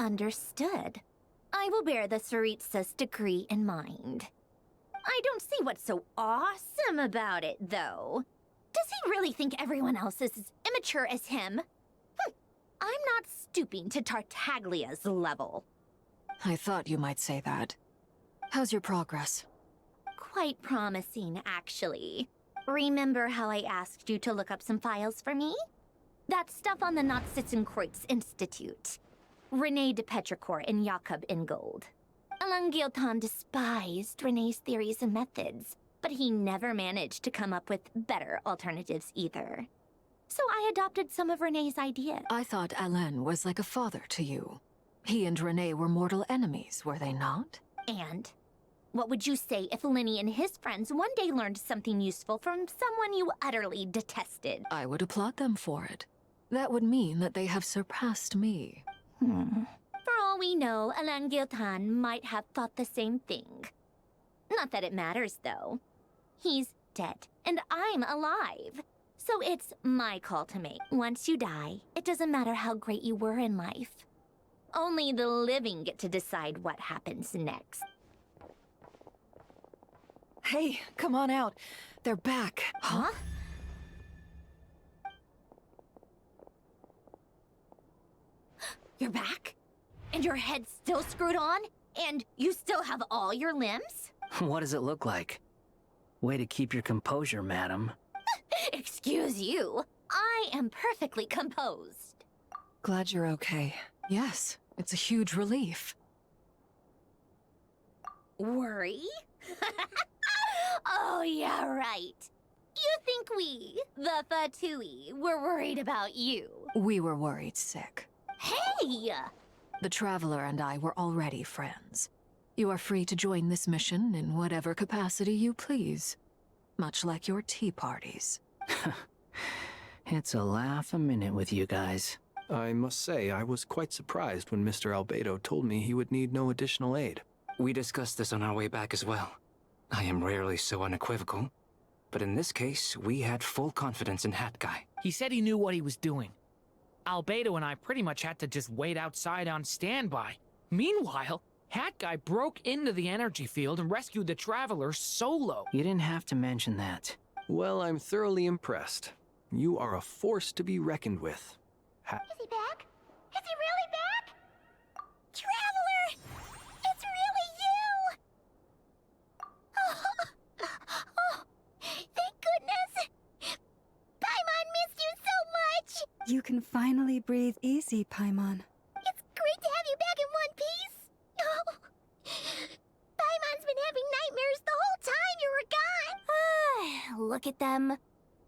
Understood. I will bear the Tsaritsa's decree in mind. I don't see what's so awesome about it, though. Does he really think everyone else is as immature as him? I'm not stooping to Tartaglia's level. I thought you might say that. How's your progress? Quite promising, actually. Remember how I asked you to look up some files for me? That stuff on the Nazi-Kreuz Institute. René de Petrichor and Jakob Ingold. Alain Guillotin despised René's theories and methods, but he never managed to come up with better alternatives either. So I adopted some of René's ideas. I thought Alain was like a father to you. He and René were mortal enemies, were they not? And what would you say if Lenny and his friends one day learned something useful from someone you utterly detested? I would applaud them for it. That would mean that they have surpassed me. For all we know, Alain Guillotin might have thought the same thing. Not that it matters, though. He's dead, and I'm alive. So it's my call to make. Once you die, it doesn't matter how great you were in life. Only the living get to decide what happens next. Hey, come on out. They're back. Huh? You're back? And your head's still screwed on? And you still have all your limbs? What does it look like? Way to keep your composure, madam. Excuse you. I am perfectly composed. Glad you're okay. Yes, it's a huge relief. Worry? Oh, yeah, right. You think we, the Fatui, were worried about you? We were worried sick. Hey! The Traveler and I were already friends. You are free to join this mission in whatever capacity you please. Much like your tea parties. It's a laugh a minute with you guys. I must say, I was quite surprised when Mr. Albedo told me he would need no additional aid. We discussed this on our way back as well. I am rarely so unequivocal, but in this case, we had full confidence in Hat Guy. He said he knew what he was doing. Albedo and I pretty much had to just wait outside on standby. Meanwhile, Hat Guy broke into the energy field and rescued the Traveler solo. You didn't have to mention that. Well, I'm thoroughly impressed. You are a force to be reckoned with. Is he back? Is he really back? Traveler! It's really you! Oh, thank goodness! Paimon missed you so much! You can finally breathe easy, Paimon. It's great to have you back in one piece! Oh, Paimon's been having nightmares the whole time you were gone! Look at them.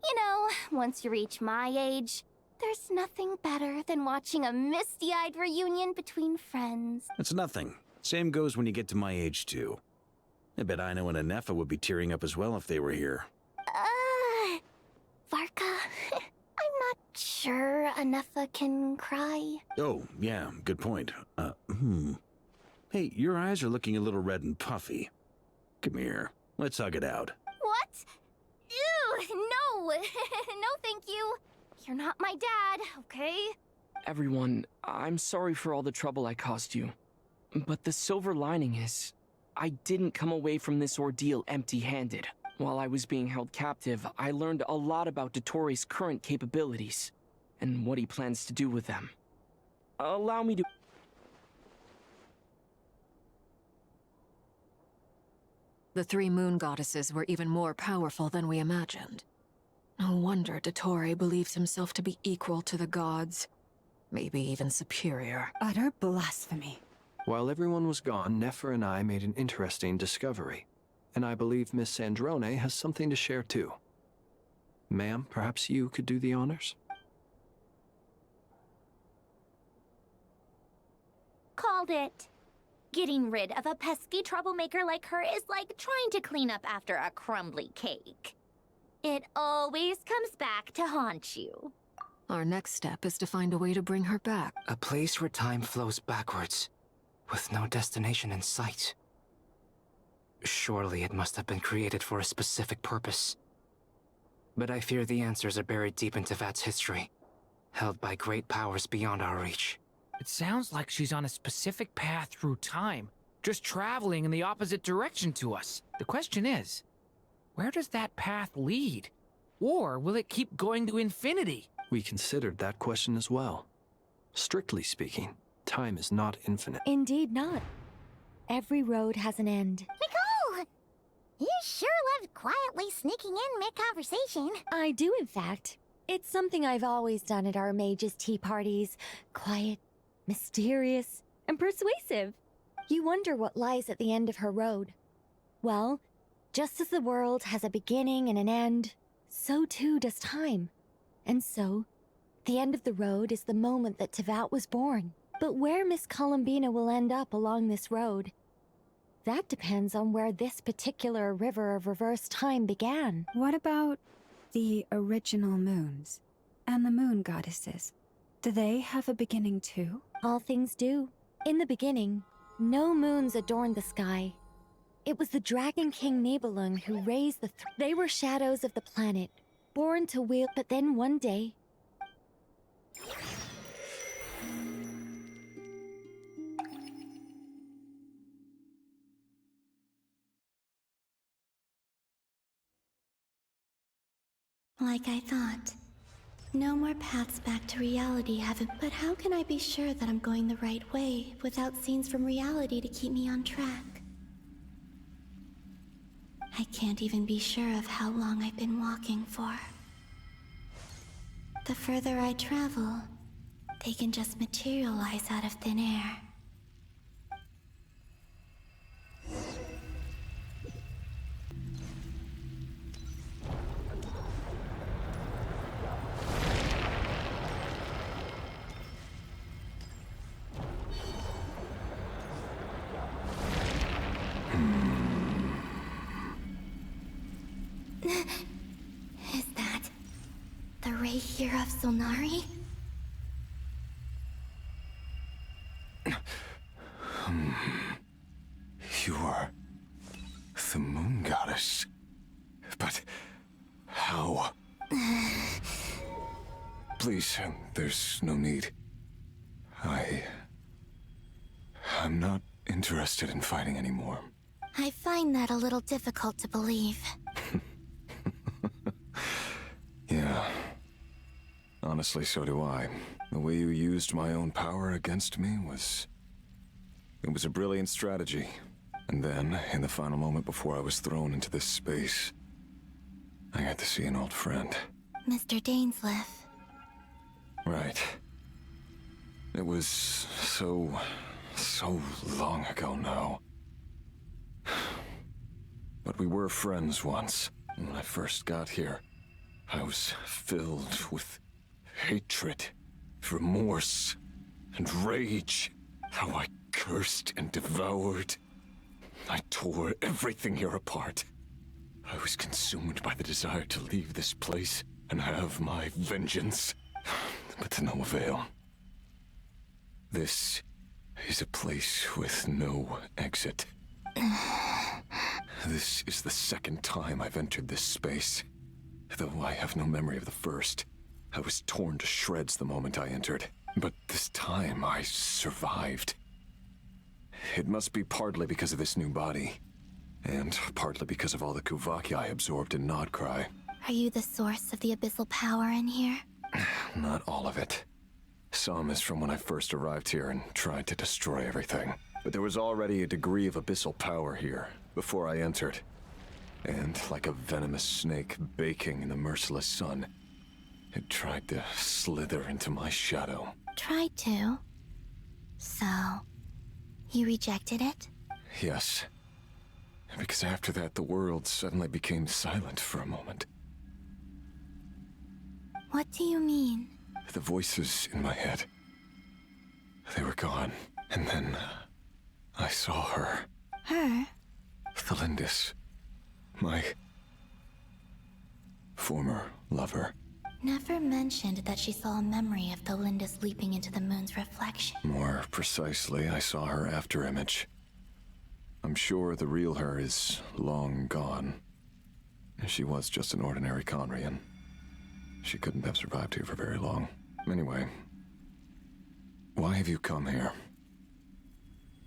You know, once you reach my age, there's nothing better than watching a misty-eyed reunion between friends. It's nothing. Same goes when you get to my age, too. I bet Ino and Anefa would be tearing up as well if they were here. Varka, I'm not sure Anefa can cry. Oh, yeah, good point. Hey, your eyes are looking a little red and puffy. Come here, let's hug it out. What? Ew, no! No, thank you. You're not my dad, okay? Everyone, I'm sorry for all the trouble I caused you. But the silver lining is, I didn't come away from this ordeal empty-handed. While I was being held captive, I learned a lot about Dottoro's current capabilities, and what he plans to do with them. Allow me to... The three moon goddesses were even more powerful than we imagined. No wonder Dottore believes himself to be equal to the gods. Maybe even superior. Utter blasphemy. While everyone was gone, Nefer and I made an interesting discovery. And I believe Miss Sandrone has something to share too. Ma'am, perhaps you could do the honors? Called it. Getting rid of a pesky troublemaker like her is like trying to clean up after a crumbly cake. It always comes back to haunt you. Our next step is to find a way to bring her back. A place where time flows backwards, with no destination in sight. Surely it must have been created for a specific purpose. But I fear the answers are buried deep into Vat's history, held by great powers beyond our reach. It sounds like she's on a specific path through time, just traveling in the opposite direction to us. The question is, where does that path lead? Or will it keep going to infinity? We considered that question as well. Strictly speaking, time is not infinite. Indeed not. Every road has an end. Nicole! You sure loved quietly sneaking in mid-conversation. I do, in fact. It's something I've always done at our mages' tea parties. Quiet, mysterious, and persuasive. You wonder what lies at the end of her road. Well, just as the world has a beginning and an end, so too does time. And so, the end of the road is the moment that Tevat was born. But where Miss Columbina will end up along this road, that depends on where this particular river of reverse time began. What about the original moons and the moon goddesses? Do they have a beginning too? All things do. In the beginning, no moons adorned the sky. It was the Dragon King Nibelung who raised the They were shadows of the planet, born to wield. But then one day, Like I thought. No more paths back to reality haven't. But how can I be sure that I'm going the right way without scenes from reality to keep me on track? I can't even be sure of how long I've been walking for. The further I travel, they can just materialize out of thin air. Is that the ray here of Solnari? You are the moon goddess. But how? Please, there's no need. I'm not interested in fighting anymore. I find that a little difficult to believe. Yeah. Honestly, so do I. The way you used my own power against me was... It was a brilliant strategy. And then, in the final moment before I was thrown into this space, I got to see an old friend. Mr. Dainsleif. Right. It was so long ago now. But we were friends once. When I first got here, I was filled with hatred, remorse, and rage. How I cursed and devoured. I tore everything here apart. I was consumed by the desire to leave this place and have my vengeance. But to no avail. This is a place with no exit. This is the second time I've entered this space. Though I have no memory of the first. I was torn to shreds the moment I entered. But this time I survived. It must be partly because of this new body. And partly because of all the Kuvaki I absorbed in Nodcry. Are you the source of the abyssal power in here? Not all of it. Some is from when I first arrived here and tried to destroy everything. But there was already a degree of abyssal power here before I entered. And like a venomous snake baking in the merciless sun, it tried to slither into my shadow. Tried to? So, you rejected it? Yes. Because after that, the world suddenly became silent for a moment. What do you mean? The voices in my head, they were gone. And then I saw her. Her? Thalindis. My former lover. Never mentioned that she saw a memory of Thalindis leaping into the moon's reflection. More precisely, I saw her after-image. I'm sure the real her is long gone. She was just an ordinary Conrian. She couldn't have survived here for very long. Anyway, Why have you come here?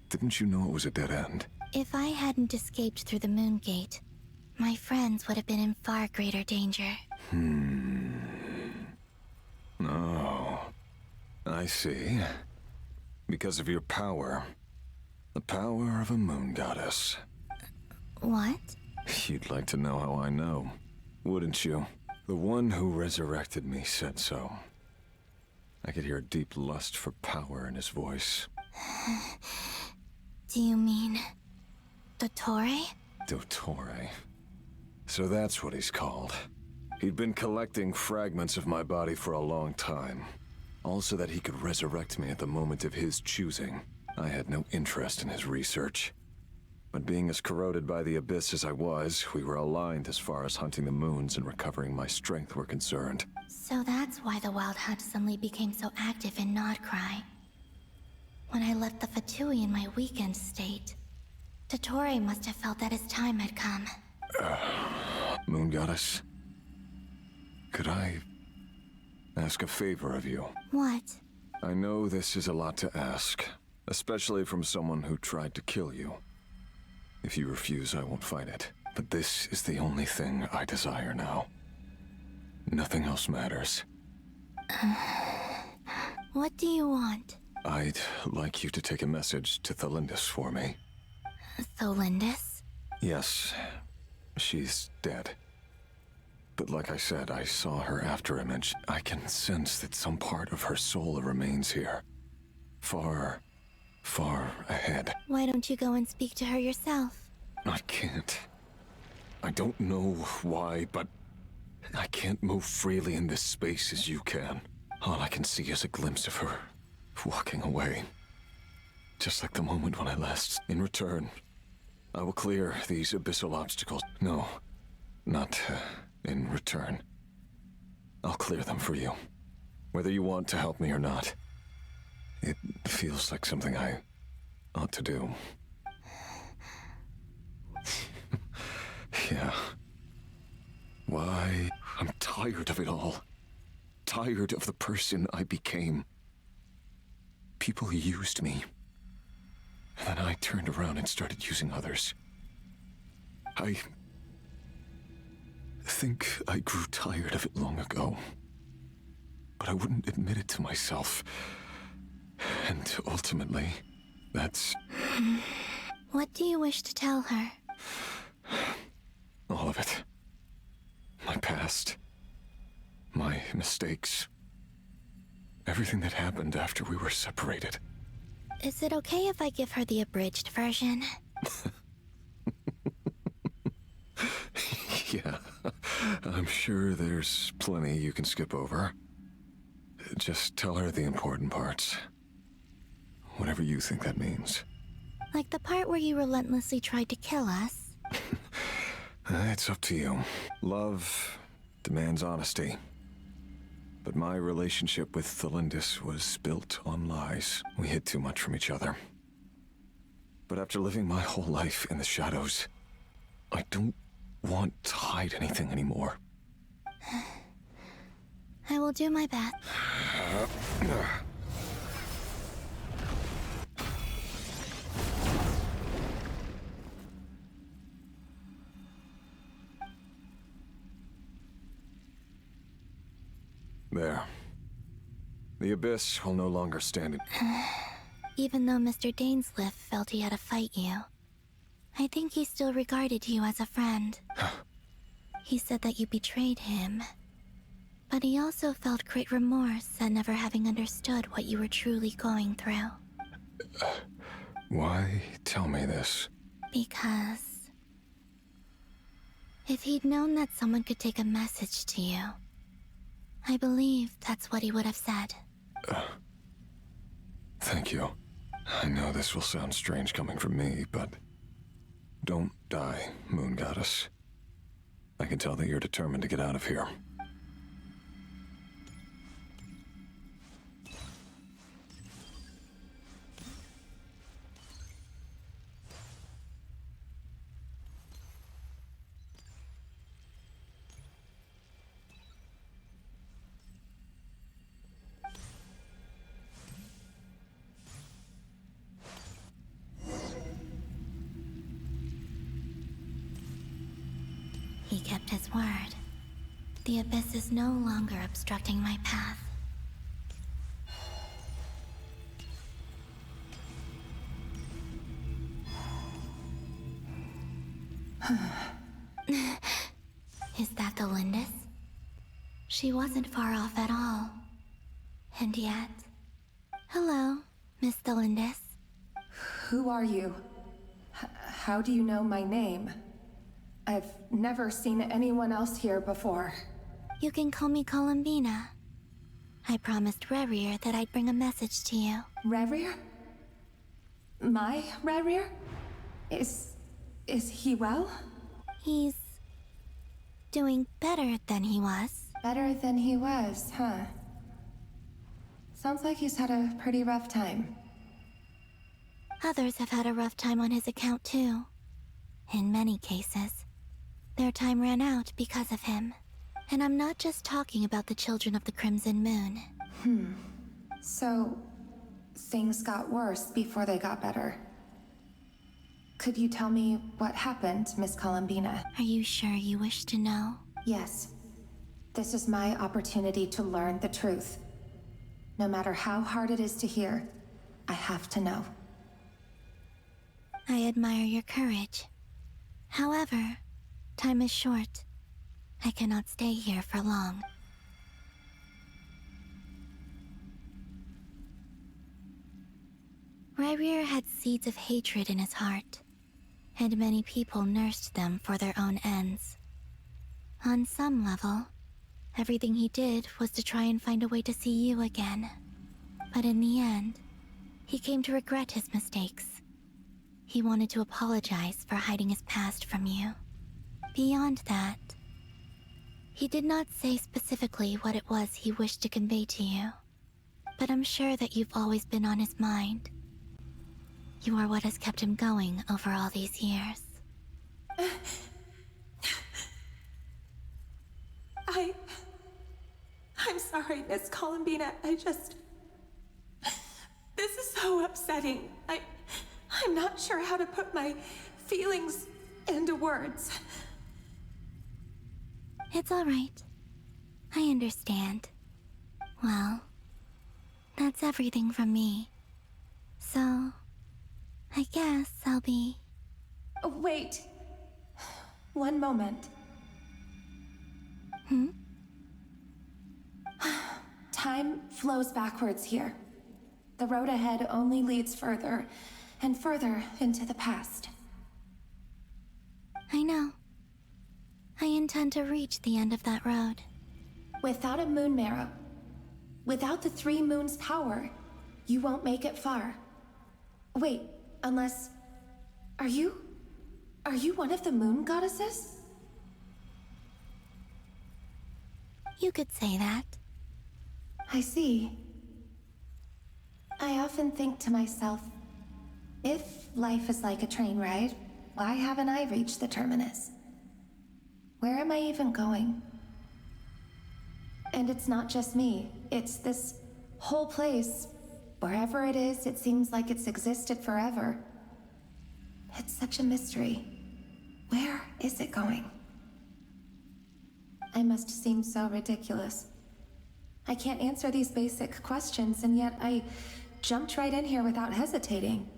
Didn't you know it was a dead end? If I hadn't escaped through the Moon Gate, my friends would have been in far greater danger. Oh, I see. Because of your power. The power of a moon goddess. What? You'd like to know how I know, wouldn't you? The one who resurrected me said so. I could hear a deep lust for power in his voice. Do you mean... Dottore? Dottore. So that's what he's called. He'd been collecting fragments of my body for a long time. All so that he could resurrect me at the moment of his choosing. I had no interest in his research. But being as corroded by the abyss as I was, we were aligned as far as hunting the moons and recovering my strength were concerned. So that's why the Wild Hunt suddenly became so active in Nodcry. When I left the Fatui in my weakened state, Dottore must have felt that his time had come. Moon Goddess, could I ask a favor of you? What? I know this is a lot to ask, especially from someone who tried to kill you. If you refuse, I won't fight it. But this is the only thing I desire now. Nothing else matters. What do you want? I'd like you to take a message to Thalindis for me. Tholindis? Yes, she's dead. But like I said, I saw her afterimage. I can sense that some part of her soul remains here. Far, far ahead. Why don't you go and speak to her yourself? I can't. I don't know why, but I can't move freely in this space as you can. All I can see is a glimpse of her walking away. Just like the moment when I last. In return, I will clear these abyssal obstacles. No, not in return. I'll clear them for you. Whether you want to help me or not. It feels like something I ought to do. Yeah. Why? I'm tired of it all. Tired of the person I became. People used me. And then I turned around and started using others. I think I grew tired of it long ago. But I wouldn't admit it to myself. And ultimately, that's... What do you wish to tell her? All of it. My past. My mistakes. Everything that happened after we were separated. Is it okay if I give her the abridged version? Yeah, I'm sure there's plenty you can skip over. Just tell her the important parts. Whatever you think that means. Like the part where you relentlessly tried to kill us? It's up to you. Love demands honesty. But my relationship with Thalindis was built on lies. We hid too much from each other. But after living my whole life in the shadows, I don't want to hide anything anymore. I will do my best. There. The Abyss will no longer stand in... Even though Mr. Dainsliff felt he had to fight you, I think he still regarded you as a friend. He said that you betrayed him, but he also felt great remorse at never having understood what you were truly going through. Why tell me this? Because... if he'd known that someone could take a message to you, I believe that's what he would have said. Thank you. I know this will sound strange coming from me, but... don't die, Moon Goddess. I can tell that you're determined to get out of here. kept his word. The Abyss is no longer obstructing my path. Is that the Lindis? She wasn't far off at all. And yet... Hello, Miss the Lindis. Who are you? How do you know my name? I've never seen anyone else here before. You can call me Columbina. I promised Rerir that I'd bring a message to you. Rerir? My Rerir? Is he well? He's... doing better than he was. Better than he was, huh? Sounds like he's had a pretty rough time. Others have had a rough time on his account too. In many cases, their time ran out because of him. And I'm not just talking about the children of the Crimson Moon. So, things got worse before they got better. Could you tell me what happened, Miss Columbina? Are you sure you wish to know? Yes. This is my opportunity to learn the truth. No matter how hard it is to hear, I have to know. I admire your courage. However, time is short. I cannot stay here for long. Rerir had seeds of hatred in his heart, and many people nursed them for their own ends. On some level, everything he did was to try and find a way to see you again. But in the end, he came to regret his mistakes. He wanted to apologize for hiding his past from you. Beyond that, he did not say specifically what it was he wished to convey to you, but I'm sure that you've always been on his mind. You are what has kept him going over all these years. I'm sorry, Miss Columbina. This is so upsetting. I'm not sure how to put my feelings into words. It's all right. I understand. Well, that's everything from me. So, I guess I'll be... Wait. One moment. Time flows backwards here. The road ahead only leads further and further into the past. I know. I intend to reach the end of that road. Without a moon marrow, without the 3 moons' power, you won't make it far. Wait, unless... Are you one of the moon goddesses? You could say that. I see. I often think to myself, if life is like a train ride, why haven't I reached the terminus? Where am I even going? And it's not just me, it's this whole place. Wherever it is, it seems like it's existed forever. It's such a mystery. Where is it going? I must seem so ridiculous. I can't answer these basic questions, and yet I jumped right in here without hesitating,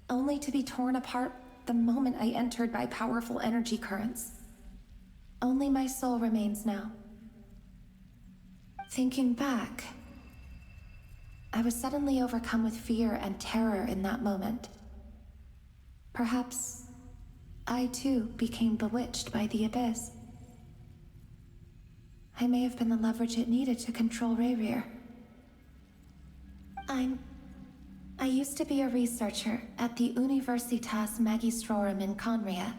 only to be torn apart the moment I entered by powerful energy currents. Only my soul remains now. Thinking back, I was suddenly overcome with fear and terror in that moment. Perhaps I too became bewitched by the Abyss. I may have been the leverage it needed to control Rerir. I used to be a researcher at the Universitas Magistrorum in Conria,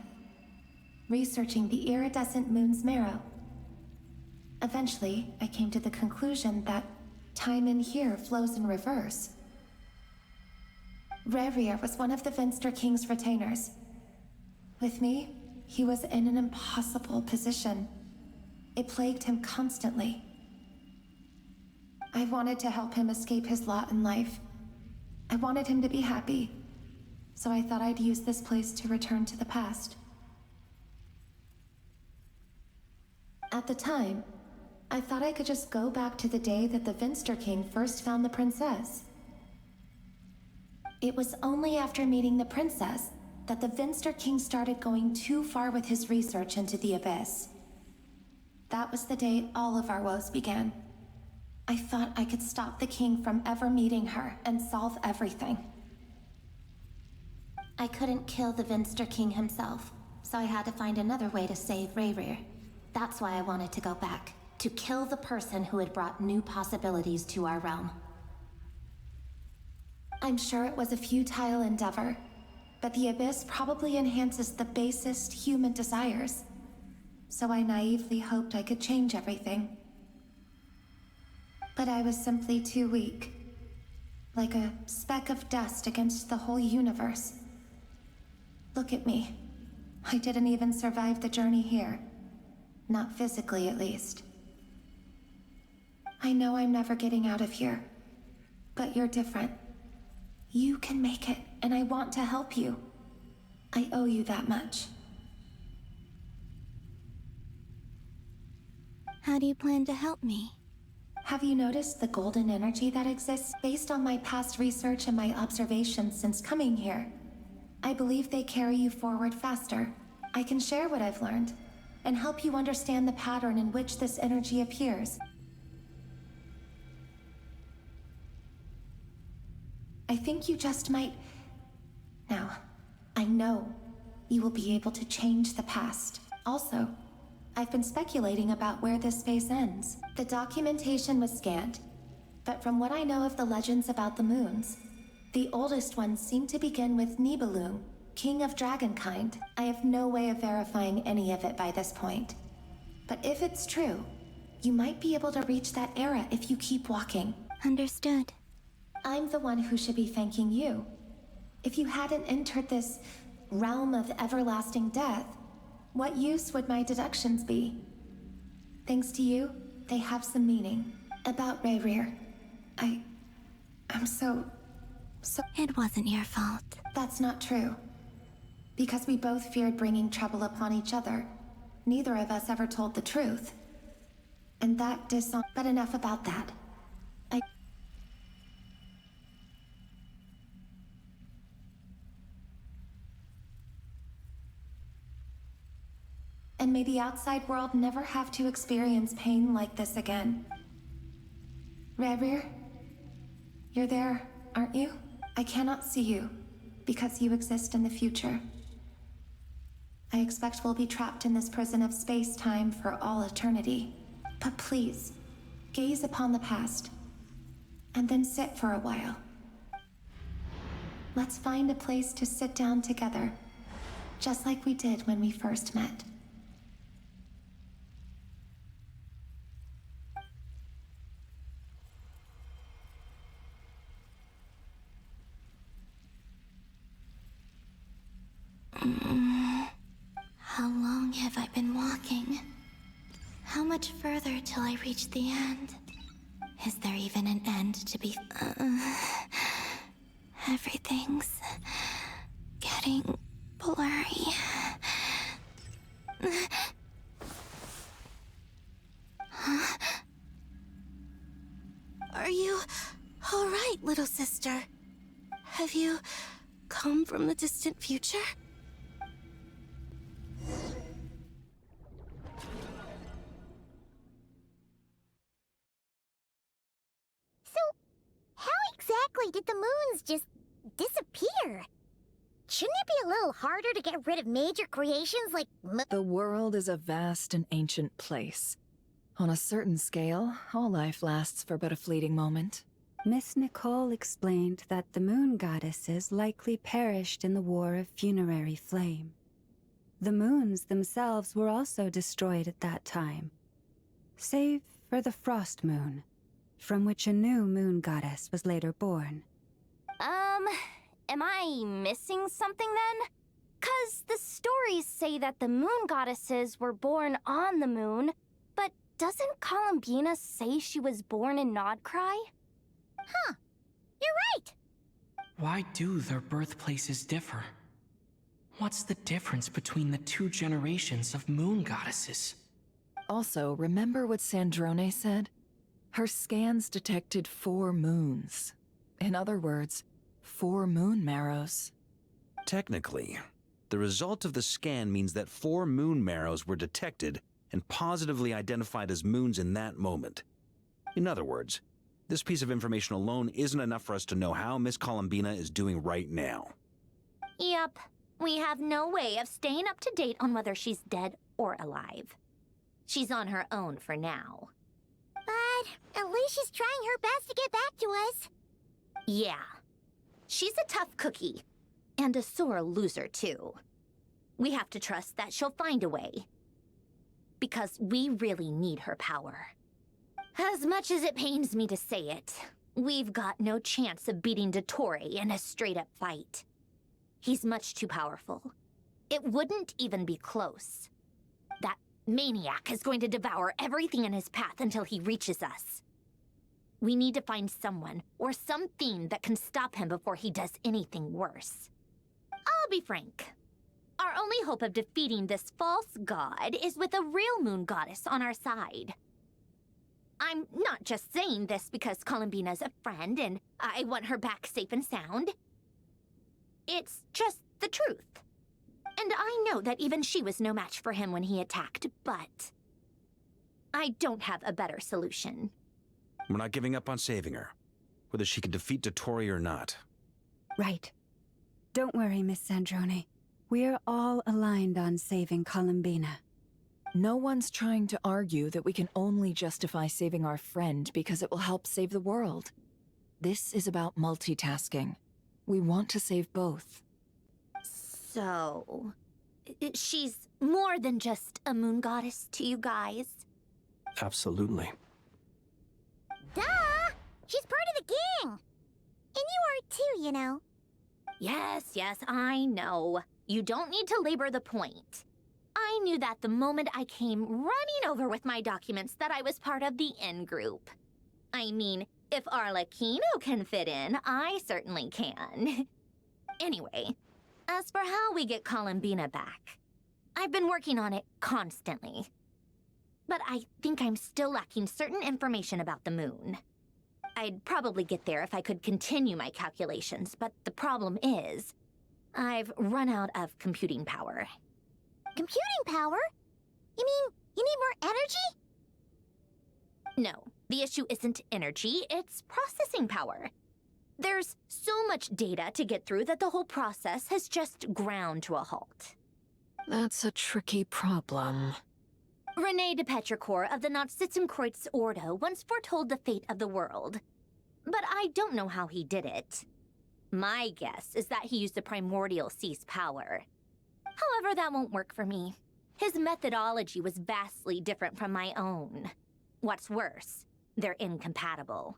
researching the iridescent moon's marrow. Eventually, I came to the conclusion that time in here flows in reverse. Rerir was one of the Venster King's retainers. With me, he was in an impossible position. It plagued him constantly. I wanted to help him escape his lot in life. I wanted him to be happy, so I thought I'd use this place to return to the past. At the time, I thought I could just go back to the day that the Vinster King first found the princess. It was only after meeting the princess that the Vinster King started going too far with his research into the Abyss. That was the day all of our woes began. I thought I could stop the king from ever meeting her and solve everything. I couldn't kill the Vinster King himself, so I had to find another way to save Rayrir. That's why I wanted to go back, to kill the person who had brought new possibilities to our realm. I'm sure it was a futile endeavor, but the Abyss probably enhances the basest human desires. So I naively hoped I could change everything. But I was simply too weak. Like a speck of dust against the whole universe. Look at me. I didn't even survive the journey here. Not physically, at least. I know I'm never getting out of here. But you're different. You can make it, and I want to help you. I owe you that much. How do you plan to help me? Have you noticed the golden energy that exists? Based on my past research and my observations since coming here, I believe they carry you forward faster. I can share what I've learned, and help you understand the pattern in which this energy appears. I think you just might... Now, I know you will be able to change the past. Also, I've been speculating about where this space ends. The documentation was scanned, but from what I know of the legends about the moons, the oldest ones seem to begin with Nibelung, king of dragonkind. I have no way of verifying any of it by this point. But if it's true, you might be able to reach that era if you keep walking. Understood. I'm the one who should be thanking you. If you hadn't entered this realm of everlasting death, what use would my deductions be? Thanks to you, they have some meaning. About Rayrir, I'm so... It wasn't your fault. That's not true. Because we both feared bringing trouble upon each other, neither of us ever told the truth. And that But enough about that. And may the outside world never have to experience pain like this again. Rayrir, you're there, aren't you? I cannot see you, because you exist in the future. I expect we'll be trapped in this prison of space-time for all eternity. But please, gaze upon the past, and then sit for a while. Let's find a place to sit down together, just like we did when we first met. How long have I been walking? How much further till I reach the end? Is there even an end to be... Everything's getting blurry. Huh? Are you all right, little sister? Have you come from the distant future? How exactly did the moons just disappear? Shouldn't it be a little harder to get rid of major creations like The world is a vast and ancient place. On a certain scale, all life lasts for but a fleeting moment. Miss Nicole explained that the moon goddesses likely perished in the War of Funerary Flame. The moons themselves were also destroyed at that time, save for the Frost Moon, from which a new moon goddess was later born. Am I missing something then? 'Cause the stories say that the moon goddesses were born on the moon, but doesn't Columbina say she was born in Nodcry? Huh. You're right. Why do their birthplaces differ? What's the difference between the two generations of moon goddesses? Also, remember what Snezhnaya said? Her scans detected 4 moons. In other words, 4 moon marrows. Technically, the result of the scan means that 4 moon marrows were detected and positively identified as moons in that moment. In other words, this piece of information alone isn't enough for us to know how Miss Columbina is doing right now. Yep. We have no way of staying up to date on whether she's dead or alive. She's on her own for now. But at least she's trying her best to get back to us. Yeah. She's a tough cookie. And a sore loser, too. We have to trust that she'll find a way. Because we really need her power. As much as it pains me to say it, we've got no chance of beating Dottore in a straight-up fight. He's much too powerful. It wouldn't even be close. That maniac is going to devour everything in his path until he reaches us. We need to find someone or something that can stop him before he does anything worse. I'll be frank. Our only hope of defeating this false god is with a real moon goddess on our side. I'm not just saying this because Columbina's a friend and I want her back safe and sound. It's just the truth. And I know that even she was no match for him when he attacked, but I don't have a better solution. We're not giving up on saving her, whether she can defeat Dottore or not. Right. Don't worry, Miss Snezhnaya. We're all aligned on saving Columbina. No one's trying to argue that we can only justify saving our friend because it will help save the world. This is about multitasking. We want to save both. So, she's more than just a moon goddess to you guys? Absolutely. Duh! She's part of the gang! And you are too, you know. Yes, I know. You don't need to labor the point. I knew that the moment I came running over with my documents that I was part of the in-group. I mean, if Arlecchino can fit in, I certainly can. Anyway, as for how we get Columbina back, I've been working on it constantly. But I think I'm still lacking certain information about the moon. I'd probably get there if I could continue my calculations, but the problem is, I've run out of computing power. Computing power? You mean you need more energy? No, the issue isn't energy, it's processing power. There's so much data to get through that the whole process has just ground to a halt. That's a tricky problem. René de Petrichor of the Nazissenkreuz Ordo once foretold the fate of the world. But I don't know how he did it. My guess is that he used the primordial sea's power. However, that won't work for me. His methodology was vastly different from my own. What's worse, they're incompatible.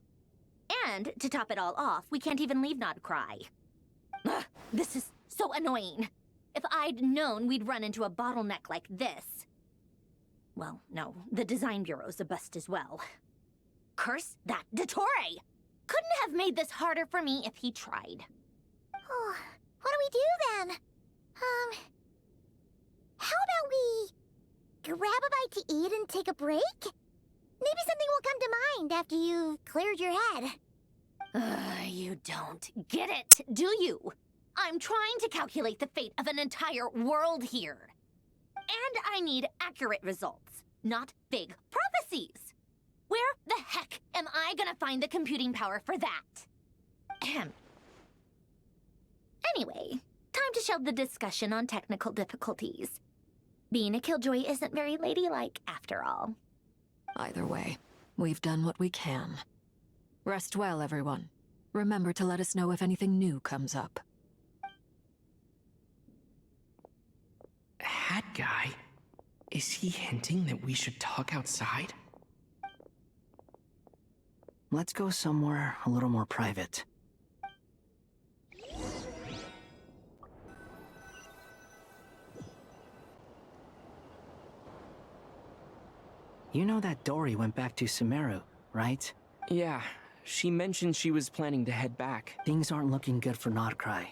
And, to top it all off, we can't even leave Nodcry. Ugh, this is so annoying. If I'd known we'd run into a bottleneck like this... Well, no, the design bureau's a bust as well. Curse that Dottore! Couldn't have made this harder for me if he tried. Oh, what do we do then? How about we grab a bite to eat and take a break? Maybe something will come to mind after you've cleared your head. You don't get it, do you? I'm trying to calculate the fate of an entire world here. And I need accurate results, not vague prophecies. Where the heck am I gonna find the computing power for that? Ahem. Anyway, time to shelve the discussion on technical difficulties. Being a killjoy isn't very ladylike, after all. Either way, we've done what we can. Rest well, everyone. Remember to let us know if anything new comes up. Hat guy? Is he hinting that we should talk outside? Let's go somewhere a little more private. You know that Dory went back to Sumeru, right? Yeah, she mentioned she was planning to head back. Things aren't looking good for Nodcry.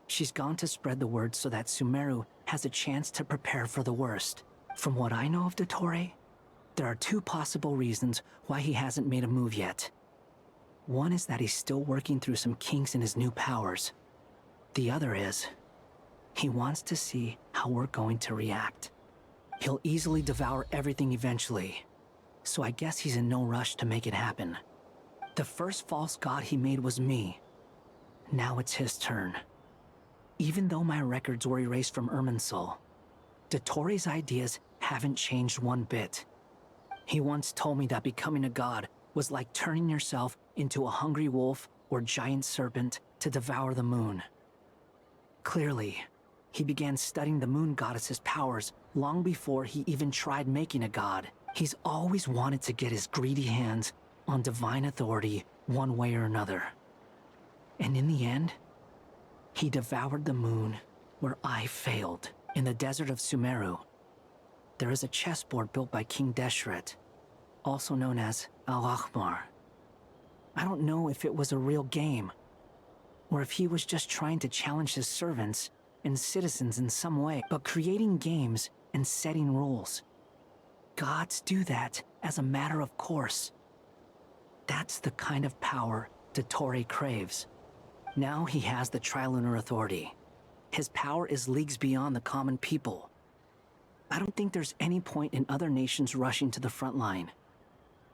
She's gone to spread the word so that Sumeru has a chance to prepare for the worst. From what I know of Dottore, There are two possible reasons why he hasn't made a move yet. One is that he's still working through some kinks in his new powers. The other is, he wants to see how we're going to react. He'll easily devour everything eventually, so I guess he's in no rush to make it happen. The first false god he made was me. Now it's his turn. Even though my records were erased from Irminsul, Dottore ideas haven't changed one bit. He once told me that becoming a god was like turning yourself into a hungry wolf or giant serpent to devour the moon. Clearly, he began studying the moon goddess's powers long before he even tried making a god. He's always wanted to get his greedy hands on divine authority one way or another. And in the end, he devoured the moon where I failed. In the desert of Sumeru, there is a chessboard built by King Deshret, also known as Al-Ahmar. I don't know if it was a real game, or if he was just trying to challenge his servants and citizens in some way, but creating games and setting rules. Gods do that as a matter of course. That's the kind of power Dottore craves. Now he has the Trilunar Authority. His power is leagues beyond the common people. I don't think there's any point in other nations rushing to the front line.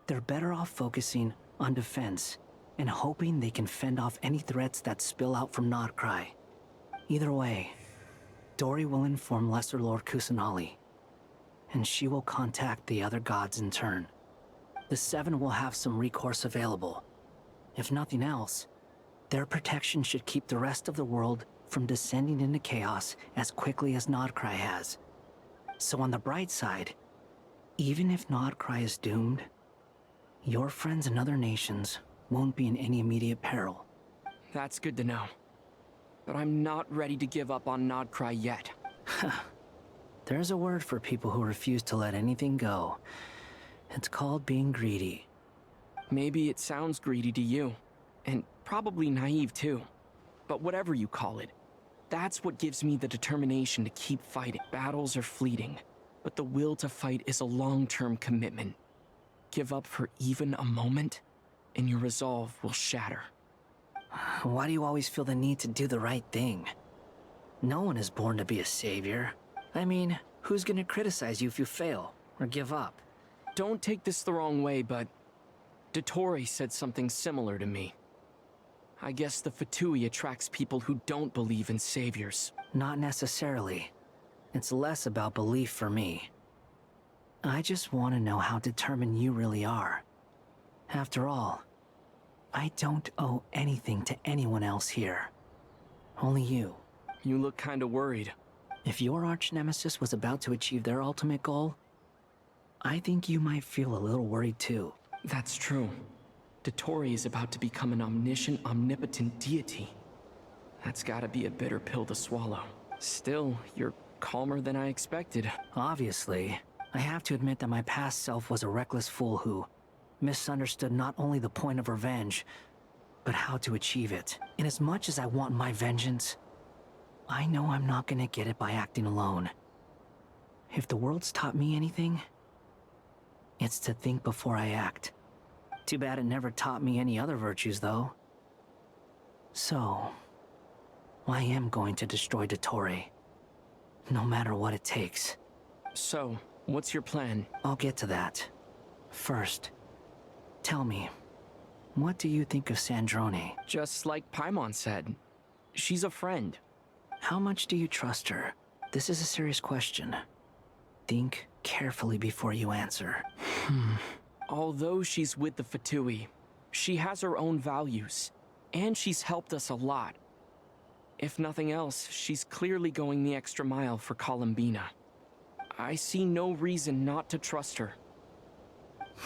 They're better off focusing on defense and hoping they can fend off any threats that spill out from Nodcry. Either way, Dori will inform Lesser Lord Kusanali, and she will contact the other gods in turn. The Seven will have some recourse available. If nothing else, their protection should keep the rest of the world from descending into chaos as quickly as Nodcry has. So on the bright side, even if Nodcry is doomed, your friends in other nations won't be in any immediate peril. That's good to know. But I'm not ready to give up on Nodcry yet. There's a word for people who refuse to let anything go. It's called being greedy. Maybe it sounds greedy to you, and probably naive too. But whatever you call it, that's what gives me the determination to keep fighting. Battles are fleeting, but the will to fight is a long-term commitment. Give up for even a moment, and your resolve will shatter. Why do you always feel the need to do the right thing? No one is born to be a savior. I mean, who's gonna criticize you if you fail, or give up? Don't take this the wrong way, but Dottore said something similar to me. I guess the Fatui attracts people who don't believe in saviors. Not necessarily. It's less about belief for me. I just want to know how determined you really are. After all, I don't owe anything to anyone else here. Only you. You look kinda worried. If your arch-nemesis was about to achieve their ultimate goal, I think you might feel a little worried too. That's true. Dottore is about to become an omniscient, omnipotent deity. That's gotta be a bitter pill to swallow. Still, you're calmer than I expected. Obviously, I have to admit that my past self was a reckless fool who misunderstood not only the point of revenge, but how to achieve it. And as much as I want my vengeance, I know I'm not gonna get it by acting alone. If the world's taught me anything, it's to think before I act. Too bad it never taught me any other virtues, though. So, I am going to destroy Dottore, no matter what it takes. So, what's your plan? I'll get to that. First, tell me, what do you think of Sandrone? Just like Paimon said, she's a friend. How much do you trust her? This is a serious question. Think carefully before you answer. Although she's with the Fatui, she has her own values, and she's helped us a lot. If nothing else, she's clearly going the extra mile for Columbina. I see no reason not to trust her.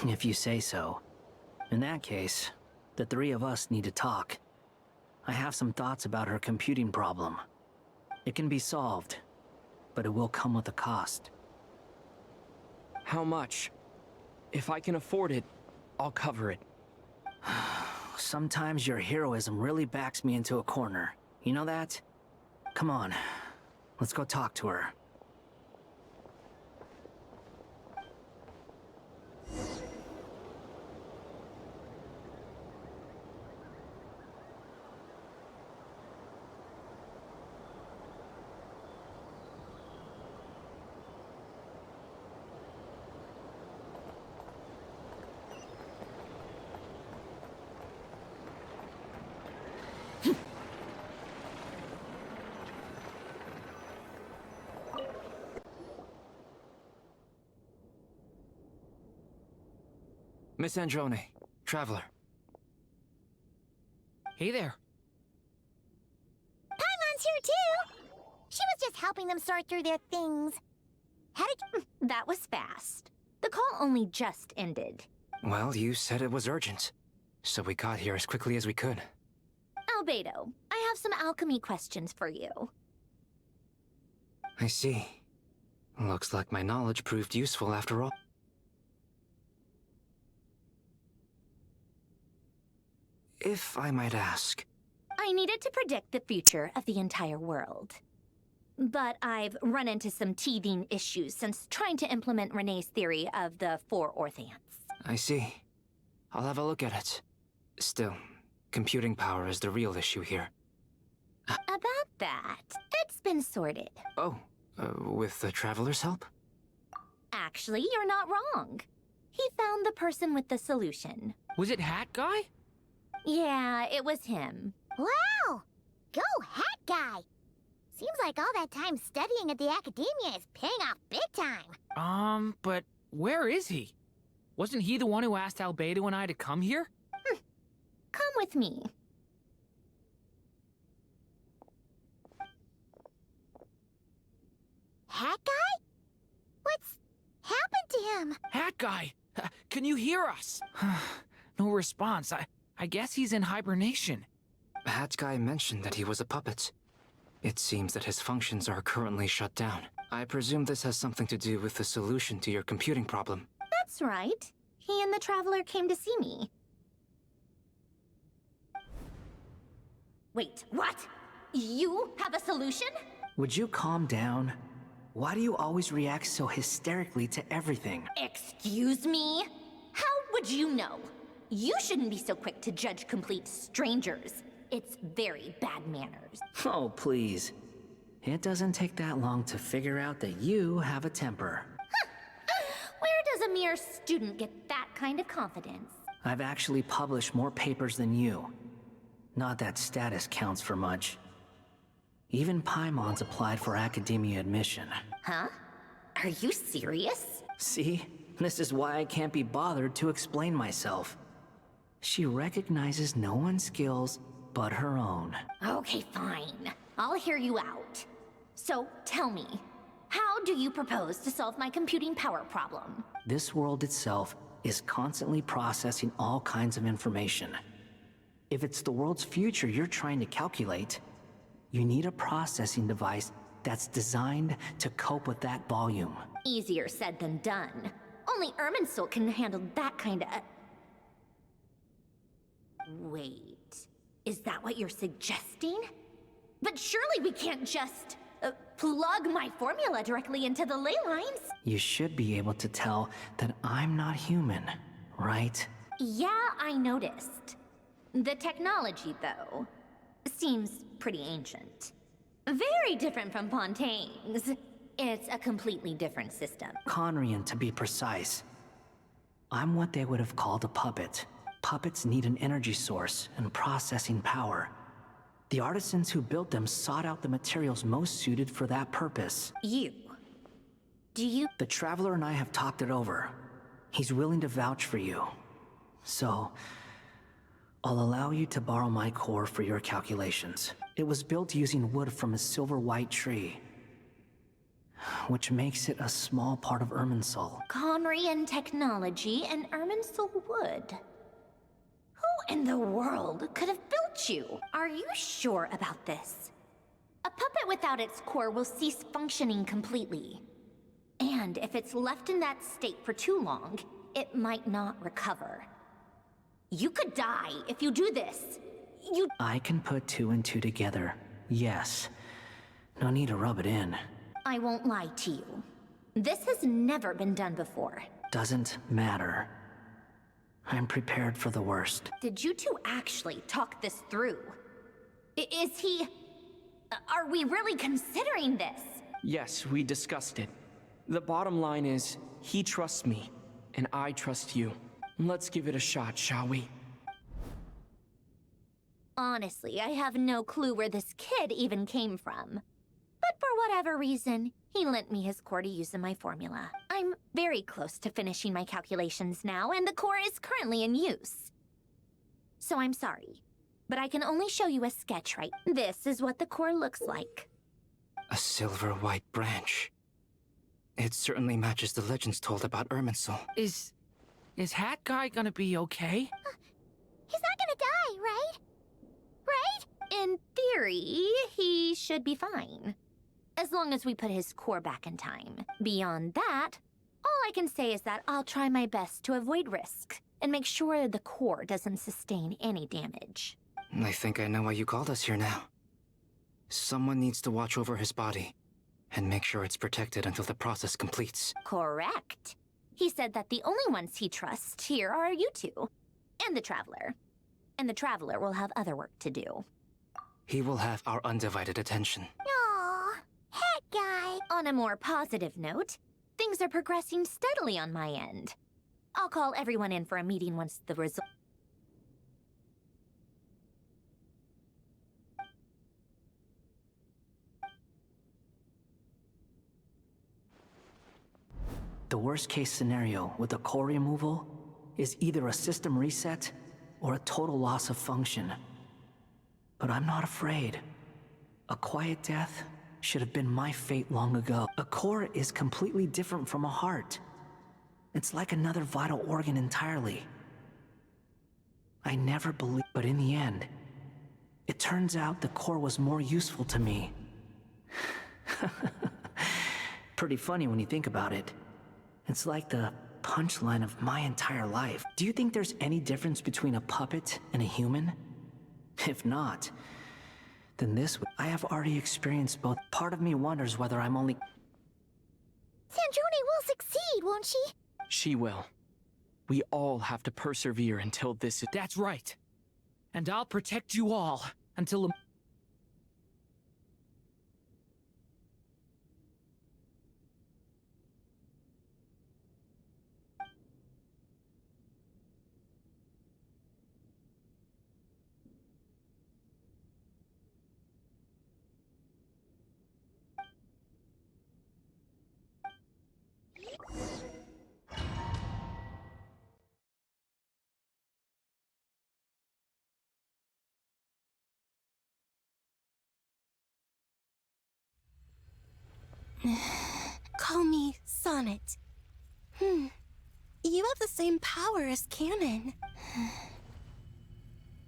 If you say so. In that case, the three of us need to talk. I have some thoughts about her computing problem. It can be solved, but it will come with a cost. How much? If I can afford it, I'll cover it. Sometimes your heroism really backs me into a corner. You know that? Come on, let's go talk to her. Miss Androne, Traveler. Hey there. Paimon's here too! She was just helping them sort through their things. How did That was fast. The call only just ended. Well, you said it was urgent, so we got here as quickly as we could. Albedo, I have some alchemy questions for you. I see. Looks like my knowledge proved useful after all. If I might ask, I needed to predict the future of the entire world. But I've run into some teething issues since trying to implement Renee's theory of the four Orthants. I see. I'll have a look at it. Still, computing power is the real issue here. About that, it's been sorted. Oh, with the Traveler's help? Actually, you're not wrong. He found the person with the solution. Was it Hat Guy? Yeah, it was him. Wow! Go Hat Guy! Seems like all that time studying at the academia is paying off big time. But where is he? Wasn't he the one who asked Albedo and I to come here? Come with me. Hat Guy? What's happened to him? Hat Guy! Can you hear us? No response. I guess he's in hibernation. Hat Guy mentioned that he was a puppet. It seems that his functions are currently shut down. I presume this has something to do with the solution to your computing problem. That's right. He and the Traveler came to see me. Wait, what? You have a solution? Would you calm down? Why do you always react so hysterically to everything? Excuse me? How would you know? You shouldn't be so quick to judge complete strangers. It's very bad manners. Oh, please. It doesn't take that long to figure out that you have a temper. Where does a mere student get that kind of confidence? I've actually published more papers than you. Not that status counts for much. Even Paimon's applied for academia admission. Huh? Are you serious? See? This is why I can't be bothered to explain myself. She recognizes no one's skills but her own. Okay, fine. I'll hear you out. So, tell me, how do you propose to solve my computing power problem? This world itself is constantly processing all kinds of information. If it's the world's future you're trying to calculate, you need a processing device that's designed to cope with that volume. Easier said than done. Only Irminsul can handle that kind of... Wait, is that what you're suggesting? But surely we can't just plug my formula directly into the ley lines. You should be able to tell that I'm not human, right? Yeah, I noticed. The technology, though, seems pretty ancient. Very different from Pontaine's. It's a completely different system. Conrian, to be precise. I'm what they would have called a puppet. Puppets need an energy source and processing power. The artisans who built them sought out the materials most suited for that purpose. Do you? The Traveler and I have talked it over. He's willing to vouch for you. So, I'll allow you to borrow my core for your calculations. It was built using wood from a silver white tree, which makes it a small part of Irminsul. Conrian technology and Irminsul wood. Who in the world could have built you? Are you sure about this? A puppet without its core will cease functioning completely. And if it's left in that state for too long, it might not recover. You could die if you do this. I can put two and two together, yes. No need to rub it in. I won't lie to you. This has never been done before. Doesn't matter. I'm prepared for the worst. Did you two actually talk this through? Is he... Are we really considering this? Yes, we discussed it. The bottom line is, he trusts me, and I trust you. Let's give it a shot, shall we? Honestly, I have no clue where this kid even came from. But But for whatever reason, he lent me his core to use in my formula. I'm very close to finishing my calculations now, and the core is currently in use. So I'm sorry, but I can only show you a sketch right. This is what the core looks like. A silver-white branch. It certainly matches the legends told about Irminsul. Is Hat Guy gonna be okay? He's not gonna die, right? Right? In theory, he should be fine. As long as we put his core back in time. Beyond that, all I can say is that I'll try my best to avoid risk and make sure the core doesn't sustain any damage. I think I know why you called us here now. Someone needs to watch over his body and make sure it's protected until the process completes. Correct. He said that the only ones he trusts here are you two, and the Traveler. And the Traveler will have other work to do. He will have our undivided attention. Aww, Hat Guy. On a more positive note, things are progressing steadily on my end. I'll call everyone in for a meeting once the result. The worst case scenario with the core removal is either a system reset or a total loss of function. But I'm not afraid. A quiet death should have been my fate long ago. A core is completely different from a heart. It's like another vital organ entirely. I never believed, but in the end, it turns out the core was more useful to me. Pretty funny when you think about it. It's like the punchline of my entire life. Do you think there's any difference between a puppet and a human? If not, then I have already experienced both. Part of me wonders whether I'm only... Snezhnaya will succeed, won't she? She will. We all have to persevere until this is... That's right. And I'll protect you all until the... Call me Sonnet. You have the same power as Canon.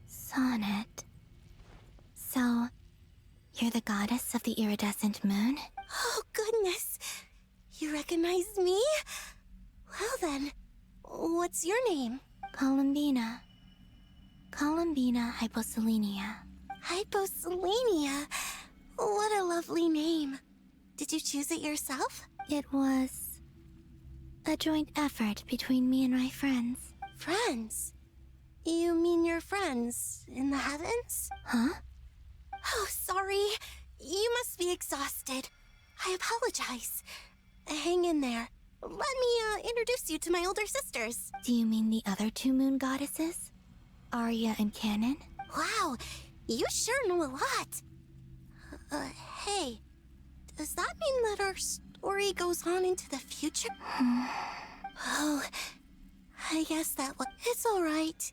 Sonnet. So, you're the goddess of the iridescent moon? Oh, goodness. You recognize me? Well then, what's your name? Columbina. Columbina Hyposelenia. Hyposelenia? What a lovely name. Did you choose it yourself? It was a joint effort between me and my friends. Friends? You mean your friends in the heavens? Huh? Oh, sorry. You must be exhausted. I apologize. Hang in there. Let me introduce you to my older sisters. Do you mean the other two moon goddesses? Arya and Canon? Wow, you sure know a lot. Hey, does that mean that our story goes on into the future? Oh, I guess it's all right.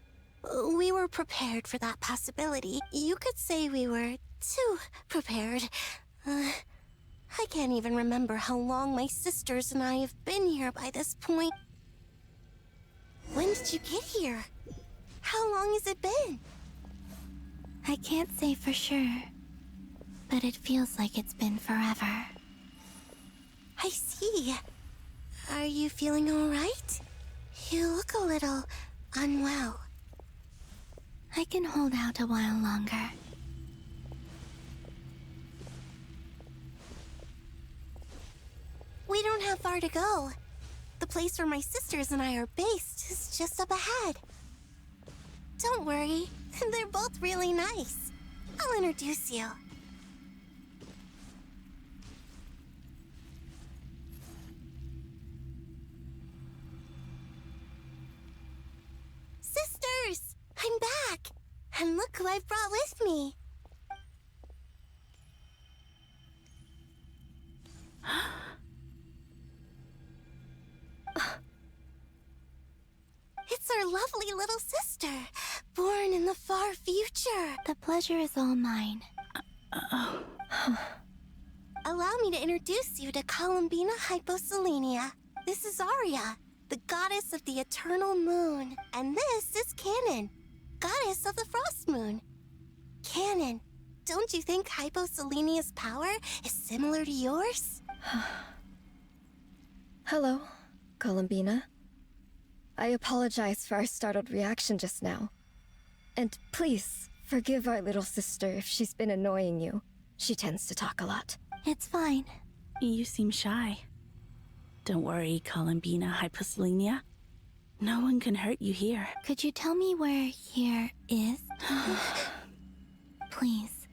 We were prepared for that possibility. You could say we were too prepared. I can't even remember how long my sisters and I have been here by this point. When did you get here? How long has it been? I can't say for sure, but it feels like it's been forever. I see. Are you feeling all right? You look a little unwell. I can hold out a while longer. We don't have far to go. The place where my sisters and I are based is just up ahead. Don't worry, they're both really nice. I'll introduce you. Sisters! I'm back! And look who I've brought with me! little sister, born in the far future. The pleasure is all mine. Allow me to introduce you to Columbina Hyposelenia. This is Arya, the goddess of the eternal moon. And this is Canon, goddess of the frost moon. Canon, don't you think Hyposelenia's power is similar to yours? Hello, Columbina. I apologize for our startled reaction just now. And please, forgive our little sister if she's been annoying you. She tends to talk a lot. It's fine. You seem shy. Don't worry, Columbina Hyposelenia. No one can hurt you here. Could you tell me where here is? Please.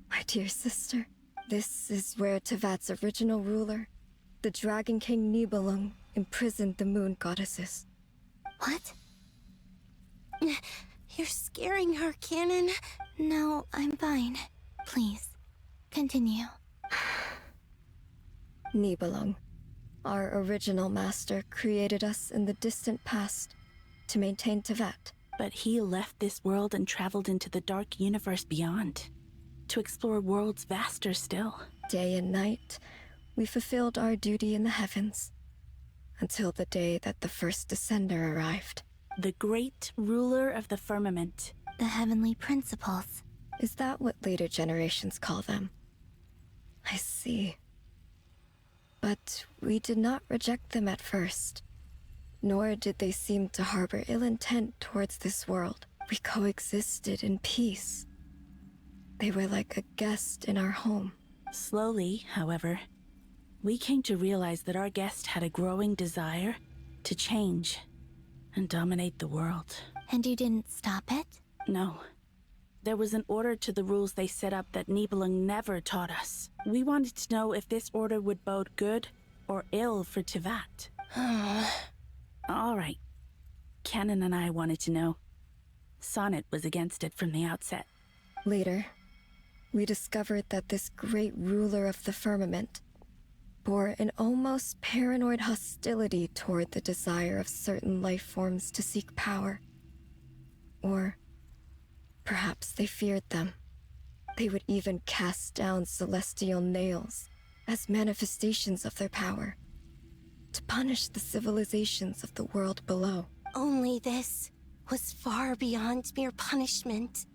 My dear sister, this is where Tevat's original ruler, the Dragon King Nibelung, imprisoned the moon goddesses. What? You're scaring her, Canon. No, I'm fine. Please, continue. Nibelung, our original master, created us in the distant past to maintain Tevat. But he left this world and traveled into the dark universe beyond, to explore worlds vaster still. Day and night, we fulfilled our duty in the heavens, until the day that the first Descender arrived. The great ruler of the firmament. The heavenly principles. Is that what later generations call them? I see. But we did not reject them at first, nor did they seem to harbor ill intent towards this world. We coexisted in peace. They were like a guest in our home. Slowly, however, we came to realize that our guest had a growing desire to change and dominate the world. And you didn't stop it? No. There was an order to the rules they set up that Nibelung never taught us. We wanted to know if this order would bode good or ill for Tevat. All right. Canon and I wanted to know. Sonnet was against it from the outset. Later, we discovered that this great ruler of the firmament bore an almost paranoid hostility toward the desire of certain life forms to seek power. Or perhaps they feared them. They would even cast down celestial nails as manifestations of their power, to punish the civilizations of the world below. Only this was far beyond mere punishment.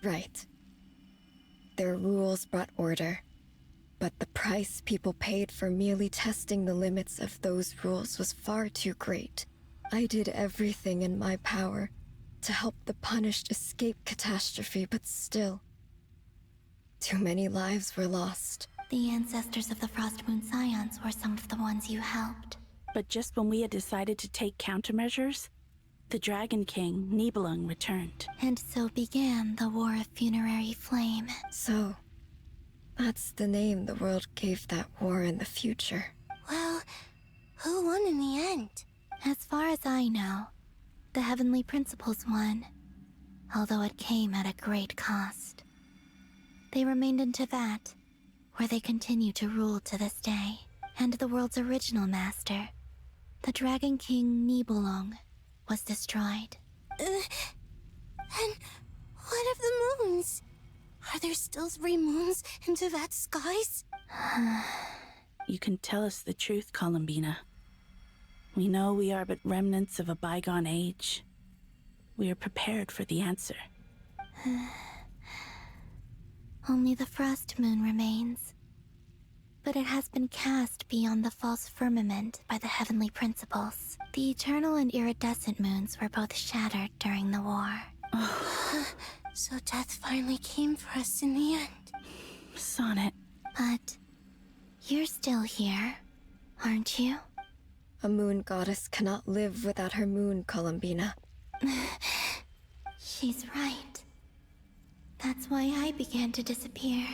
Right. Their rules brought order, but the price people paid for merely testing the limits of those rules was far too great. I did everything in my power to help the punished escape catastrophe, but still, too many lives were lost. The ancestors of the Frost Moon Scions were some of the ones you helped. But just when we had decided to take countermeasures, the Dragon King, Nibelung, returned. And so began the War of Funerary Flame. So, that's the name the world gave that war in the future. Well, who won in the end? As far as I know, the Heavenly Principles won, although it came at a great cost. They remained in Tevat, where they continue to rule to this day. And the world's original master, the Dragon King Nibelung, was destroyed. And what of the moons? Are there still 3 moons in Tevat's skies? You can tell us the truth, Columbina. We know we are but remnants of a bygone age. We are prepared for the answer. Only the Frost Moon remains. But it has been cast beyond the false firmament by the Heavenly Principles. The eternal and iridescent moons were both shattered during the war. So death finally came for us in the end. Sonnet. But you're still here, aren't you? A moon goddess cannot live without her moon, Columbina. She's right. That's why I began to disappear.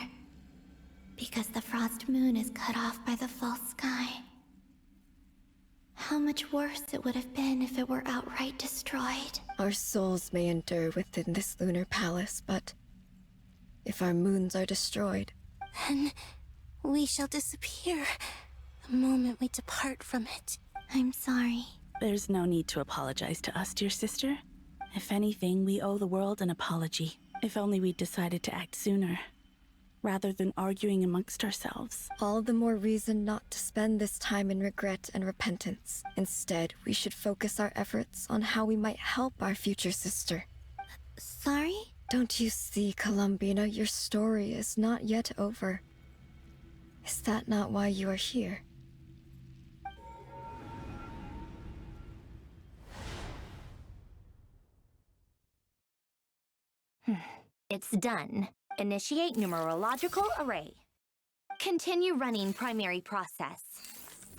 Because the frost moon is cut off by the false sky. How much worse it would have been if it were outright destroyed. Our souls may endure within this lunar palace, but if our moons are destroyed, then we shall disappear the moment we depart from it. I'm sorry. There's no need to apologize to us, dear sister. If anything, we owe the world an apology. If only we'd decided to act sooner, rather than arguing amongst ourselves. All the more reason not to spend this time in regret and repentance. Instead, we should focus our efforts on how we might help our future sister. Sorry? Don't you see, Columbina, your story is not yet over. Is that not why you are here? It's done. Initiate numerological array. Continue running primary process.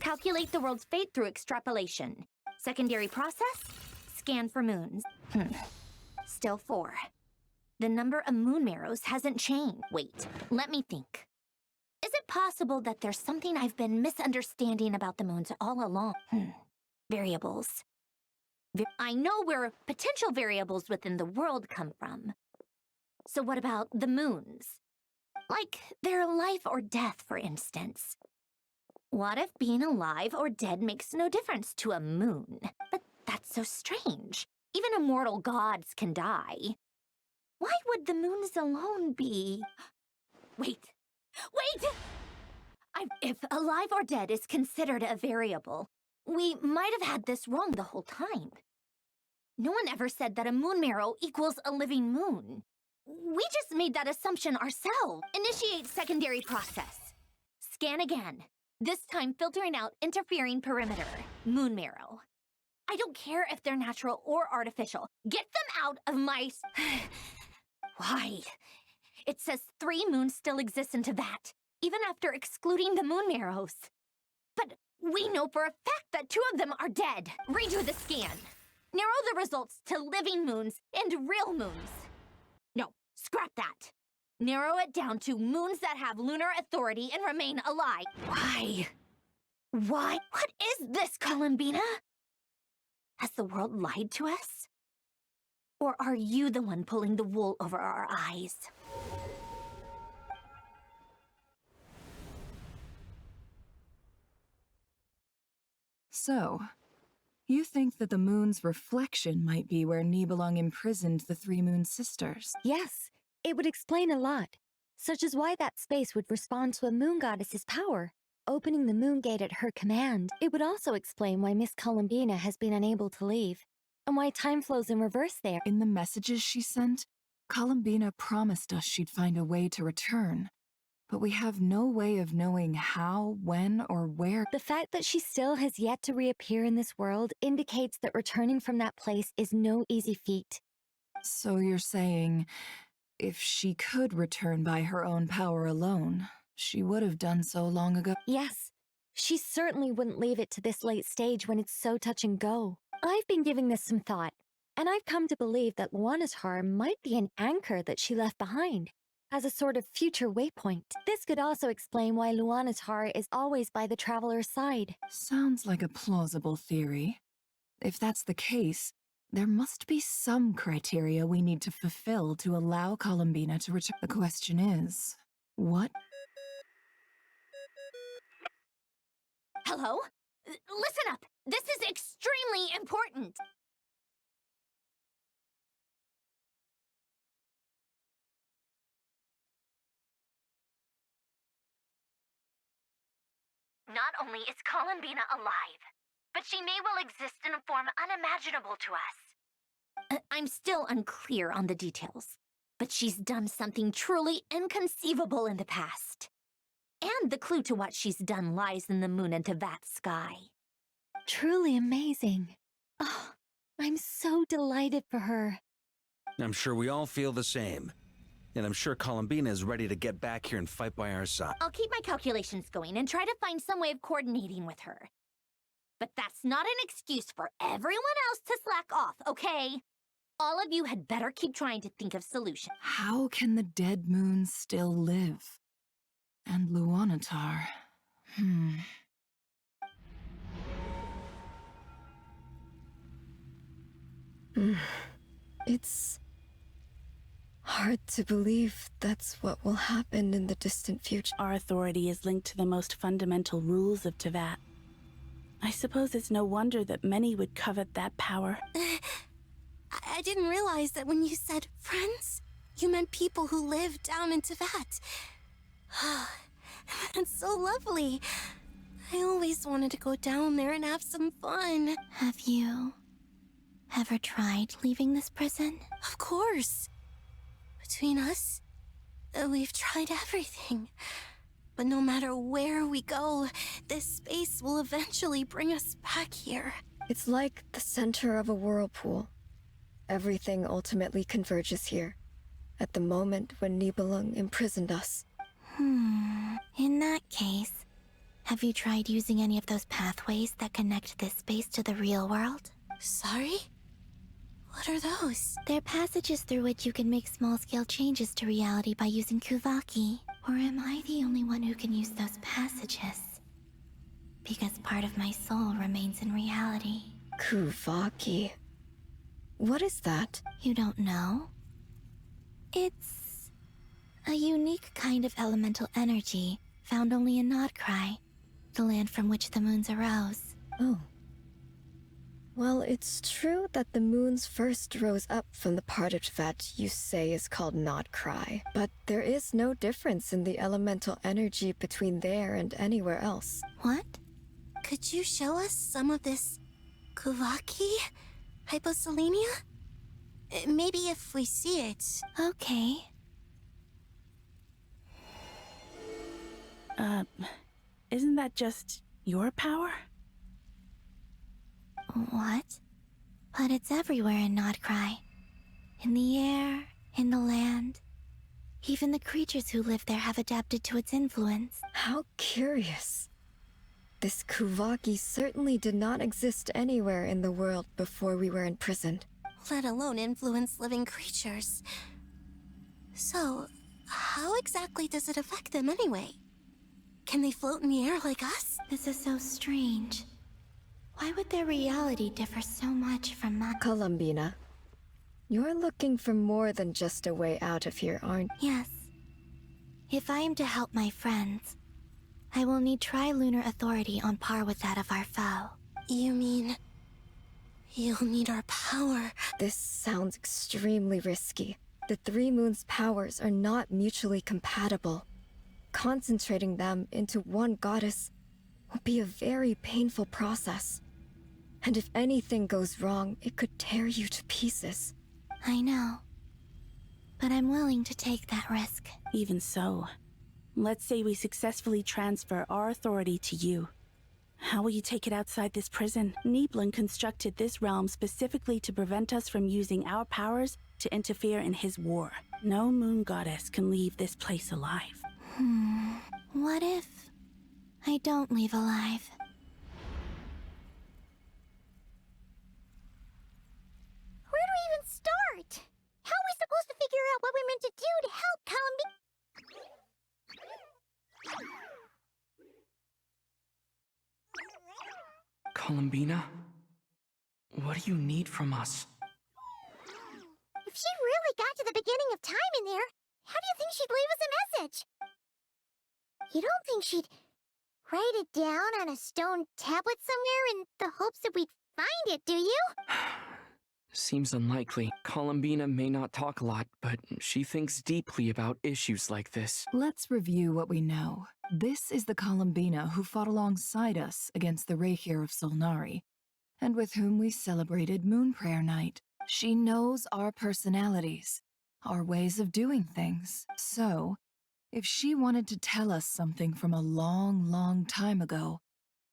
Calculate the world's fate through extrapolation. Secondary process? Scan for moons. Still 4. The number of moon marrows hasn't changed. Wait, let me think. Is it possible that there's something I've been misunderstanding about the moons all along? Variables. I know where potential variables within the world come from. So what about the moons? Like their life or death, for instance. What if being alive or dead makes no difference to a moon? But that's so strange. Even immortal gods can die. Why would the moons alone be... Wait! If alive or dead is considered a variable, we might have had this wrong the whole time. No one ever said that a moon marrow equals a living moon. We just made that assumption ourselves. Initiate secondary process. Scan again. This time filtering out interfering perimeter. Moon marrow. I don't care if they're natural or artificial. Get them out of my... Why? It says 3 moons still exist in Teyvat, even after excluding the moon marrows. But we know for a fact that 2 of them are dead. Redo the scan. Narrow the results to living moons and real moons. No, scrap that. Narrow it down to moons that have lunar authority and remain alive. Why? What is this, Columbina? Has the world lied to us? Or are you the one pulling the wool over our eyes? So, you think that the moon's reflection might be where Nibelung imprisoned the 3 moon sisters? Yes, it would explain a lot, such as why that space would respond to a moon goddess's power, opening the moon gate at her command. It would also explain why Miss Columbina has been unable to leave, and why time flows in reverse there. In the messages she sent, Columbina promised us she'd find a way to return. But we have no way of knowing how, when, or where. The fact that she still has yet to reappear in this world indicates that returning from that place is no easy feat. So you're saying, if she could return by her own power alone, she would have done so long ago? Yes. She certainly wouldn't leave it to this late stage when it's so touch and go. I've been giving this some thought, and I've come to believe that Luanatar might be an anchor that she left behind, as a sort of future waypoint. This could also explain why Luanatar is always by the traveler's side. Sounds like a plausible theory. If that's the case, there must be some criteria we need to fulfill to allow Columbina to return. The question is, what? Hello? Listen up! This is extremely important! Not only is Columbina alive, but she may well exist in a form unimaginable to us. I'm still unclear on the details, but she's done something truly inconceivable in the past. And the clue to what she's done lies in the moon and Teyvat sky. Truly amazing. Oh, I'm so delighted for her. I'm sure we all feel the same. And I'm sure Columbina is ready to get back here and fight by our side. I'll keep my calculations going and try to find some way of coordinating with her. But that's not an excuse for everyone else to slack off, okay? All of you had better keep trying to think of solutions. How can the dead moon still live? And Luanatar... It's hard to believe that's what will happen in the distant future. Our authority is linked to the most fundamental rules of Teyvat. I suppose it's no wonder that many would covet that power. I didn't realize that when you said friends, you meant people who live down in Tibet. That's so lovely. I always wanted to go down there and have some fun. Have you ever tried leaving this prison? Of course. Between us, we've tried everything. But no matter where we go, this space will eventually bring us back here. It's like the center of a whirlpool. Everything ultimately converges here, at the moment when Nibelung imprisoned us. In that case, have you tried using any of those pathways that connect this space to the real world? Sorry? What are those? They're passages through which you can make small-scale changes to reality by using Kuvaki. Or am I the only one who can use those passages? Because part of my soul remains in reality. Kuvaki. What is that? You don't know? It's a unique kind of elemental energy found only in Nodcry, the land from which the moons arose. Oh. Well, it's true that the moons first rose up from the part of Tibet you say is called Nodcry, but there is no difference in the elemental energy between there and anywhere else. What? Could you show us some of this Kuvaki? Hyposelenia? Maybe if we see it. Okay. Isn't that just your power? What? But it's everywhere in Nodcry. In the air, in the land. Even the creatures who live there have adapted to its influence. How curious. This Kuvaki certainly did not exist anywhere in the world before we were imprisoned. Let alone influence living creatures. So, how exactly does it affect them anyway? Can they float in the air like us? This is so strange. Why would their reality differ so much from mine? Columbina, you're looking for more than just a way out of here, aren't you? Yes. If I am to help my friends, I will need trilunar authority on par with that of our foe. You mean... you'll need our power? This sounds extremely risky. The Three Moons' powers are not mutually compatible. Concentrating them into one goddess will be a very painful process. And if anything goes wrong, it could tear you to pieces. I know. But I'm willing to take that risk. Even so, let's say we successfully transfer our authority to you. How will you take it outside this prison? Nibelung constructed this realm specifically to prevent us from using our powers to interfere in his war. No moon goddess can leave this place alive. What if I don't leave alive? Where do we even start? How are we supposed to figure out what we're meant to do to help Columbina? What do you need from us? If she really got to the beginning of time in there, how do you think she'd leave us a message? You don't think she'd write it down on a stone tablet somewhere in the hopes that we'd find it, do you? Seems unlikely. Columbina may not talk a lot, but she thinks deeply about issues like this. Let's review what we know. This is the Columbina who fought alongside us against the Reikir of Solnari, and with whom we celebrated Moon Prayer Night. She knows our personalities, our ways of doing things. So, if she wanted to tell us something from a long, long time ago,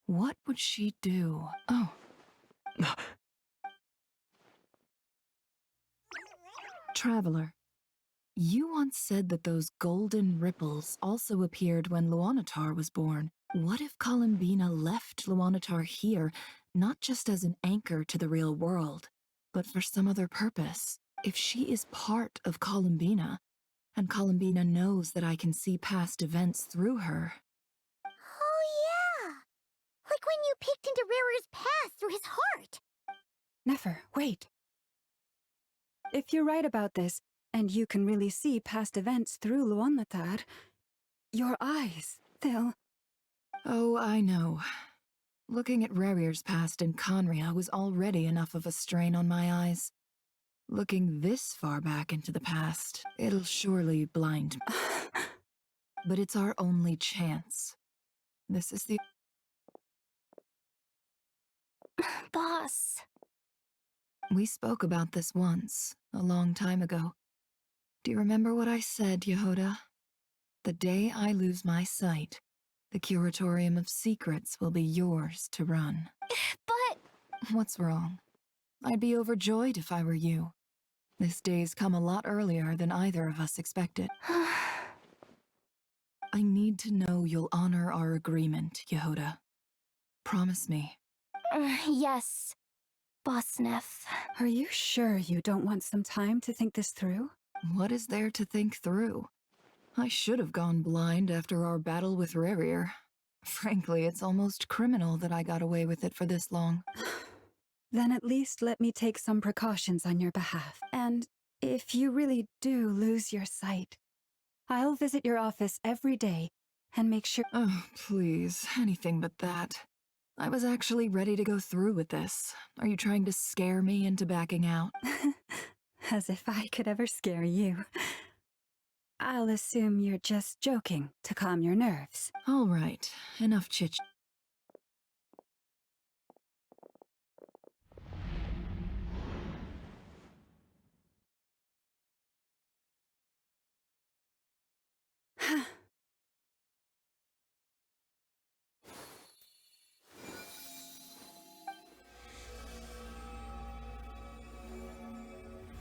what would she do? Oh. Traveler, you once said that those golden ripples also appeared when Luanatar was born. What if Columbina left Luanatar here, not just as an anchor to the real world, but for some other purpose? If she is part of Columbina, and Columbina knows that I can see past events through her. Oh yeah! Like when you peeked into Rarer's past through his heart! Nefer, wait. If you're right about this, and you can really see past events through Luanatar, your eyes, they'll... Oh, I know. Looking at Rerir's past in Conria was already enough of a strain on my eyes. Looking this far back into the past, it'll surely blind me. But it's our only chance. This is the... Boss. We spoke about this once, a long time ago. Do you remember what I said, Yehoda? The day I lose my sight, the Curatorium of Secrets will be yours to run. But... What's wrong? I'd be overjoyed if I were you. This day's come a lot earlier than either of us expected. I need to know you'll honor our agreement, Yehoda. Promise me. Yes, Boss Neff. Are you sure you don't want some time to think this through? What is there to think through? I should have gone blind after our battle with Rerir. Frankly, it's almost criminal that I got away with it for this long. Then at least let me take some precautions on your behalf. And if you really do lose your sight, I'll visit your office every day and make sure— Oh, please, anything but that. I was actually ready to go through with this. Are you trying to scare me into backing out? As if I could ever scare you. I'll assume you're just joking to calm your nerves. All right, enough chit.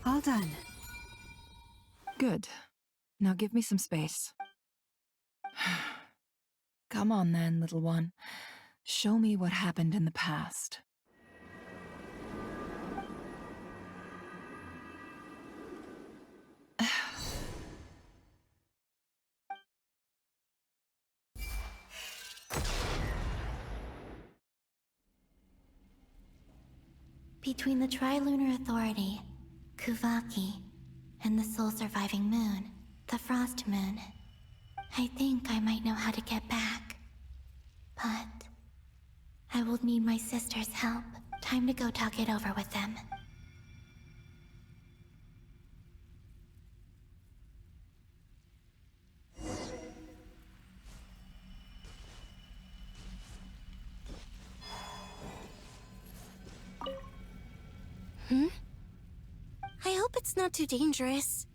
All done. Good. Now give me some space. Come on then, little one. Show me what happened in the past. Between the Trilunar Authority, Kuvaki, and the sole-surviving moon, the Frost Moon, I think I might know how to get back. But I will need my sister's help. Time to go talk it over with them. I hope it's not too dangerous.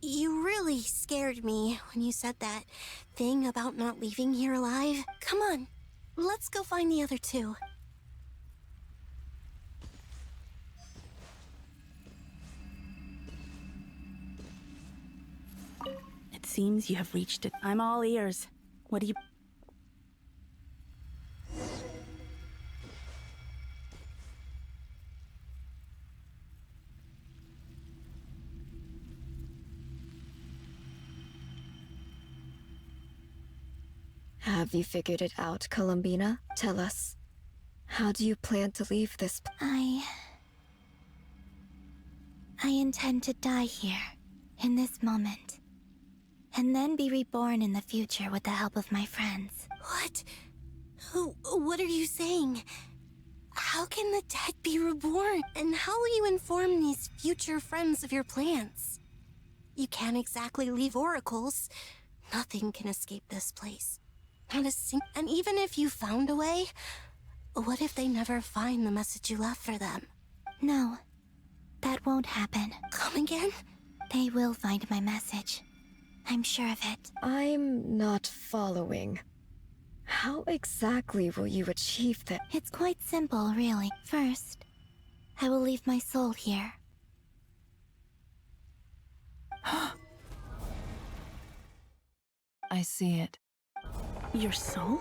You really scared me when you said that thing about not leaving here alive. Come on, let's go find the other two. It seems you have reached it. I'm all ears. What do you... Have you figured it out, Columbina? Tell us. How do you plan to leave this? I intend to die here, in this moment. And then be reborn in the future with the help of my friends. What? What are you saying? How can the dead be reborn? And how will you inform these future friends of your plans? You can't exactly leave oracles. Nothing can escape this place. Not a and even if you found a way, what if they never find the message you left for them? No, that won't happen. Come again? They will find my message. I'm sure of it. I'm not following. How exactly will you achieve that? It's quite simple, really. First, I will leave my soul here. I see it. Your soul?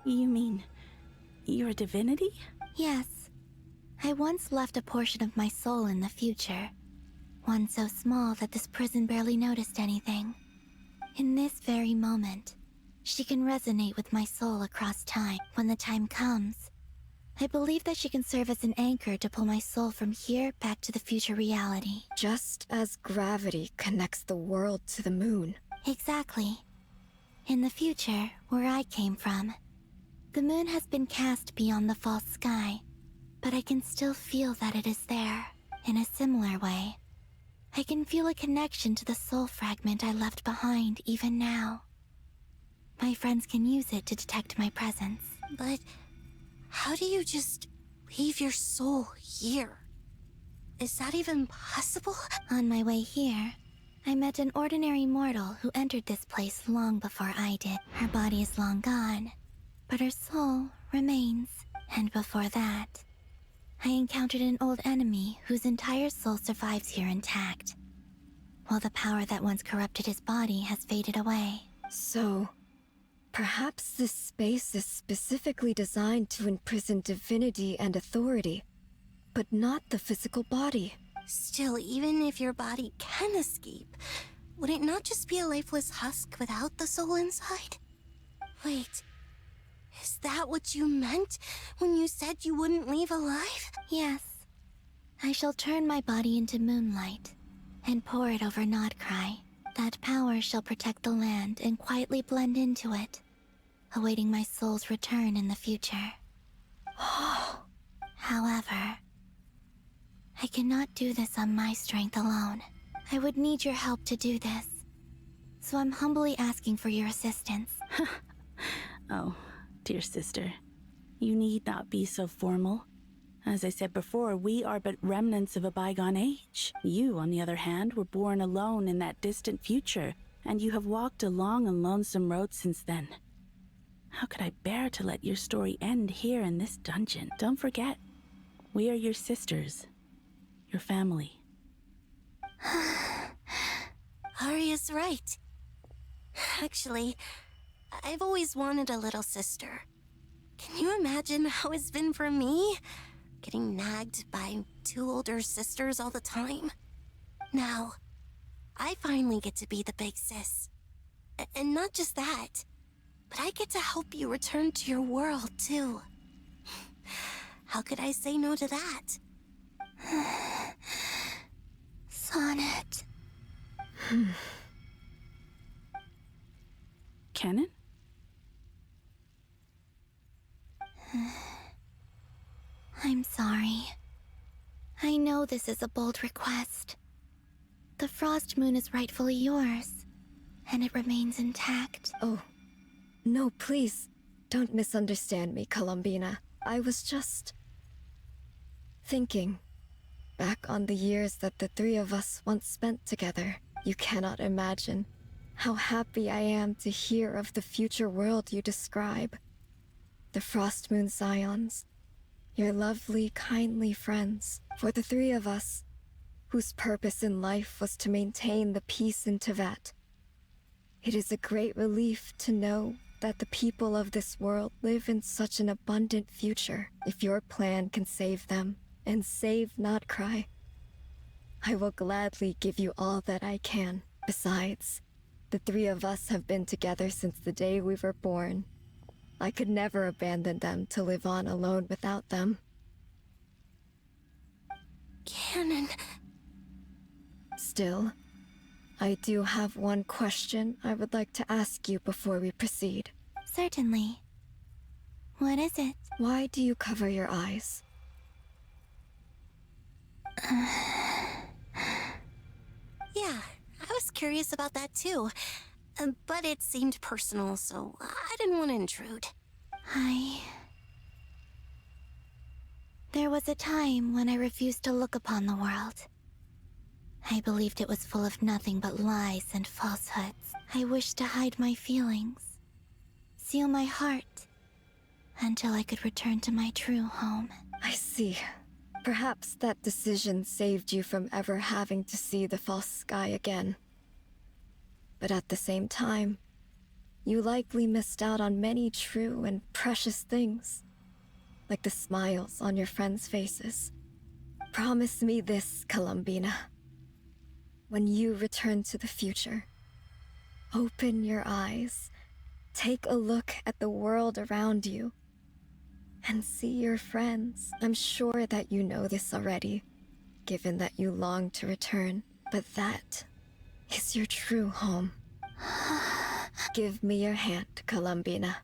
You mean your divinity? Yes. I once left a portion of my soul in the future. One so small that this prison barely noticed anything. In this very moment, she can resonate with my soul across time. When the time comes, I believe that she can serve as an anchor to pull my soul from here back to the future reality. Just as gravity connects the world to the moon. Exactly. In the future, where I came from, The moon has been cast beyond the false sky, but I can still feel that it is there. In a similar way, I can feel a connection to the soul fragment I left behind even now. My friends can use it to detect my presence. But how do you just leave your soul here? Is that even possible? On my way here, I met an ordinary mortal who entered this place long before I did. Her body is long gone, but her soul remains. And before that, I encountered an old enemy whose entire soul survives here intact, while the power that once corrupted his body has faded away. So, perhaps this space is specifically designed to imprison divinity and authority, but not the physical body. Still, even if your body can escape, would it not just be a lifeless husk without the soul inside? Wait, is that what you meant when you said you wouldn't leave alive? Yes. I shall turn my body into moonlight and pour it over Nodcry. That power shall protect the land and quietly blend into it, awaiting my soul's return in the future. However, I cannot do this on my strength alone. I would need your help to do this. So I'm humbly asking for your assistance. Oh, dear sister. You need not be so formal. As I said before, we are but remnants of a bygone age. You, on the other hand, were born alone in that distant future, and you have walked a long and lonesome road since then. How could I bear to let your story end here in this dungeon? Don't forget, we are your sisters. Your family. Arya's right. Actually, I've always wanted a little sister. Can you imagine how it's been for me? Getting nagged by 2 older sisters all the time. Now, I finally get to be the big sis. And not just that, but I get to help you return to your world, too. How could I say no to that? Sonnet. Canon? I'm sorry. I know this is a bold request. The Frost Moon is rightfully yours, and it remains intact. Oh, no, please. Don't misunderstand me, Columbina. I was just thinking back on the years that the 3 of us once spent together. You cannot imagine how happy I am to hear of the future world you describe. The Frost Moon Scions, your lovely, kindly friends. For the 3 of us, whose purpose in life was to maintain the peace in Teyvat, it is a great relief to know that the people of this world live in such an abundant future. If your plan can save them, and save Nodcry, I will gladly give you all that I can. Besides, the 3 of us have been together since the day we were born. I could never abandon them to live on alone without them. Canon. Still, I do have one question I would like to ask you before we proceed. Certainly. What is it? Why do you cover your eyes? Yeah, I was curious about that too. But it seemed personal, so I didn't want to intrude. There was a time when I refused to look upon the world. I believed it was full of nothing but lies and falsehoods. I wished to hide my feelings, seal my heart, until I could return to my true home. I see. Perhaps that decision saved you from ever having to see the false sky again. But at the same time, you likely missed out on many true and precious things, like the smiles on your friends' faces. Promise me this, Columbina. When you return to the future, open your eyes, take a look at the world around you, and see your friends. I'm sure that you know this already, given that you long to return, but that is your true home. Give me your hand, Columbina.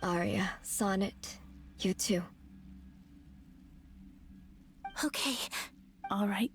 Arya, Sonnet, you too. Okay. All right.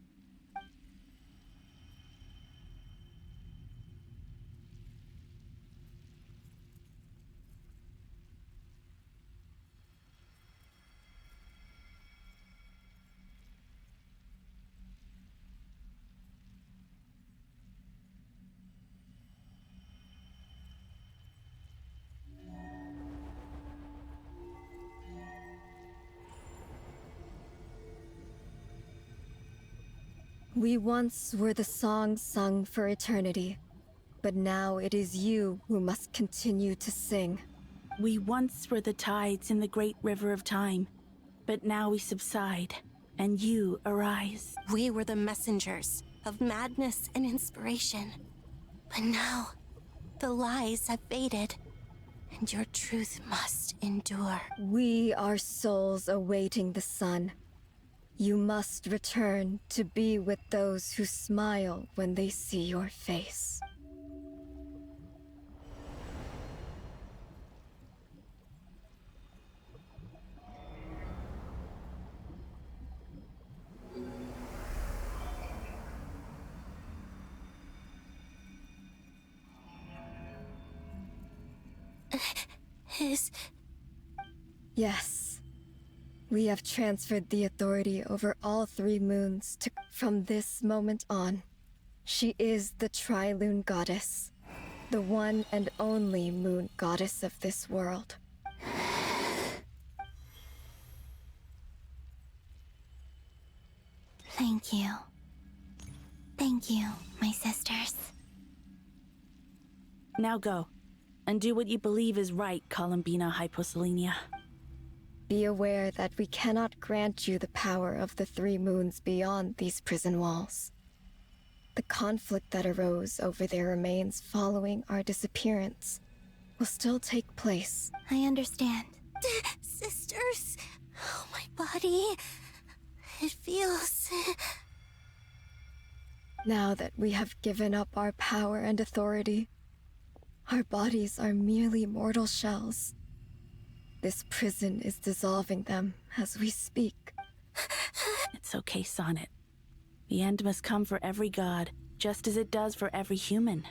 We once were the song sung for eternity, but now it is you who must continue to sing. We once were the tides in the great river of time, but now we subside, and you arise. We were the messengers of madness and inspiration. But now, the lies have faded, and your truth must endure. We are souls awaiting the sun. You must return to be with those who smile when they see your face. Yes. We have transferred the authority over all 3 moons to... From this moment on, she is the Tri-Lune Goddess. The one and only moon goddess of this world. Thank you. Thank you, my sisters. Now go, and do what you believe is right, Columbina Hyposelenia. Be aware that we cannot grant you the power of the 3 moons beyond these prison walls. The conflict that arose over their remains following our disappearance will still take place. I understand. Sisters, oh, my body, it feels... Now that we have given up our power and authority, our bodies are merely mortal shells. This prison is dissolving them as we speak. It's okay, Sonnet. The end must come for every god, just as it does for every human.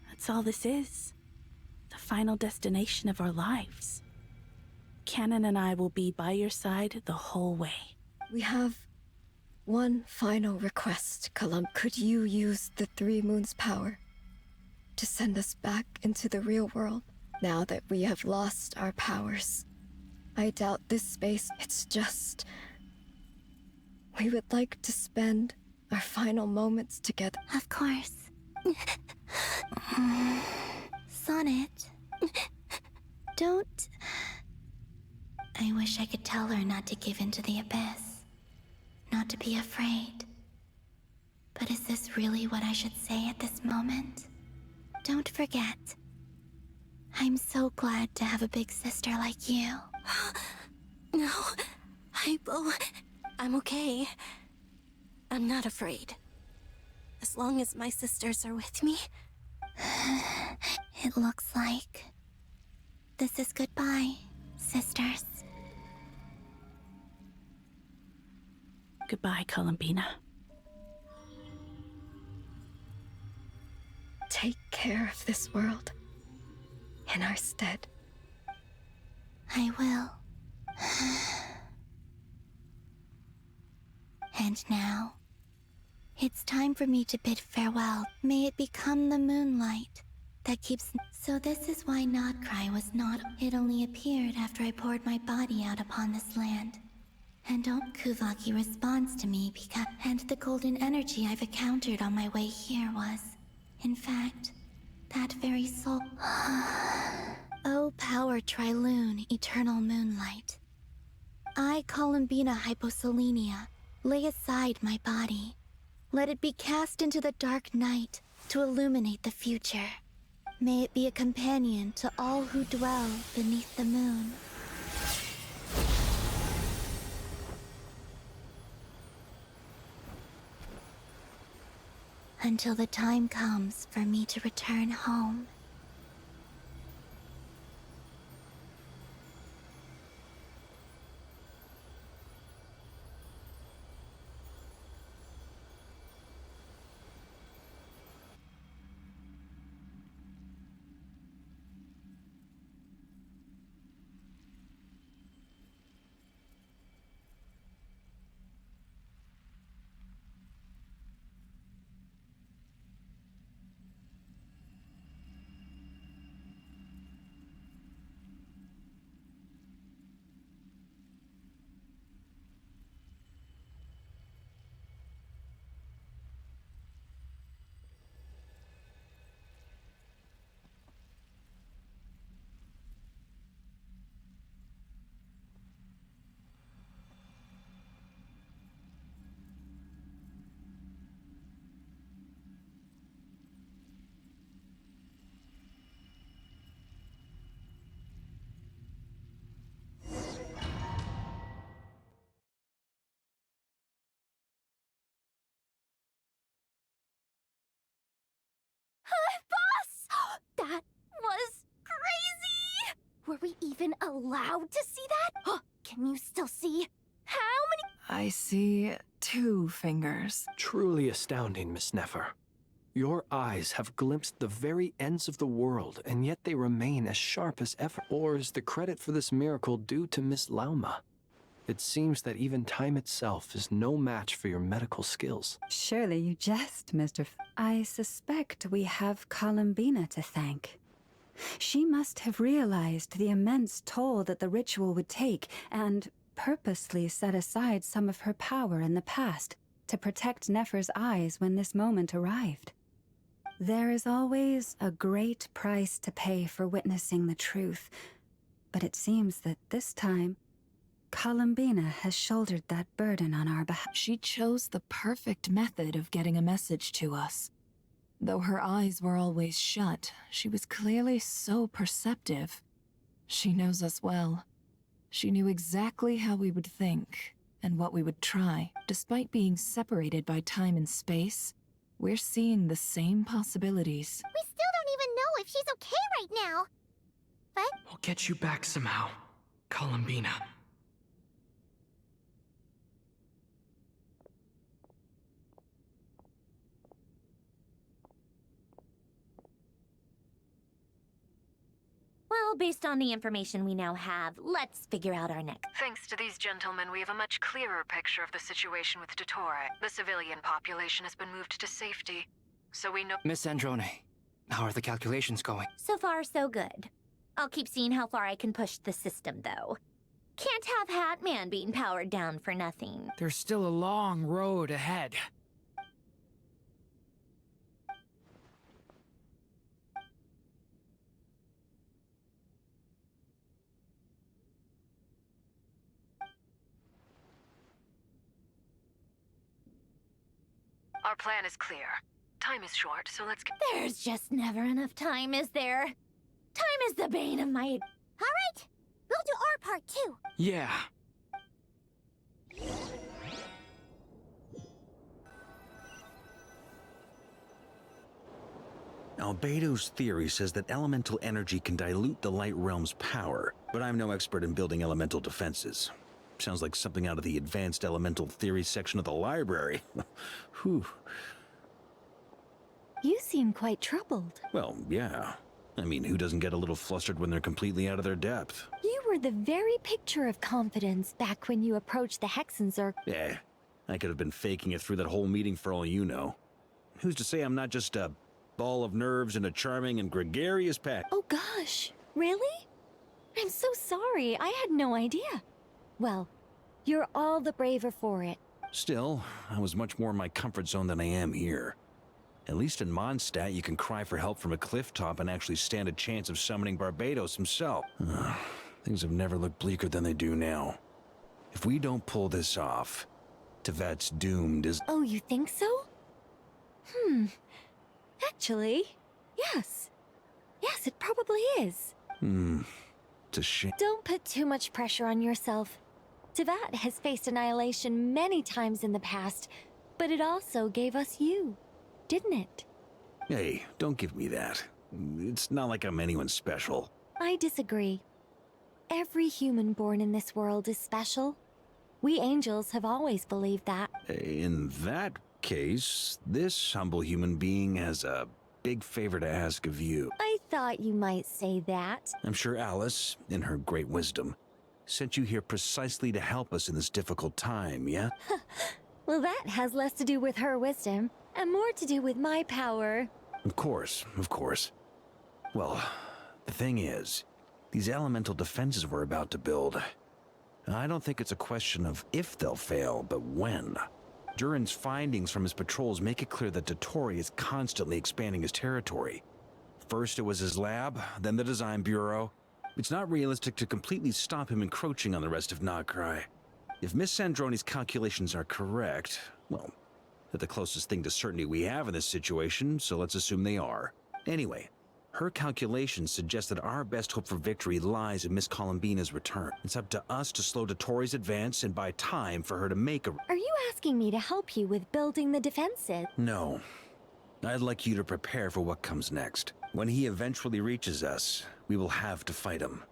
That's all this is. The final destination of our lives. Canon and I will be by your side the whole way. We have one final request, Colum. Could you use the 3 moons' power to send us back into the real world? Now that we have lost our powers, I doubt this space. It's just... we would like to spend our final moments together. Of course. Sonnet. Don't... I wish I could tell her not to give in to the abyss. Not to be afraid. But is this really what I should say at this moment? Don't forget. I'm so glad to have a big sister like you. No, I'm okay. I'm not afraid. As long as my sisters are with me. It looks like this is goodbye, sisters. Goodbye, Columbina. Take care of this world in our stead. I will. And now, it's time for me to bid farewell. May it become the moonlight that keeps... So this is why Notcry was not... It only appeared after I poured my body out upon this land. And Aunt Kuvaki responds to me because... And the golden energy I've encountered on my way here was, in fact, that very soul... Oh, power Tri-Lune, eternal moonlight. I, Columbina Hyposelenia, lay aside my body. Let it be cast into the dark night to illuminate the future. May it be a companion to all who dwell beneath the moon. Until the time comes for me to return home. allowed to see that? Can you still see? How many? I see 2 fingers. Truly astounding, Miss Nefer. Your eyes have glimpsed the very ends of the world, and yet they remain as sharp as ever. Or is the credit for this miracle due to Miss Lauma? It seems that even time itself is no match for your medical skills. Surely you jest, Mr. I suspect we have Columbina to thank. She must have realized the immense toll that the ritual would take and purposely set aside some of her power in the past to protect Nefer's eyes when this moment arrived. There is always a great price to pay for witnessing the truth, but it seems that this time, Columbina has shouldered that burden on our behalf. She chose the perfect method of getting a message to us. Though her eyes were always shut, she was clearly so perceptive. She knows us well. She knew exactly how we would think and what we would try. Despite being separated by time and space, we're seeing the same possibilities. We still don't even know if she's okay right now. But I'll get you back somehow, Columbina. Well, based on the information we now have, let's figure out our next. Thanks to these gentlemen, we have a much clearer picture of the situation with Dottore. The civilian population has been moved to safety, so we know— Miss Androne, how are the calculations going? So far, so good. I'll keep seeing how far I can push the system, though. Can't have Hatman being powered down for nothing. There's still a long road ahead. our plan is clear. Time is short, so let's get— There's just never enough time, is there? Time is the bane of my— All right, we'll do our part too. Yeah. Albedo's theory says that elemental energy can dilute the light realm's power, but I'm no expert in building elemental defenses. Sounds like something out of the advanced elemental theory section of the library. Whew. You seem quite troubled. Well, yeah. I mean, who doesn't get a little flustered when they're completely out of their depth? You were the very picture of confidence back when you approached the Hexenzerk. Yeah, I could have been faking it through that whole meeting for all you know. Who's to say I'm not just a ball of nerves in a charming and gregarious pack? Oh gosh, really? I'm so sorry, I had no idea. Well, you're all the braver for it. Still, I was much more in my comfort zone than I am here. At least in Mondstadt, you can cry for help from a cliff top and actually stand a chance of summoning Barbados himself. Things have never looked bleaker than they do now. If we don't pull this off, Tevat's doomed as— Oh, you think so? Actually, yes. Yes, it probably is. It's a shame. Don't put too much pressure on yourself. Tevat has faced annihilation many times in the past, but it also gave us you, didn't it? Hey, don't give me that. It's not like I'm anyone special. I disagree. Every human born in this world is special. We angels have always believed that. In that case, this humble human being has a big favor to ask of you. I thought you might say that. I'm sure Alice, in her great wisdom, sent you here precisely to help us in this difficult time, yeah? Well, that has less to do with her wisdom, and more to do with my power. Of course, of course. Well, the thing is, these elemental defenses we're about to build, I don't think it's a question of if they'll fail, but when. Durin's findings from his patrols make it clear that Dottore is constantly expanding his territory. First it was his lab, then the design bureau. It's not realistic to completely stop him encroaching on the rest of Nagrai. If Miss Androni's calculations are correct, well, they're the closest thing to certainty we have in this situation, so let's assume they are. Anyway, her calculations suggest that our best hope for victory lies in Miss Columbina's return. It's up to us to slow Dottore's advance and buy time for her to make a— Are you asking me to help you with building the defenses? No. I'd like you to prepare for what comes next. When he eventually reaches us, we will have to fight him.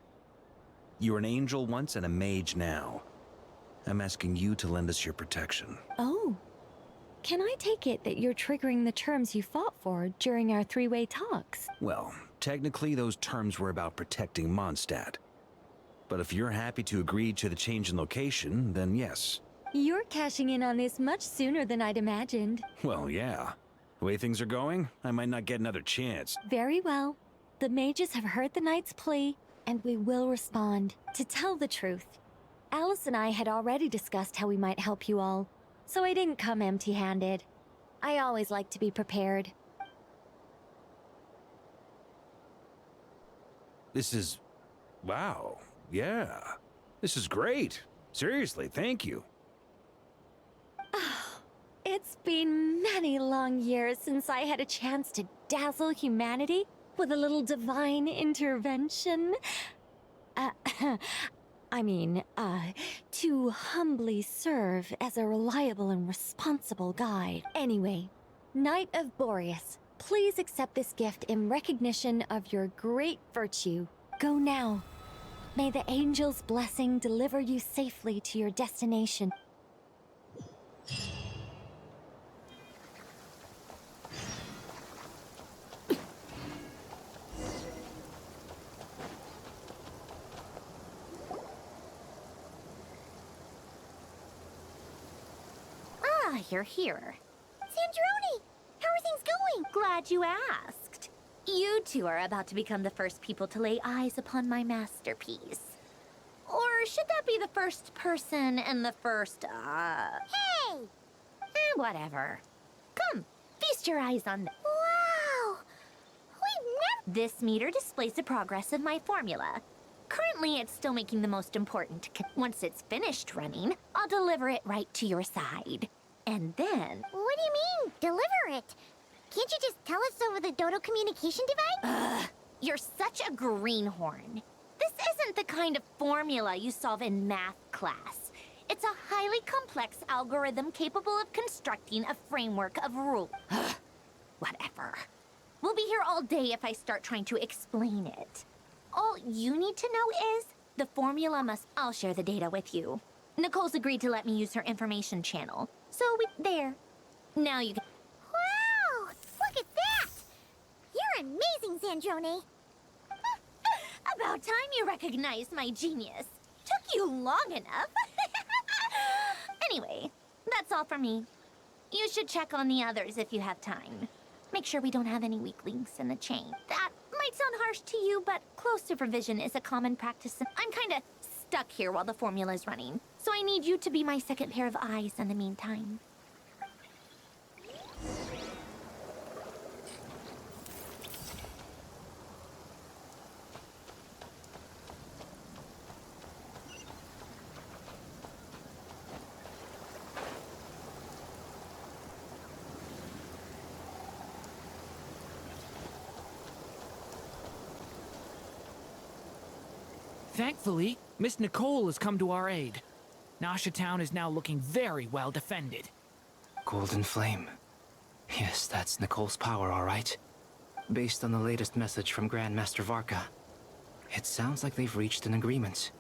You were an angel once and a mage now. I'm asking you to lend us your protection. Oh. Can I take it that you're triggering the terms you fought for during our three-way talks? Well, technically those terms were about protecting Mondstadt. But if you're happy to agree to the change in location, then yes. You're cashing in on this much sooner than I'd imagined. Well, yeah. The way things are going, I might not get another chance. Very well. The mages have heard the knight's plea, and we will respond. To tell the truth, Alice and I had already discussed how we might help you all, so I didn't come empty-handed. I always like to be prepared. This is... wow. Yeah. This is great. Seriously, thank you. It's been many long years since I had a chance to dazzle humanity with a little divine intervention. To humbly serve as a reliable and responsible guide. Anyway, Knight of Boreas, please accept this gift in recognition of your great virtue. Go now. May the angel's blessing deliver you safely to your destination. You're here. Sandrone! How are things going? Glad you asked. You two are about to become the first people to lay eyes upon my masterpiece. Or should that be the first person and the first, Hey! Whatever. Come, feast your eyes on the... Wow! We've never... This meter displays the progress of my formula. Currently, it's still making the most important. Once it's finished running, I'll deliver it right to your side. And then... What do you mean, deliver it? Can't you just tell us over the Dodo communication device? You're such a greenhorn. This isn't the kind of formula you solve in math class. It's a highly complex algorithm capable of constructing a framework of rules. Whatever. We'll be here all day if I start trying to explain it. All you need to know is the formula must... I'll share the data with you. Nicole's agreed to let me use her information channel. So there. Now you can... Wow! Look at that! You're amazing, Sandrone. About time you recognized my genius. Took you long enough. Anyway, that's all for me. You should check on the others if you have time. Make sure we don't have any weak links in the chain. That might sound harsh to you, but close supervision is a common practice. I'm kinda stuck here while the formula's running, so I need you to be my second pair of eyes in the meantime. Thankfully, Miss Nicole has come to our aid. Nasha Town is now looking very well defended. Golden Flame. Yes, that's Nicole's power, all right. Based on the latest message from Grandmaster Varka, it sounds like they've reached an agreement.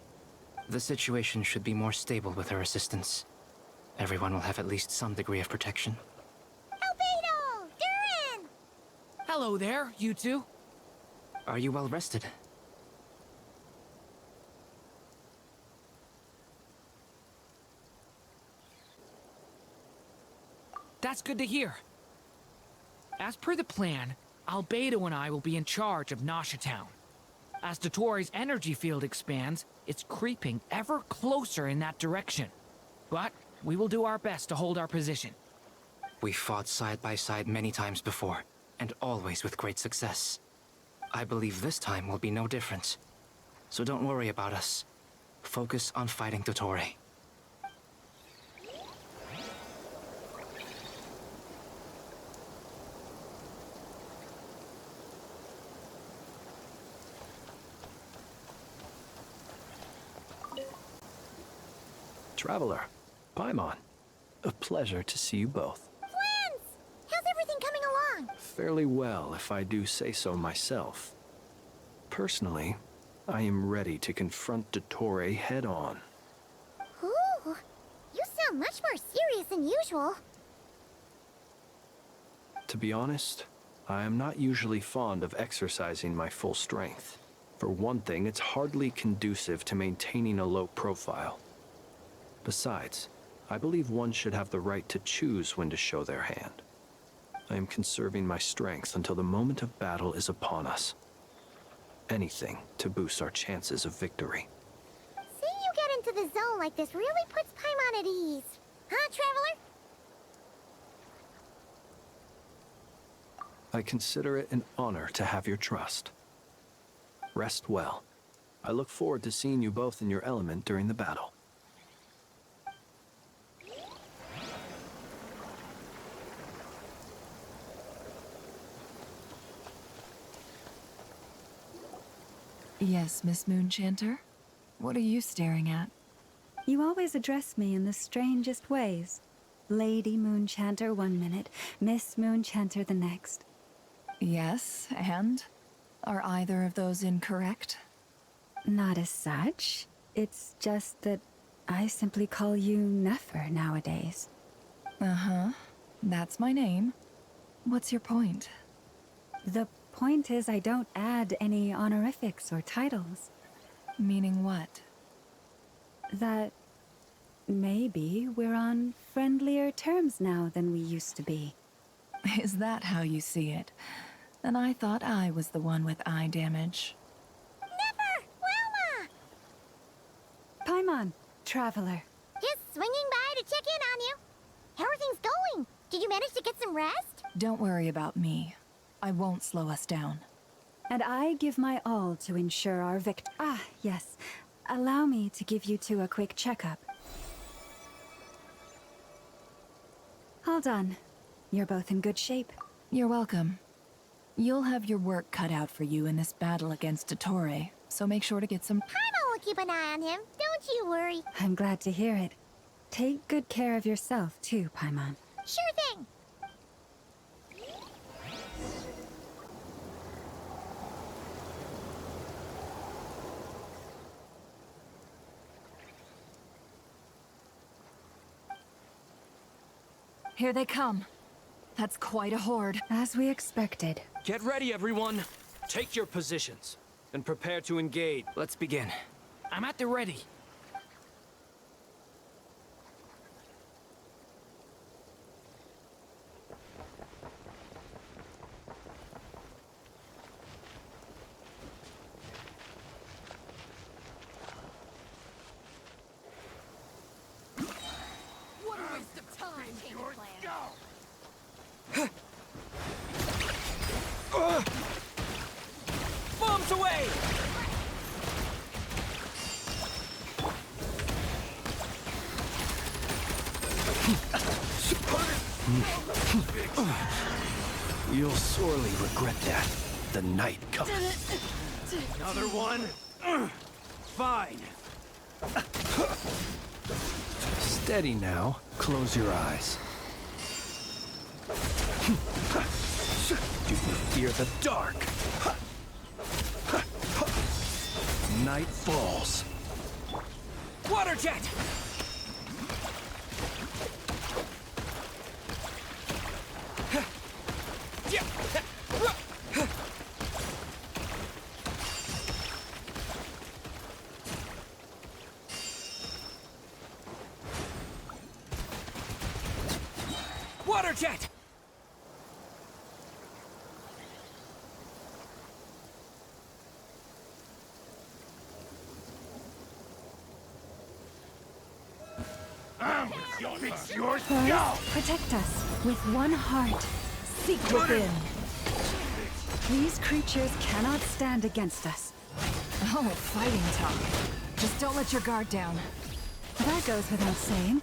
The situation should be more stable with her assistance. Everyone will have at least some degree of protection. Albedo! Durin! Hello there, you two. Are you well rested? That's good to hear. As per the plan, Albedo and I will be in charge of Nasha Town. As Dotori's energy field expands, it's creeping ever closer in that direction. But we will do our best to hold our position. We fought side by side many times before, and always with great success. I believe this time will be no different. So don't worry about us. Focus on fighting Dotori. Traveler, Paimon, a pleasure to see you both. Friends! How's everything coming along? Fairly well, if I do say so myself. Personally, I am ready to confront Dottore head-on. Ooh, you sound much more serious than usual. To be honest, I am not usually fond of exercising my full strength. For one thing, it's hardly conducive to maintaining a low profile. Besides, I believe one should have the right to choose when to show their hand. I am conserving my strength until the moment of battle is upon us. Anything to boost our chances of victory. Seeing you get into the zone like this really puts Paimon at ease. Huh, Traveler? I consider it an honor to have your trust. Rest well. I look forward to seeing you both in your element during the battle. Yes, Miss Moonchanter? What are you staring at? You always address me in the strangest ways. Lady Moonchanter 1 minute, Miss Moonchanter the next. Yes, and? Are either of those incorrect? Not as such. It's just that I simply call you Nefer nowadays. Uh-huh. That's my name. What's your point? The point is I don't add any honorifics or titles. Meaning what? That maybe we're on friendlier terms now than we used to be. Is that how you see it? Then I thought I was the one with eye damage. Never! Wilma! Paimon, Traveler. Just swinging by to check in on you. How are things going? Did you manage to get some rest? Don't worry about me. I won't slow us down. And I give my all to ensure our Ah, yes. Allow me to give you two a quick checkup. All done. You're both in good shape. You're welcome. You'll have your work cut out for you in this battle against Dottore, so make sure to get some— Paimon will keep an eye on him. Don't you worry. I'm glad to hear it. Take good care of yourself, too, Paimon. Sure thing. Here they come. That's quite a horde. As we expected. Get ready, everyone. Take your positions and prepare to engage. Let's begin. I'm at the ready. What a waste of time! Bombs away! You'll sorely regret that. The night comes. Another one? Fine. Steady now. Close your eyes. Do you fear the dark? Night falls. Water jet! Water jet! Forest, protect us with one heart. Seek within. These creatures cannot stand against us. Oh, fighting talk. Just don't let your guard down. That goes without saying.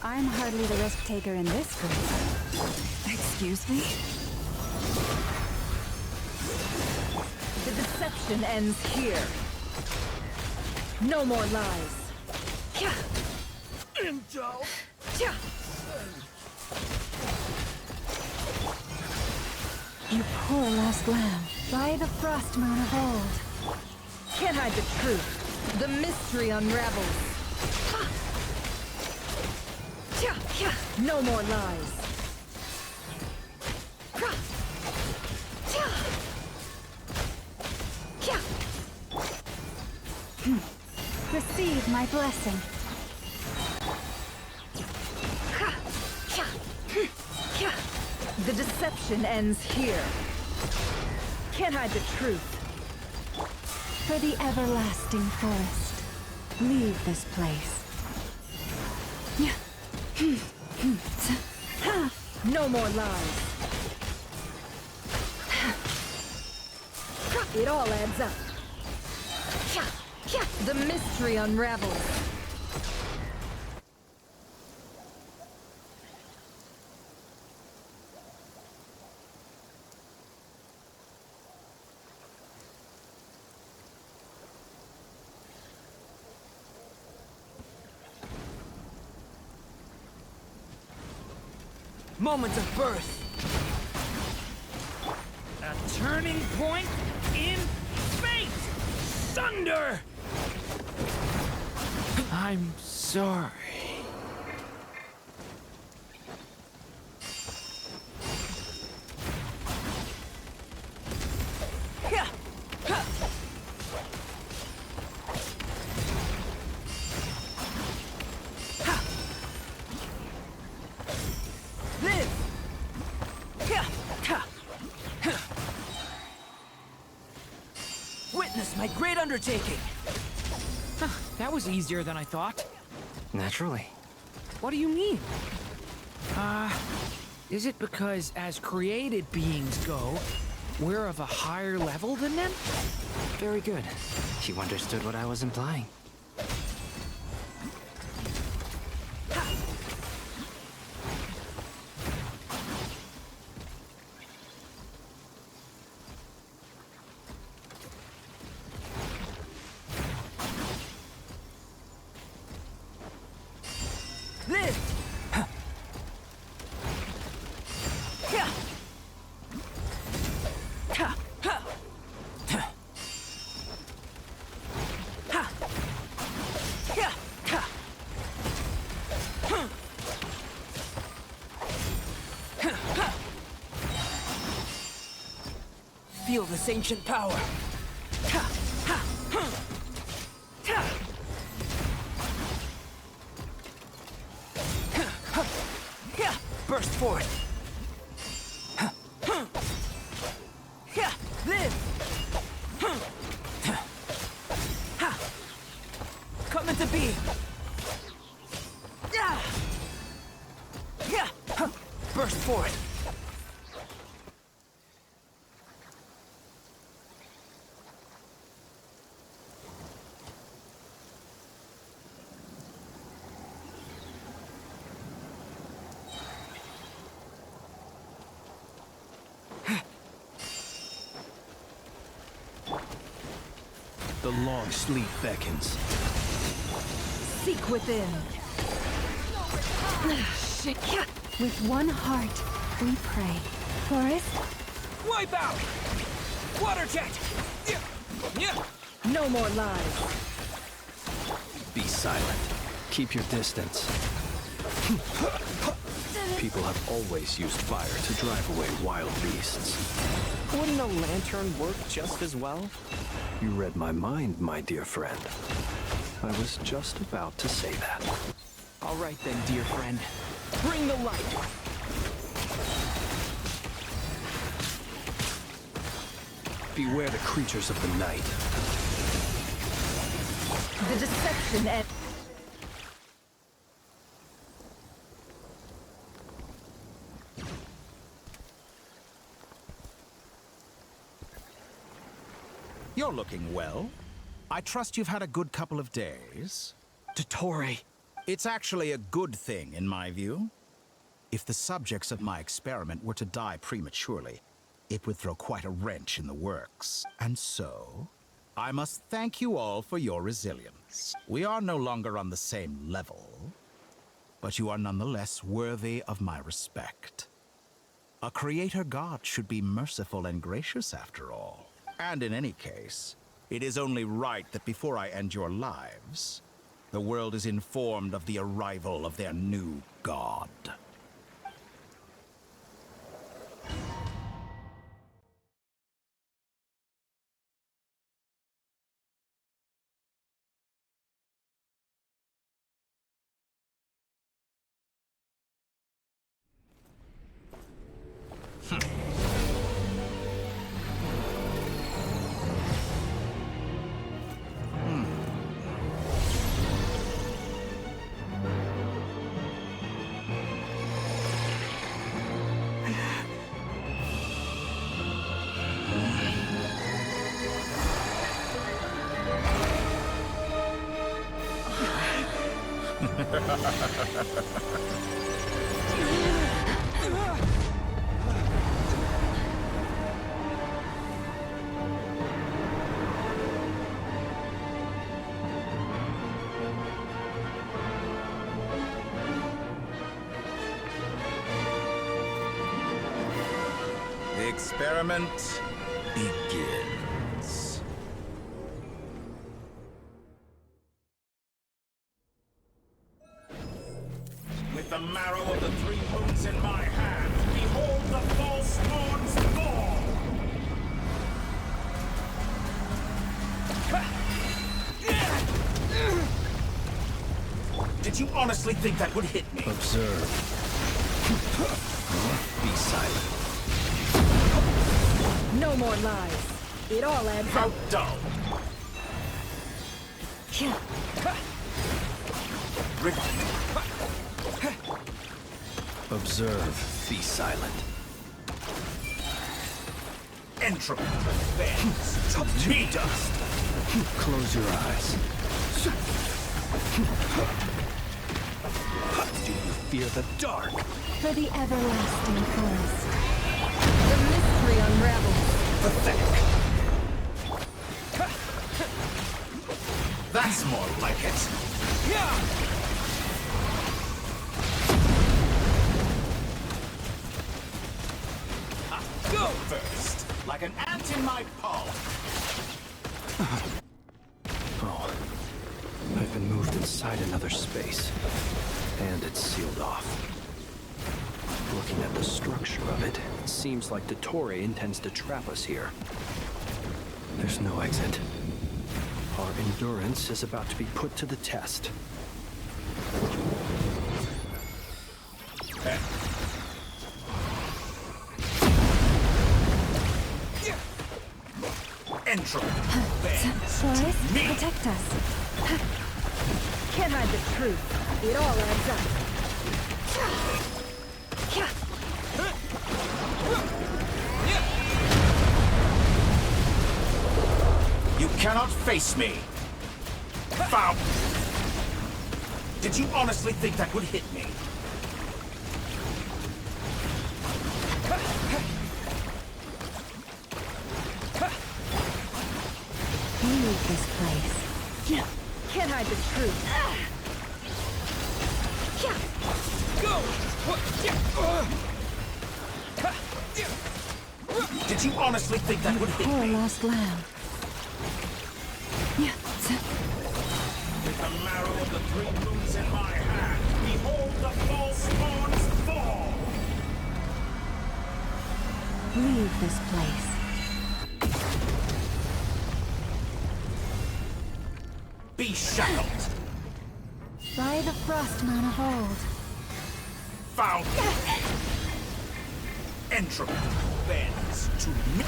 I'm hardly the risk taker in this group. Excuse me? The deception ends here. No more lies. Intel! You poor lost lamb. By the frost moon of old. Can't hide the truth. The mystery unravels. No more lies. Receive my blessing. The deception ends here. Can't hide the truth. For the everlasting forest, leave this place. No more lies. It all adds up. The mystery unravels. Moment of birth. A turning point in fate! Thunder! I'm sorry. Witness my great undertaking. That was easier than I thought. Naturally. What do you mean? Is it because as created beings go, we're of a higher level than them? Very good. You understood what I was implying. Feel this ancient power. Burst forth. Live. Come into being. Burst forth. The long sleep beckons. Seek within. With one heart, we pray. Forest? Wipe out! Water jet! No more lies. Be silent. Keep your distance. People have always used fire to drive away wild beasts. Wouldn't a lantern work just as well? You read my mind, my dear friend. I was just about to say that. All right then, dear friend. Bring the light! Beware the creatures of the night. The deception ends. You're looking well. I trust you've had a good couple of days. Dottore. It's actually a good thing, in my view. If the subjects of my experiment were to die prematurely, it would throw quite a wrench in the works. And so, I must thank you all for your resilience. We are no longer on the same level, but you are nonetheless worthy of my respect. A creator god should be merciful and gracious after all. And in any case, It is only right that before I end your lives, the world is informed of the arrival of their new god. The experiment begins. With the marrow of the 3 moons in my hand, behold the false moons fall! Did you honestly think that would hit me? Observe. Be silent. No more lies. It all adds How up. dull! Observe. Be silent. Entropy bends to me dust. Close your eyes. Do you fear the dark? For the everlasting forest. The mystery unravels. Pathetic. That's more like it. Go first, like an ant in my palm. Oh. I've been moved inside another space. And it's sealed off. Looking at the structure of it, it seems like Dottore intends to trap us here. There's no exit. Our endurance is about to be put to the test. Entropy Forest, protect us. Can't hide the truth. It all adds up. You cannot face me. Foul. Did you honestly think that would hit me? Leave this place. Can't hide the truth. Did you honestly think that would hit Poor me? lost lamb. With the marrow of the 3 moons in my hand, behold the false moons fall! Leave this place. Be shackled! By the Frostman of old. Found! Entropy bends to me.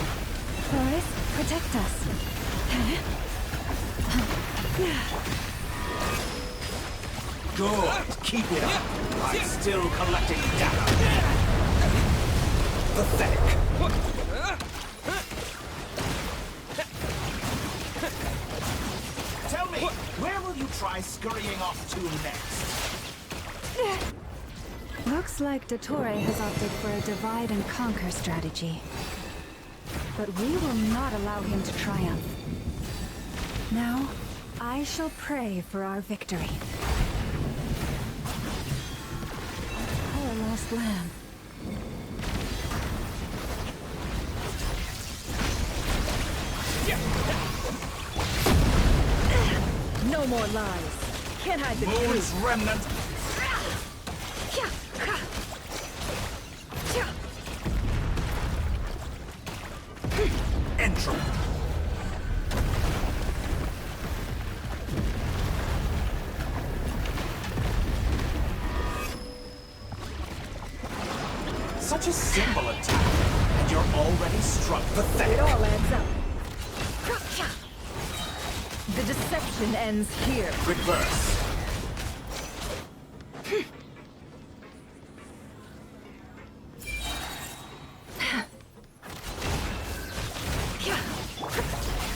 Forest, protect us. Good, keep it up. I'm still collecting data. Pathetic. Tell me, where will you try scurrying off to next? Looks like Dottore has opted for a divide and conquer strategy. But we will not allow him to triumph. Now, I shall pray for our victory. Poor lost lamb. No more lies. Can't hide the Moon's truth. remnant. Entry. Such a simple attack, and you're already struck pathetic. It all adds up. The deception ends here. Reverse.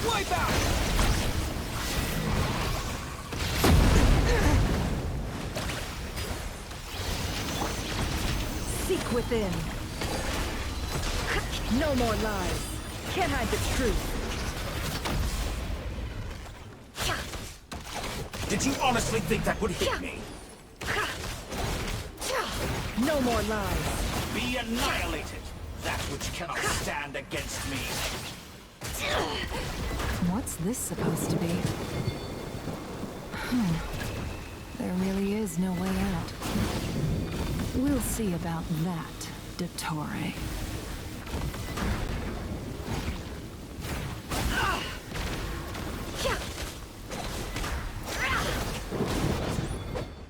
Wipe out! Seek within. No more lies. Can't hide the truth. Did you honestly think that would hit me? No more lies. Be annihilated, that which cannot stand against me. What's this supposed to be? There really is no way out. We'll see about that, Dottore.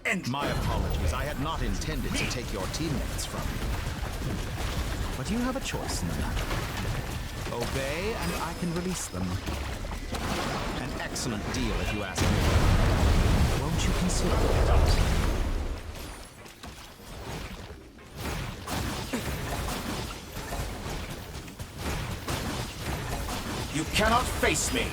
And my apologies, I had not intended to take your teammates from you. But you have a choice in the matter. Obey, and I can release them. An excellent deal, if you ask me. Won't you consider it? You cannot face me!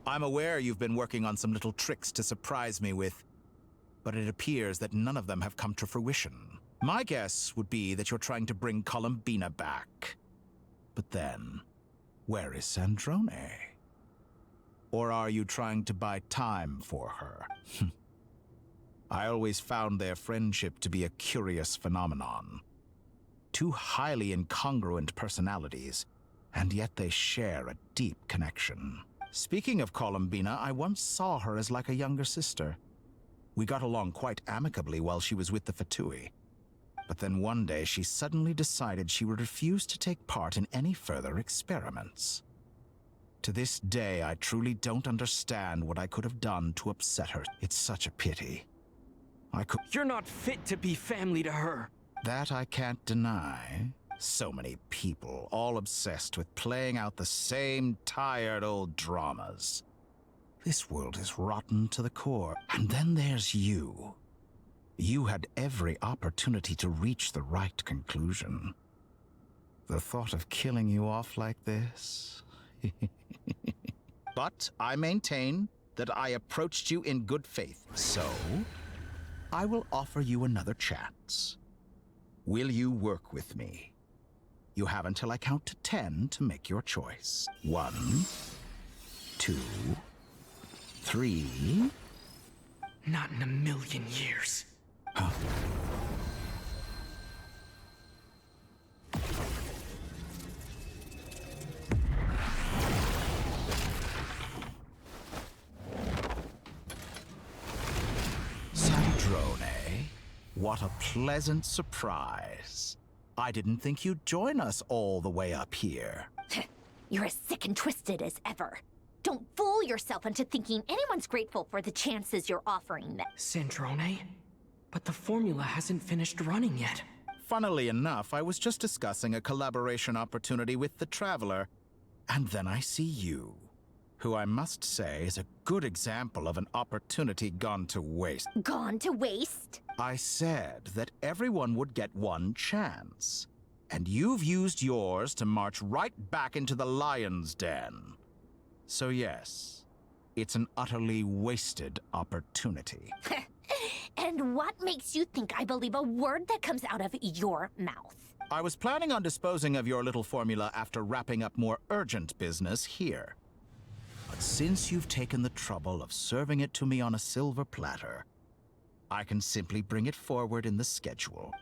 I'm aware you've been working on some little tricks to surprise me with, but it appears that none of them have come to fruition. My guess would be that you're trying to bring Columbina back. But then, where is Sandrone? Or are you trying to buy time for her? I always found their friendship to be a curious phenomenon. Two highly incongruent personalities, and yet they share a deep connection. Speaking of Columbina, I once saw her as like a younger sister. We got along quite amicably while she was with the Fatui. But then one day she suddenly decided she would refuse to take part in any further experiments. To this day, I truly don't understand what I could have done to upset her. It's such a pity. You're not fit to be family to her. That I can't deny. So many people, all obsessed with playing out the same tired old dramas. This world is rotten to the core. And then there's you. You had every opportunity to reach the right conclusion. The thought of killing you off like this... But I maintain that I approached you in good faith, so I will offer you another chance. Will you work with me? You have until I count to 10 to make your choice. 1, 2, 3... Not in a million years. Huh? Sandrone, what a pleasant surprise. I didn't think you'd join us all the way up here. You're as sick and twisted as ever. Don't fool yourself into thinking anyone's grateful for the chances you're offering them. Sandrone? But the formula hasn't finished running yet. Funnily enough, I was just discussing a collaboration opportunity with the Traveler, and then I see you, who I must say is a good example of an opportunity gone to waste. Gone to waste? I said that everyone would get one chance, and you've used yours to march right back into the lion's den. So yes, it's an utterly wasted opportunity. And what makes you think I believe a word that comes out of your mouth? I was planning on disposing of your little formula after wrapping up more urgent business here. But since you've taken the trouble of serving it to me on a silver platter, I can simply bring it forward in the schedule.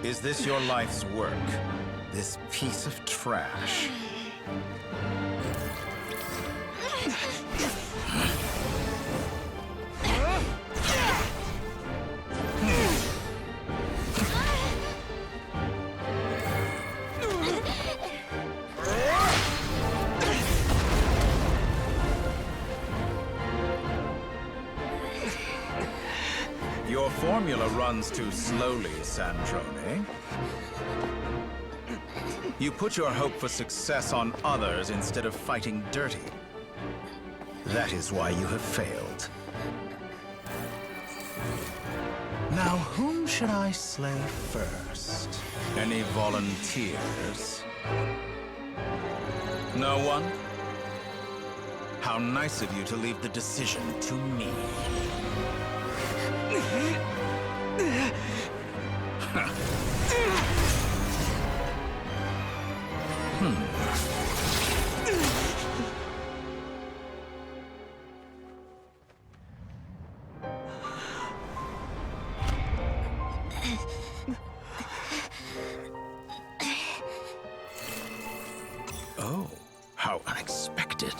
Is this your life's work? This piece of trash? Your formula runs too slowly, Snezhnaya. You put your hope for success on others instead of fighting dirty. That is why you have failed. Now, whom should I slay first? Any volunteers? No one? How nice of you to leave the decision to me. Oh, how unexpected.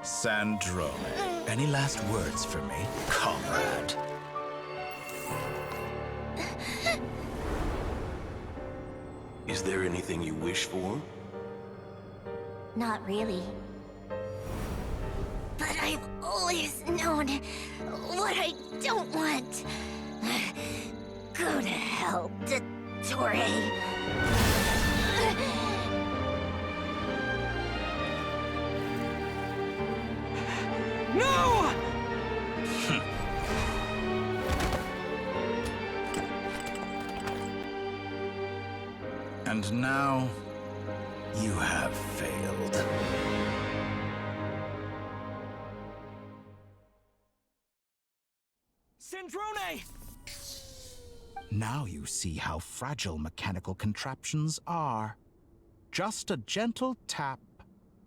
Snezhnaya, any last words for me, comrade? Is there anything you wish for? Not really. But I've always known what I don't want. Go to hell, Dottore. No! And now, you have failed. Snezhnaya! Now you see how fragile mechanical contraptions are. Just a gentle tap,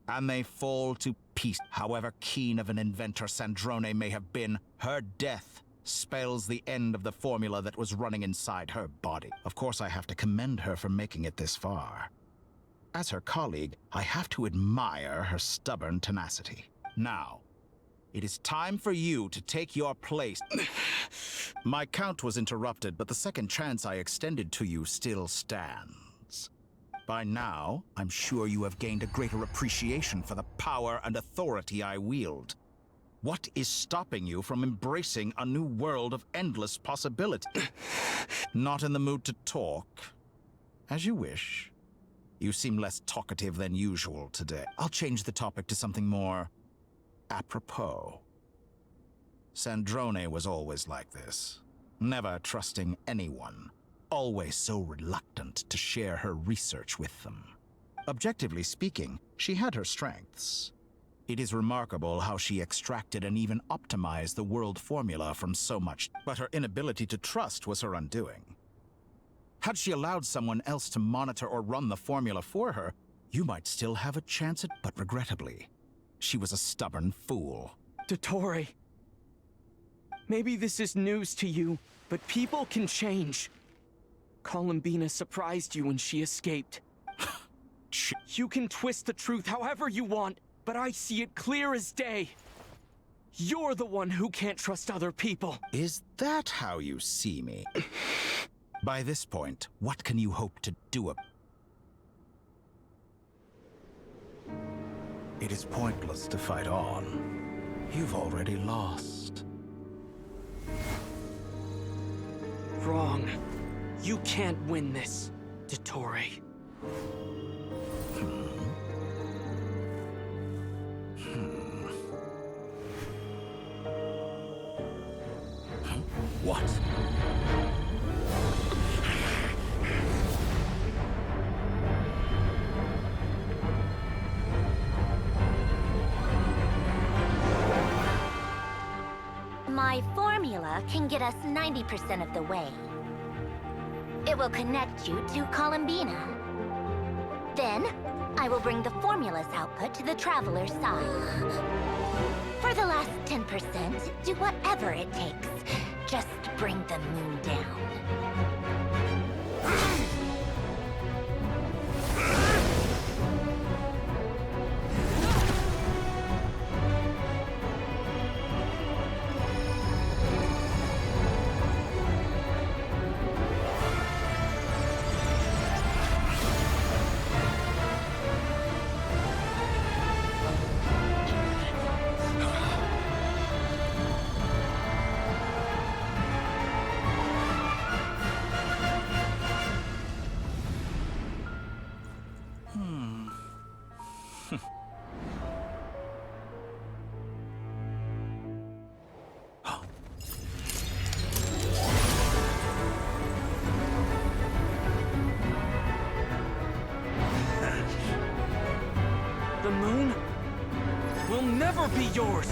and they fall to pieces. However keen of an inventor Snezhnaya may have been, her death spells the end of the formula that was running inside her body. Of course, I have to commend her for making it this far. As her colleague, I have to admire her stubborn tenacity. Now, it is time for you to take your place. My count was interrupted, but the second chance I extended to you still stands. By now, I'm sure you have gained a greater appreciation for the power and authority I wield. What is stopping you from embracing a new world of endless possibility? Not in the mood to talk? As you wish. You seem less talkative than usual today. I'll change the topic to something more apropos. Snezhnaya was always like this, never trusting anyone, always so reluctant to share her research with them. Objectively speaking, she had her strengths. It is remarkable how she extracted and even optimized the world formula from so much, but her inability to trust was her undoing. Had she allowed someone else to monitor or run the formula for her, you might still have a chance at, but regrettably, she was a stubborn fool. Dottore, maybe this is news to you, but people can change. Columbina surprised you when she escaped. You can twist the truth however you want, but I see it clear as day. You're the one who can't trust other people. Is that how you see me? By this point, what can you hope to do about it? It is pointless to fight on. You've already lost. Wrong. You can't win this, Dottore. What? My formula can get us 90% of the way. It will connect you to Columbina. Then, I will bring the formula's output to the Traveler's side. For the last 10%, do whatever it takes. Just bring the moon down. The moon will never be yours!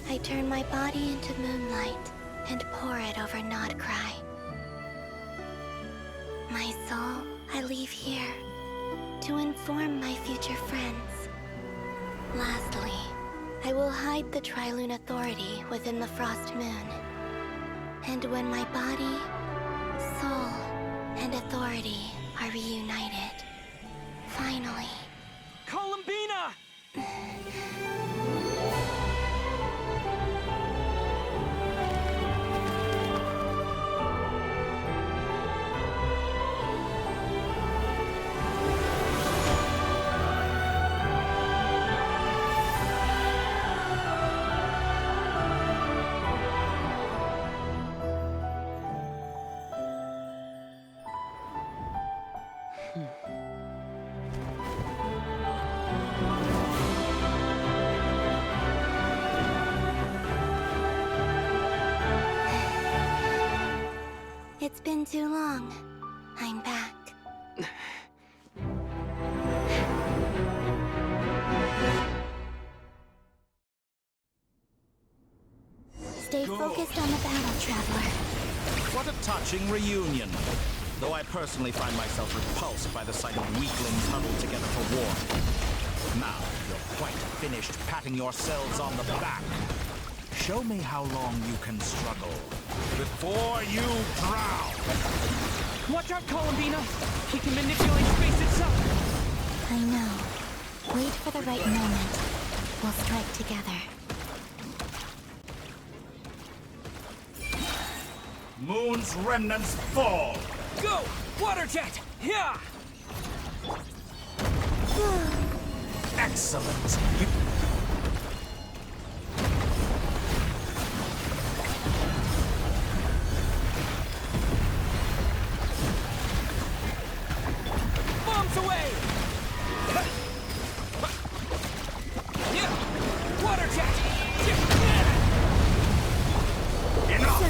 I turn my body into moonlight and pour it over Nodcry. My soul, I leave here to inform my future friends. Lastly, I will hide the Trilune Authority within the Frost Moon. And when my body, soul, and authority are reunited, finally... Columbina! It's been too long. I'm back. Stay focused on the battle, Traveler. What a touching reunion. Though I personally find myself repulsed by the sight of weaklings huddled together for war. Now, you're quite finished patting yourselves on the back. Show me how long you can struggle before you drown. Watch out, Columbina! He can manipulate space itself! I know. Wait for the right moment. We'll strike together. Moon's remnants fall! Go! Water jet! Yeah! Excellent! Bombs away! Yeah! Water jet! Enough!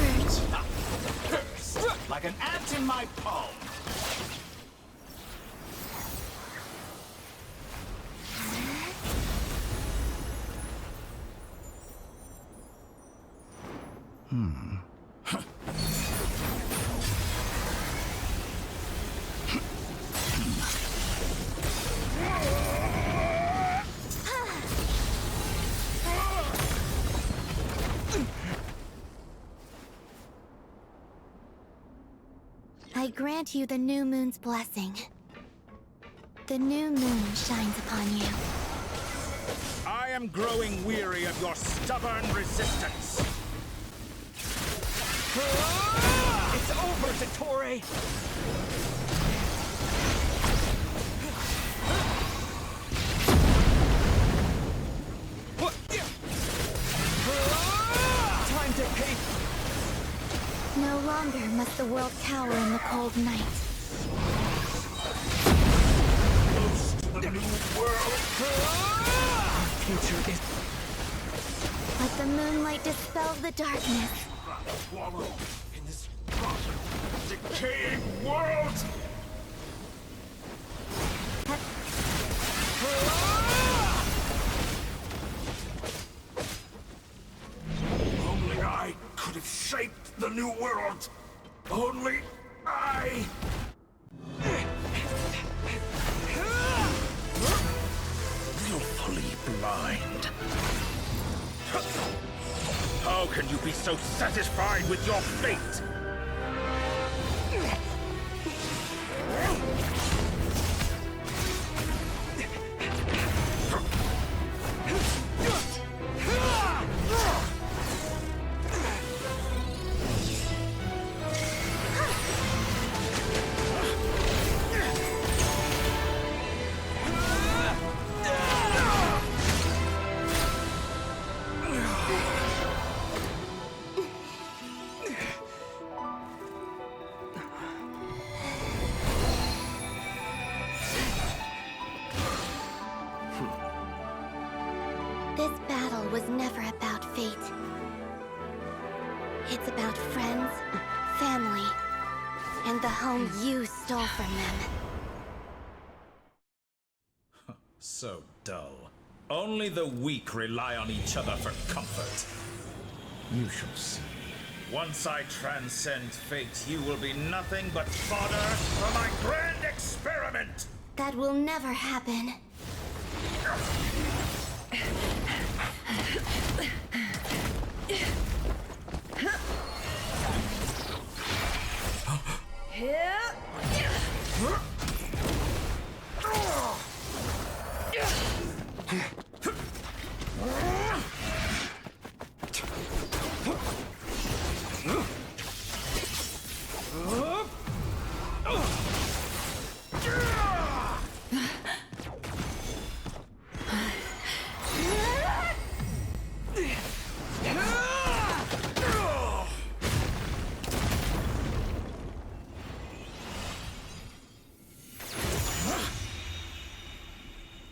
Like an ant in my palm. I grant you the new moon's blessing. The new moon shines upon you. I am growing weary of your stubborn resistance. It's over, Satori! Time to pay. No longer must the world cower in the cold night. Future is... Let the moonlight dispel the darkness. Wallow in this rotten, decaying world! Only I could have shaped the new world. Only I. Willfully blind. How can you be so satisfied with your fate? This battle was never about fate. It's about friends, family, and the home you stole from them. So dull. Only the weak rely on each other for comfort. You shall see. Once I transcend fate, you will be nothing but fodder for my grand experiment! That will never happen.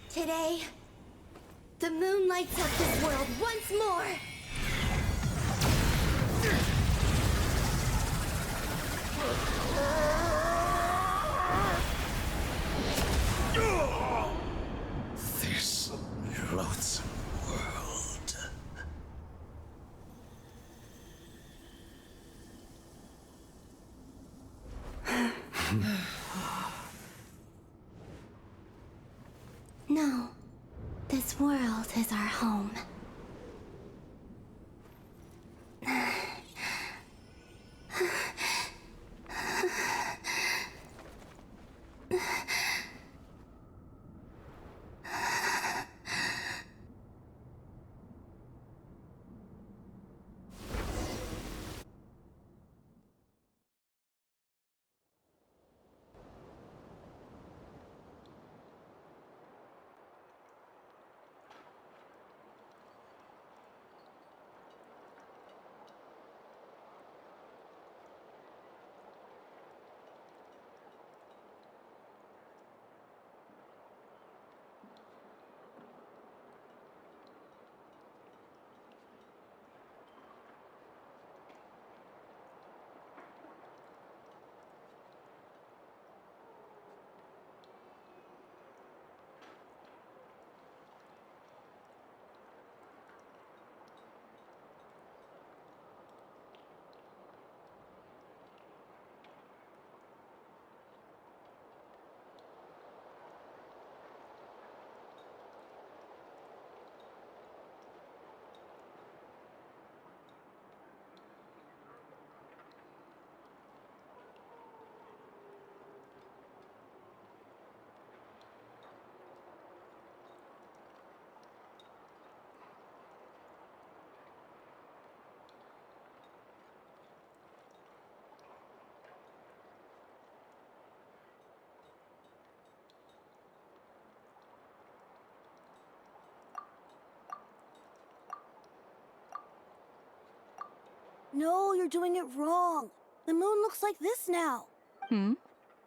Today, the moon lights up this world once more! This loathsome world. No, this world is our home. No, you're doing it wrong. The moon looks like this now.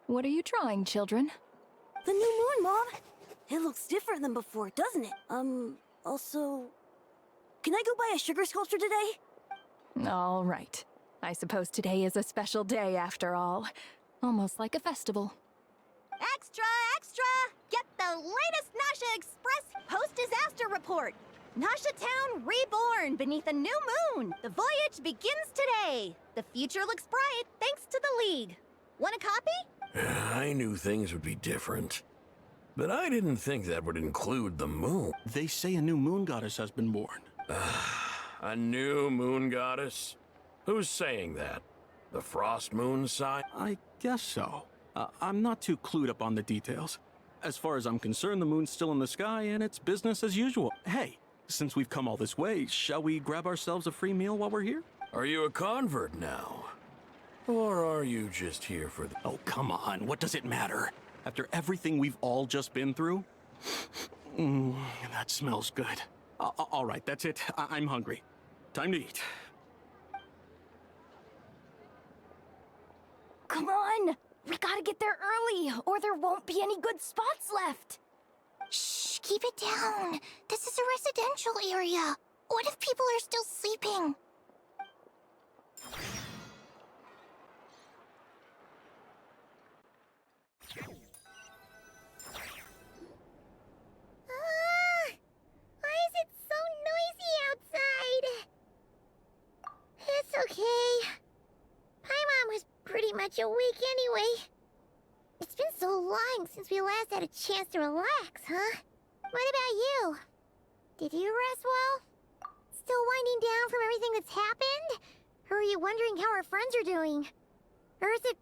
What are you drawing, children? The new moon, Mom. It looks different than before, doesn't it? Also... Can I go buy a sugar sculpture today? All right. I suppose today is a special day after all. Almost like a festival. Extra, extra! Get the latest Nasha Express post-disaster report! Nasha Town reborn beneath a new moon! The voyage begins today! The future looks bright thanks to the League. Want a copy? I knew things would be different. But I didn't think that would include the moon. They say a new moon goddess has been born. A new moon goddess? Who's saying that? The Frost Moon side? I guess so. I'm not too clued up on the details. As far as I'm concerned, the moon's still in the sky and it's business as usual. Hey, since we've come all this way, shall we grab ourselves a free meal while we're here? Are you a convert now? Or are you just here for the... Oh, come on. What does it matter? After everything we've all just been through? That smells good. All right, that's it. I'm hungry. Time to eat. Come on! We gotta get there early, or there won't be any good spots left! Shh, keep it down. This is a residential area. What if people are still sleeping? Why is it so noisy outside? It's okay. Paimon was pretty much awake anyway. It's been so long since we last had a chance to relax, huh? What about you? Did you rest well? Still winding down from everything that's happened? Or are you wondering how our friends are doing? Or is it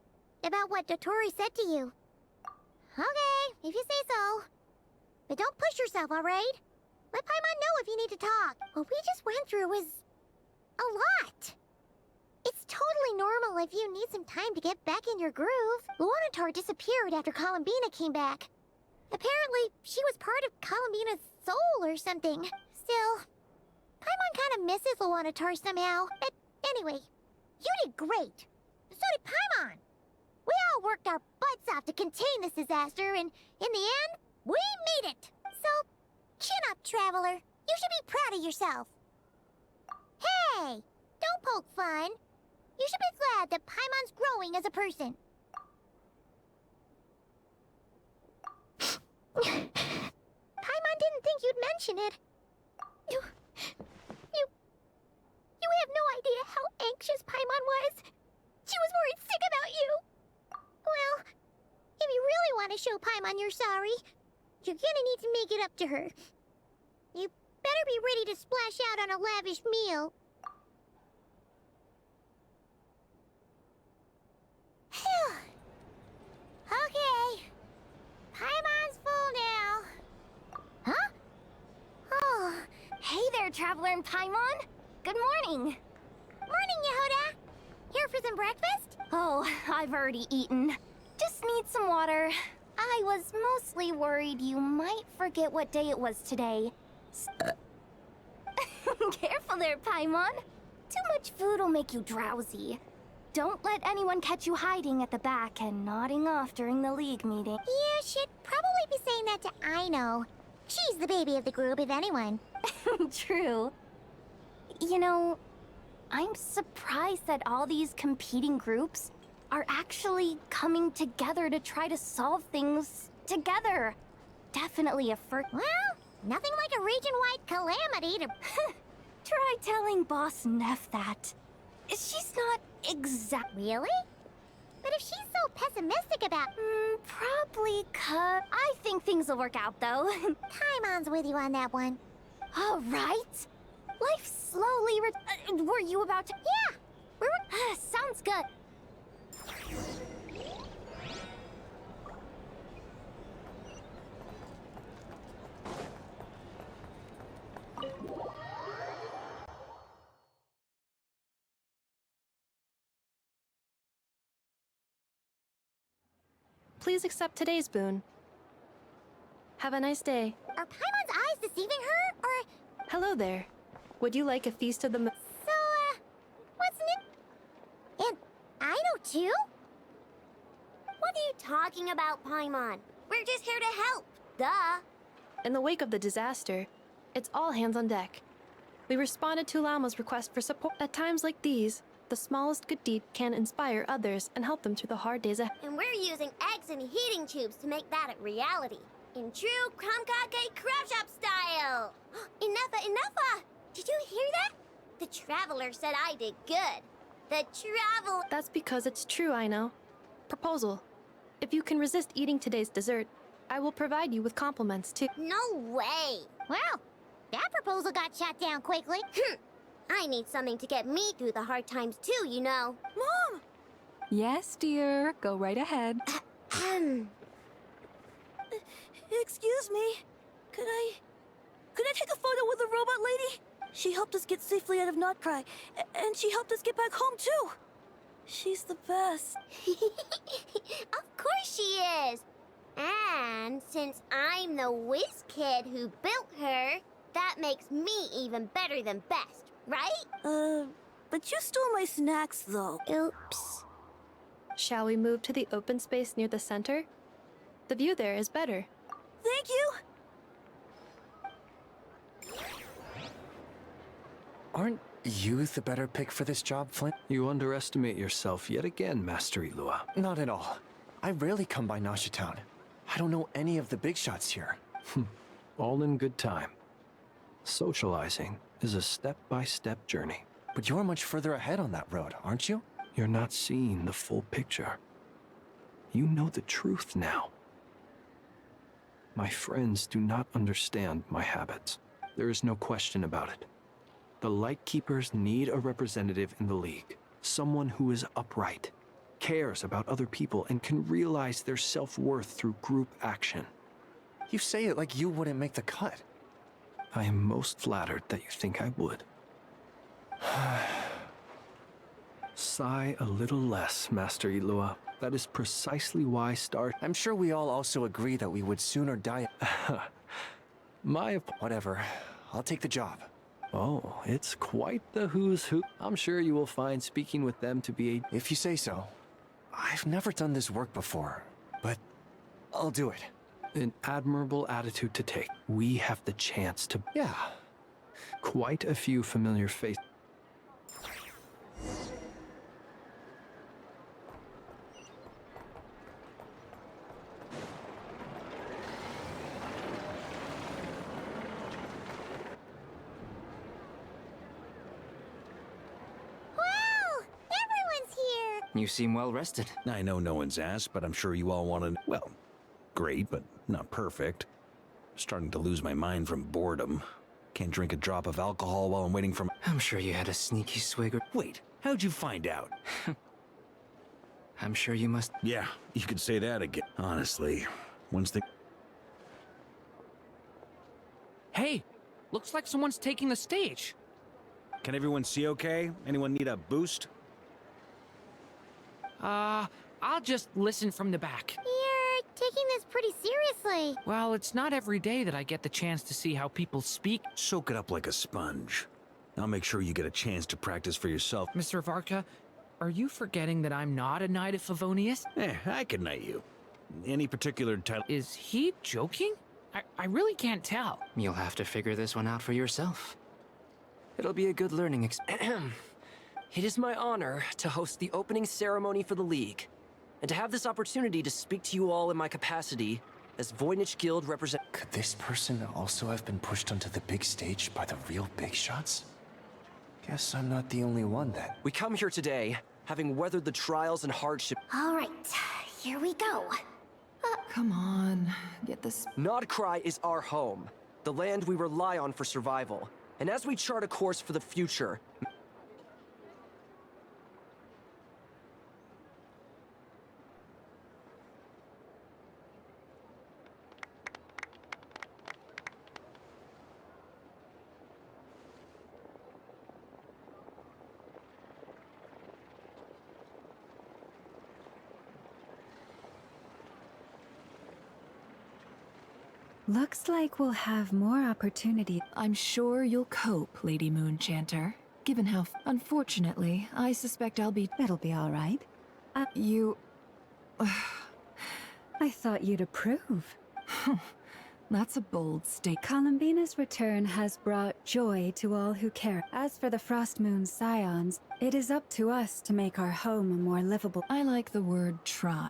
about what Dotori said to you? Okay, if you say so. But don't push yourself, alright? Let Paimon know if you need to talk. What we just went through was... a lot. It's totally normal if you need some time to get back in your groove. Luanatar disappeared after Columbina came back. Apparently, she was part of Columbina's soul or something. Still, Paimon kind of misses Luanatar somehow. But anyway, you did great. So did Paimon. We all worked our butts off to contain this disaster, and in the end, we made it. So, chin up, Traveler. You should be proud of yourself. Hey, don't poke fun. You should be glad that Paimon's growing as a person. Paimon didn't think you'd mention it. You have no idea how anxious Paimon was. She was worried sick about you. Well, if you really want to show Paimon you're sorry, you're gonna need to make it up to her. You better be ready to splash out on a lavish meal. Phew. Okay. Paimon's full now. Huh? Oh. Hey there, Traveler and Paimon! Good morning! Morning, Yehoda! Here for some breakfast? Oh, I've already eaten. Just need some water. I was mostly worried you might forget what day it was today. Careful there, Paimon. Too much food will make you drowsy. Don't let anyone catch you hiding at the back and nodding off during the League meeting. Yeah, she'd probably be saying that to Aino. She's the baby of the group, if anyone. True. You know, I'm surprised that all these competing groups are actually coming together to try to solve things together. Definitely a first. Well, nothing like a region-wide calamity to... Try telling Boss Neff that. She's not exactly... Really? But if she's so pessimistic about... Probably cut. I think things will work out, though. Paimon's with you on that one. All right. Life slowly were you about to... Yeah! Sounds good. Please accept today's boon. Have a nice day. Are Paimon's eyes deceiving her, or... Hello there. Would you like a feast of the moon? So, what's new? And Aino too? What are you talking about, Paimon? We're just here to help. Duh. In the wake of the disaster, it's all hands on deck. We responded to Lauma's request for support. At times like these, the smallest good deed can inspire others and help them through the hard days ahead. And we're using eggs and heating tubes to make that a reality. In true Krumkake Crab Shop style! Enough! Did you hear that? The Traveler said I did good. The Travel... That's because it's true, I know. Proposal. If you can resist eating today's dessert, I will provide you with compliments too. No way! Well, that proposal got shot down quickly. I need something to get me through the hard times too, you know. Mom! Yes, dear. Go right ahead. Excuse me. Could I take a photo with the robot lady? She helped us get safely out of Notcry, and she helped us get back home too. She's the best. Of course she is. And since I'm the whiz kid who built her, that makes me even better than best, right? But you stole my snacks though. Oops. Shall we move to the open space near the center? The view there is better. Thank you! Aren't you the better pick for this job, Flint? You underestimate yourself yet again, Master Ilua. Not at all. I rarely come by Nasha Town. I don't know any of the big shots here. All in good time. Socializing is a step-by-step journey. But you're much further ahead on that road, aren't you? You're not seeing the full picture. You know the truth now. My friends do not understand my habits. There is no question about it. The Lightkeepers need a representative in the League. Someone who is upright, cares about other people, and can realize their self-worth through group action. You say it like you wouldn't make the cut. I am most flattered that you think I would. Sigh a little less, Master Ilua. That is precisely why I'm sure we all also agree that we would sooner die. Whatever. I'll take the job. Oh, it's quite the who's who. I'm sure you will find speaking with them to be a... If you say so. I've never done this work before, but I'll do it. An admirable attitude to take. We have the chance to... Yeah. Quite a few familiar faces. You seem well rested. I know no one's asked, but I'm sure you all want to... Well, great, but not perfect. Starting to lose my mind from boredom. Can't drink a drop of alcohol while I'm waiting for... I'm sure you had a sneaky swig or... Wait, how'd you find out? I'm sure you must... Yeah, you could say that again. Honestly, once the... Hey, looks like someone's taking the stage. Can everyone see okay? Anyone need a boost? I'll just listen from the back. You're taking this pretty seriously. Well, it's not every day that I get the chance to see how people speak. Soak it up like a sponge. I'll make sure you get a chance to practice for yourself. Mr. Varka, are you forgetting that I'm not a Knight of Favonius? I can knight you. Any particular title... Is he joking? I really can't tell. You'll have to figure this one out for yourself. It'll be a good learning experience. It is my honor to host the opening ceremony for the League, and to have this opportunity to speak to you all in my capacity as Voynich Guild representative. Could this person also have been pushed onto the big stage by the real big shots? Guess I'm not the only one then. We come here today, having weathered the trials and hardship. All right, here we go. Come on, get this. Notcry is our home, the land we rely on for survival. And as we chart a course for the future, Looks like we'll have more opportunity. I'm sure you'll cope, Lady Moonchanter. Given how... Unfortunately, I suspect I'll be... It'll be all right. You... I thought you'd approve. That's a bold statement. Columbina's return has brought joy to all who care. As for the Frost Moon's scions, it is up to us to make our home a more livable. I like the word try.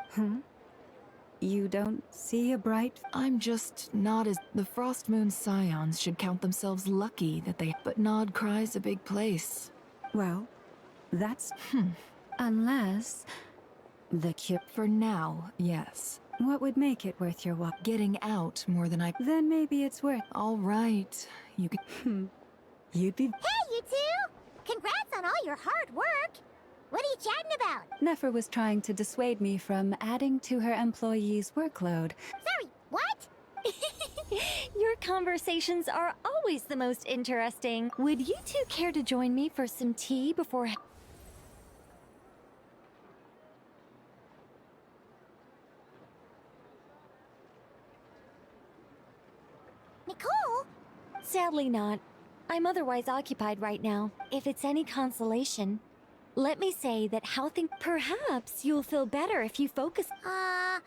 You don't see a bright... I'm just not as... The Frost Moon scions should count themselves lucky that they... But Nod Cry's a big place. Well, that's... Unless... The cure... For now, yes. What would make it worth your while? Getting out more than I... Then maybe it's worth... All right. You could... You'd be... Hey, you two! Congrats on all your hard work! What are you chatting about? Nefer was trying to dissuade me from adding to her employees' workload. Sorry, what? Your conversations are always the most interesting. Would you two care to join me for some tea before... Nicole? Sadly not. I'm otherwise occupied right now. If it's any consolation, let me say that how things... Perhaps you'll feel better if you focus... Oh,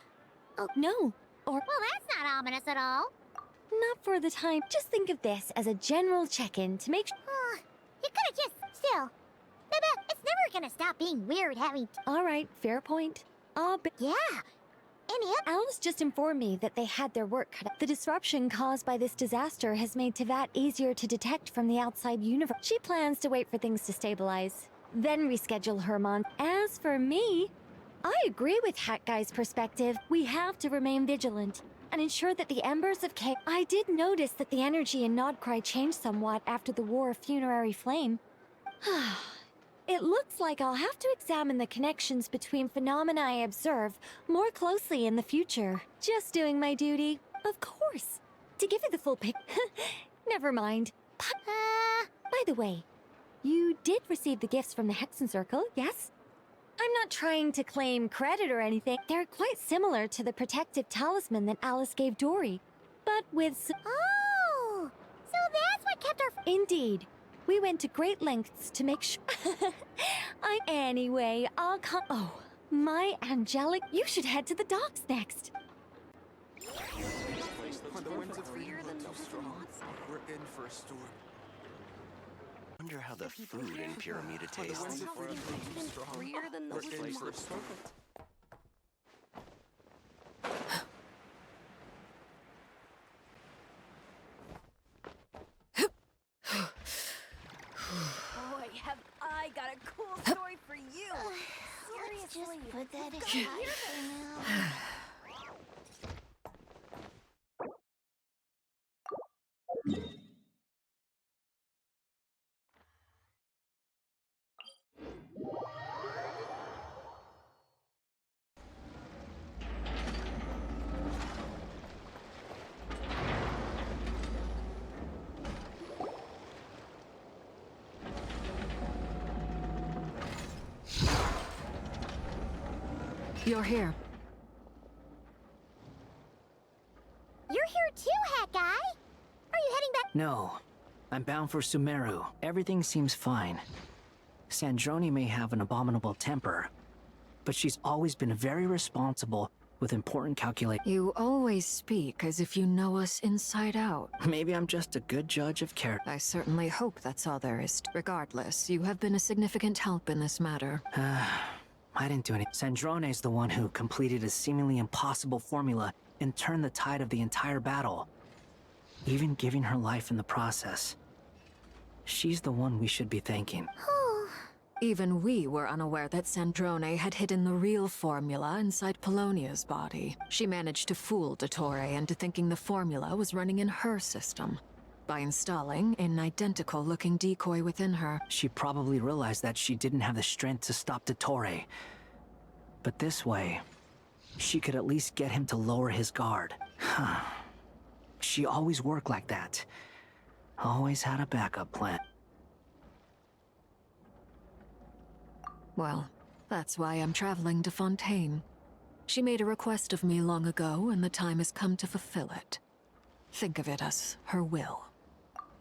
no. Or... Well, that's not ominous at all. Not for the time. Just think of this as a general check-in to make... You could've just... Still. Maybe it's never gonna stop being weird having... All right, fair point. Yeah. Alice just informed me that they had their work cut out. The disruption caused by this disaster has made Tevat easier to detect from the outside universe. She plans to wait for things to stabilize, then reschedule her month. As for me, I agree with Hat Guy's perspective. We have to remain vigilant and ensure that the embers of chaos... I did notice that the energy in Nodcry changed somewhat after the War of Funerary Flame. It looks like I'll have to examine the connections between phenomena I observe more closely in the future. Just doing my duty, of course. To give you the full pic... Never mind. By the way, you did receive the gifts from the Hexen Circle, yes? I'm not trying to claim credit or anything. They're quite similar to the protective talisman that Alice gave Dory, but with some... Oh! So that's what kept her... Indeed. We went to great lengths to make sure... Anyway, I'll come... Oh, my angelic... You should head to the docks next. The winds of freedom are too strong. We're in for a storm. Wonder how the food in Pyramida tastes. Freer than the winds. Boy, have I got a cool story for you! Seriously, Just put that go aside here. for now. You're here. You're here too, Hat Guy! Are you heading back? No. I'm bound for Sumeru. Everything seems fine. Sandrone may have an abominable temper, but she's always been very responsible with important calculations. You always speak as if you know us inside out. Maybe I'm just a good judge of character. I certainly hope that's all there is. Regardless, you have been a significant help in this matter. I didn't do any. Sandrone's the one who completed a seemingly impossible formula and turned the tide of the entire battle, even giving her life in the process. She's the one we should be thanking. Even we were unaware that Sandrone had hidden the real formula inside Polonia's body. She managed to fool Dottore into thinking the formula was running in her system by installing an identical-looking decoy within her. She probably realized that she didn't have the strength to stop Dottore. But this way, she could at least get him to lower his guard. She always worked like that. Always had a backup plan. Well, that's why I'm traveling to Fontaine. She made a request of me long ago, and the time has come to fulfill it. Think of it as her will.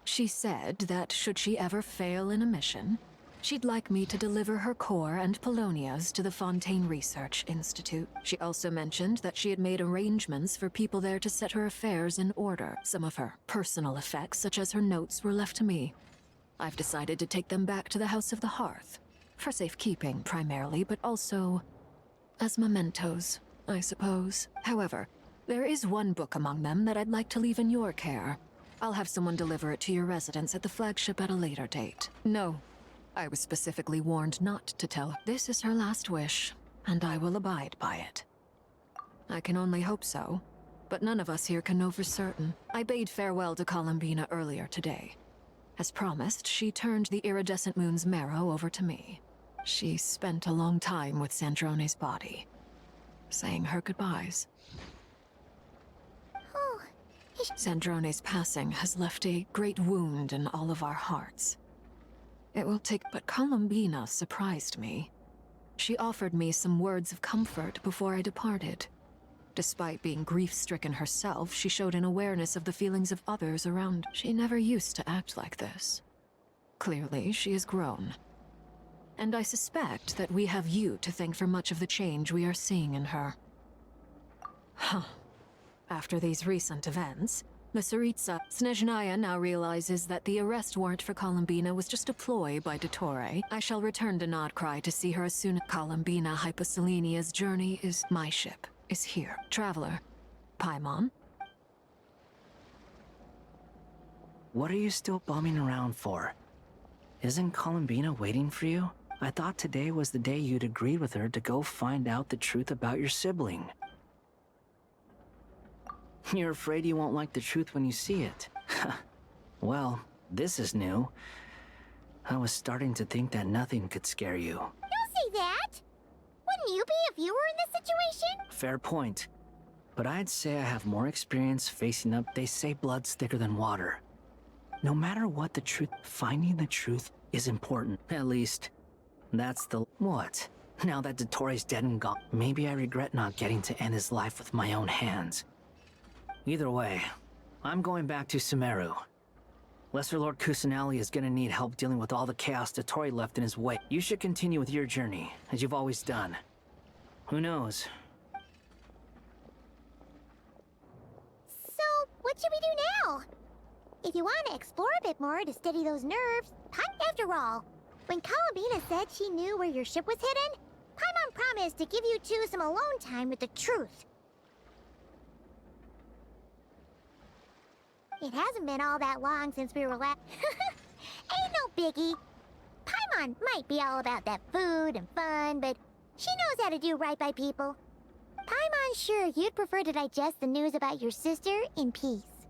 She said that should she ever fail in a mission, She'd like me to deliver her core and Polonia's to the Fontaine Research Institute. She also mentioned that she had made arrangements for people there to set her affairs in order. Some of her personal effects, such as her notes, were left to me. I've decided to take them back to the House of the Hearth. For safekeeping, primarily, but also as mementos, I suppose. However, there is one book among them that I'd like to leave in your care. I'll have someone deliver it to your residence at the flagship at a later date. No, I was specifically warned not to tell. This is her last wish, and I will abide by it. I can only hope so, but none of us here can know for certain. I bade farewell to Columbina earlier today. As promised, she turned the iridescent moon's marrow over to me. She spent a long time with Sandrone's body, saying her goodbyes. Sandrone's passing has left a great wound in all of our hearts. It will take, but Columbina surprised me. She offered me some words of comfort before I departed. Despite being grief-stricken herself, she showed an awareness of the feelings of others around. She never used to act like this. Clearly, she has grown. And I suspect that we have you to thank for much of the change we are seeing in her. Huh. After these recent events, the Tsaritsa, Snezhnaya now realizes that the arrest warrant for Columbina was just a ploy by Dottore. I shall return to Notcry to see her as soon as Columbina Hyposelenia's journey is... My ship is here. Traveler, Paimon? What are you still bumming around for? Isn't Columbina waiting for you? I thought today was the day you'd agreed with her to go find out the truth about your sibling. You're afraid you won't like the truth when you see it. Well, this is new. I was starting to think that nothing could scare you. Don't say that! Wouldn't you be if you were in this situation? Fair point. But I'd say I have more experience facing up. They say blood's thicker than water. No matter what the truth, finding the truth is important. At least, that's the... What? Now that Dottore's dead and gone, maybe I regret not getting to end his life with my own hands. Either way, I'm going back to Sumeru. Lesser Lord Kusanali is gonna need help dealing with all the chaos Dottore left in his way. You should continue with your journey, as you've always done. Who knows? So, what should we do now? If you want to explore a bit more to steady those nerves, after all, when Columbina said she knew where your ship was hidden, Paimon promised to give you two some alone time with the truth. It hasn't been all that long since we were last... Ain't no biggie. Paimon might be all about that food and fun, but she knows how to do right by people. Paimon's sure you'd prefer to digest the news about your sister in peace.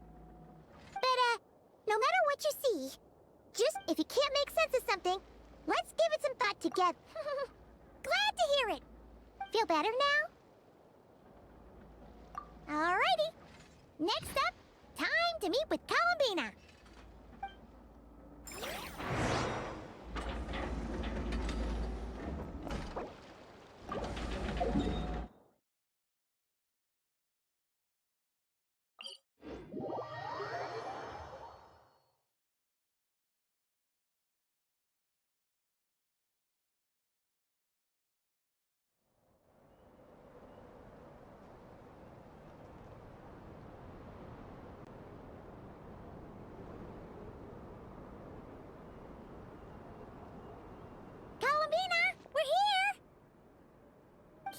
But, no matter what you see, just if you can't make sense of something, let's give it some thought together. Glad to hear it. Feel better now? Alrighty. Next up, time to meet with Columbina.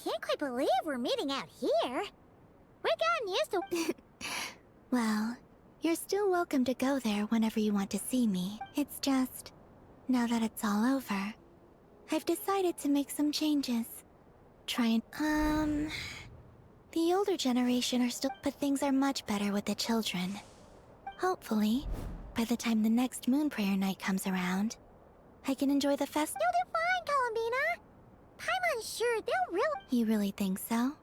Can't quite believe we're meeting out here. We're gotten used to... Well, you're still welcome to go there whenever you want to see me. It's just, now that it's all over, I've decided to make some changes. The older generation are still... But things are much better with the children. Hopefully, by the time the next Moon Prayer night comes around, I can enjoy the fest... You'll do fine, Columbina. Paimon's sure they'll really... You really think so?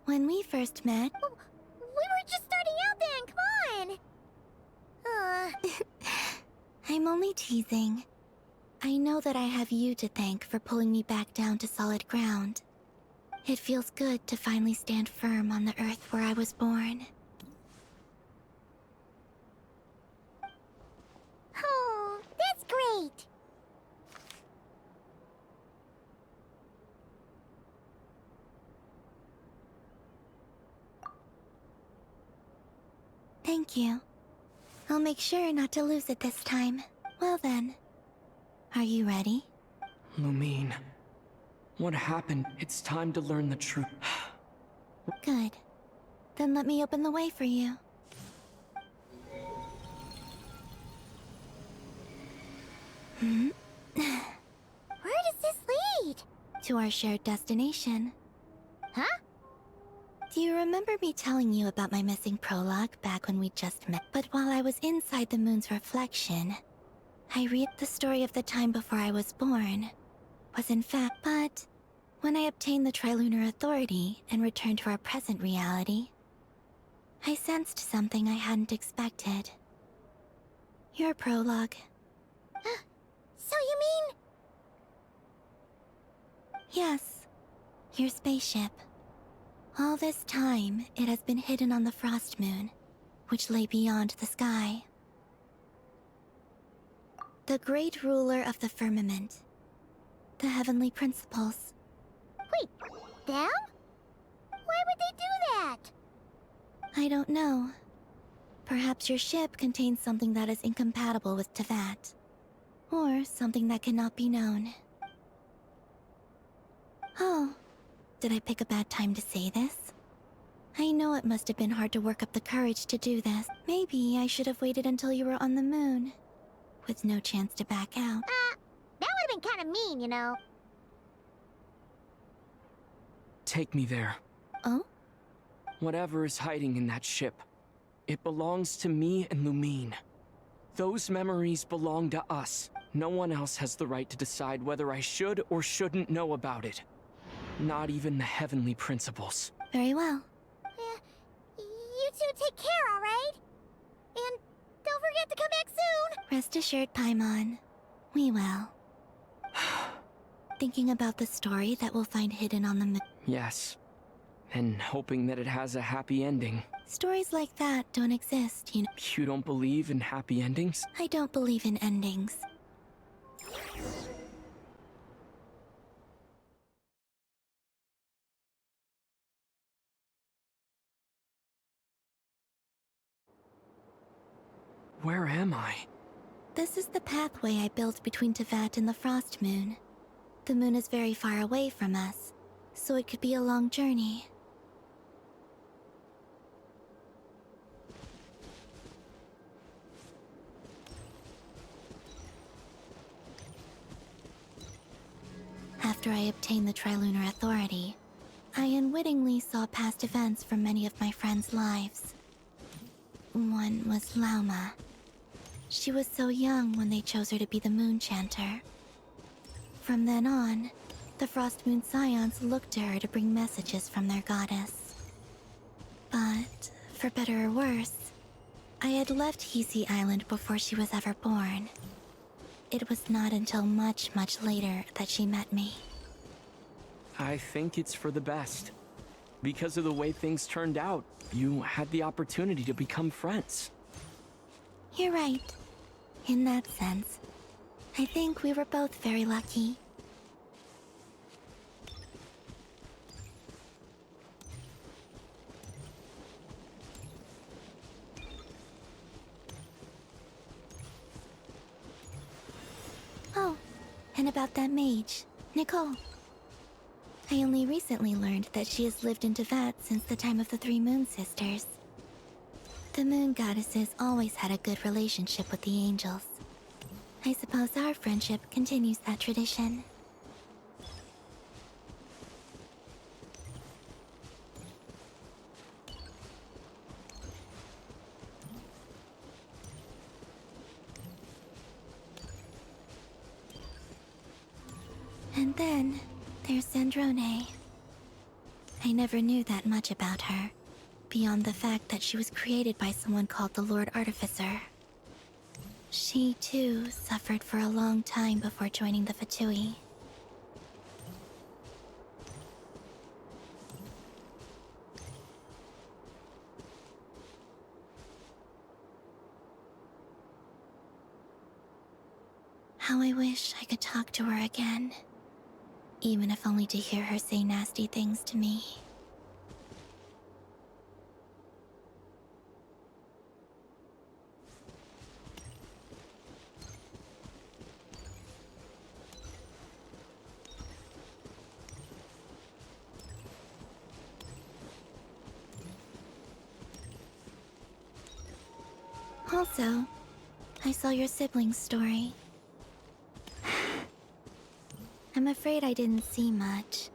When we first met... We were just starting out then, come on! I'm only teasing. I know that I have you to thank for pulling me back down to solid ground. It feels good to finally stand firm on the earth where I was born. Oh, that's great! Thank you. I'll make sure not to lose it this time. Well then, are you ready? Lumine, what happened? It's time to learn the truth. Good. Then let me open the way for you. Where does this lead? To our shared destination. Huh? Do you remember me telling you about my missing prologue back when we just met? But while I was inside the moon's reflection, I read the story of the time before I was born. Was in fact, but when I obtained the Trilunar Authority and returned to our present reality, I sensed something I hadn't expected. Your prologue. So you mean... Yes, your spaceship. All this time, it has been hidden on the Frost Moon, which lay beyond the sky. The great ruler of the firmament. The heavenly principles. Wait, them? Why would they do that? I don't know. Perhaps your ship contains something that is incompatible with Teyvat. Or something that cannot be known. Oh, did I pick a bad time to say this? I know it must have been hard to work up the courage to do this. Maybe I should have waited until you were on the moon, with no chance to back out. That would have been kind of mean, you know. Take me there. Oh? Whatever is hiding in that ship, it belongs to me and Lumine. Those memories belong to us. No one else has the right to decide whether I should or shouldn't know about it. Not even the heavenly principles. Very well. You two take care, alright? And don't forget to come back soon! Rest assured, Paimon. We will. Thinking about the story that we'll find hidden on the moon. Yes. And hoping that it has a happy ending. Stories like that don't exist, you know. You don't believe in happy endings? I don't believe in endings. Where am I? This is the pathway I built between Teyvat and the Frost Moon. The moon is very far away from us, so it could be a long journey. After I obtained the Trilunar Authority, I unwittingly saw past events from many of my friends' lives. One was Lauma. She was so young when they chose her to be the Moon Chanter. From then on, the Frost Moon Scions looked to her to bring messages from their goddess. But, for better or worse, I had left Hisi Island before she was ever born. It was not until much, much later that she met me. I think it's for the best. Because of the way things turned out, you had the opportunity to become friends. You're right. In that sense, I think we were both very lucky. Oh, and about that mage, Nicole. I only recently learned that she has lived in Teyvat since the time of the Three Moon Sisters. The Moon Goddesses always had a good relationship with the angels. I suppose our friendship continues that tradition. And then, there's Zandrone. I never knew that much about her, beyond the fact that she was created by someone called the Lord Artificer. She, too, suffered for a long time before joining the Fatui. How I wish I could talk to her again. Even if only to hear her say nasty things to me. Also, I saw your sibling's story. I'm afraid I didn't see much.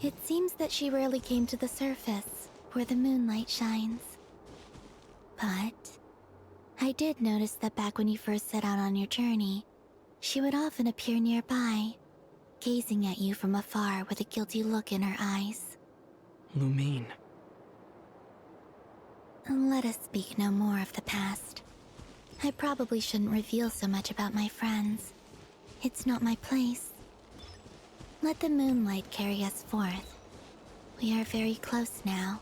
It seems that she rarely came to the surface, where the moonlight shines. But I did notice that back when you first set out on your journey, she would often appear nearby, gazing at you from afar with a guilty look in her eyes. Lumine. Let us speak no more of the past. I probably shouldn't reveal so much about my friends. It's not my place. Let the moonlight carry us forth. We are very close now.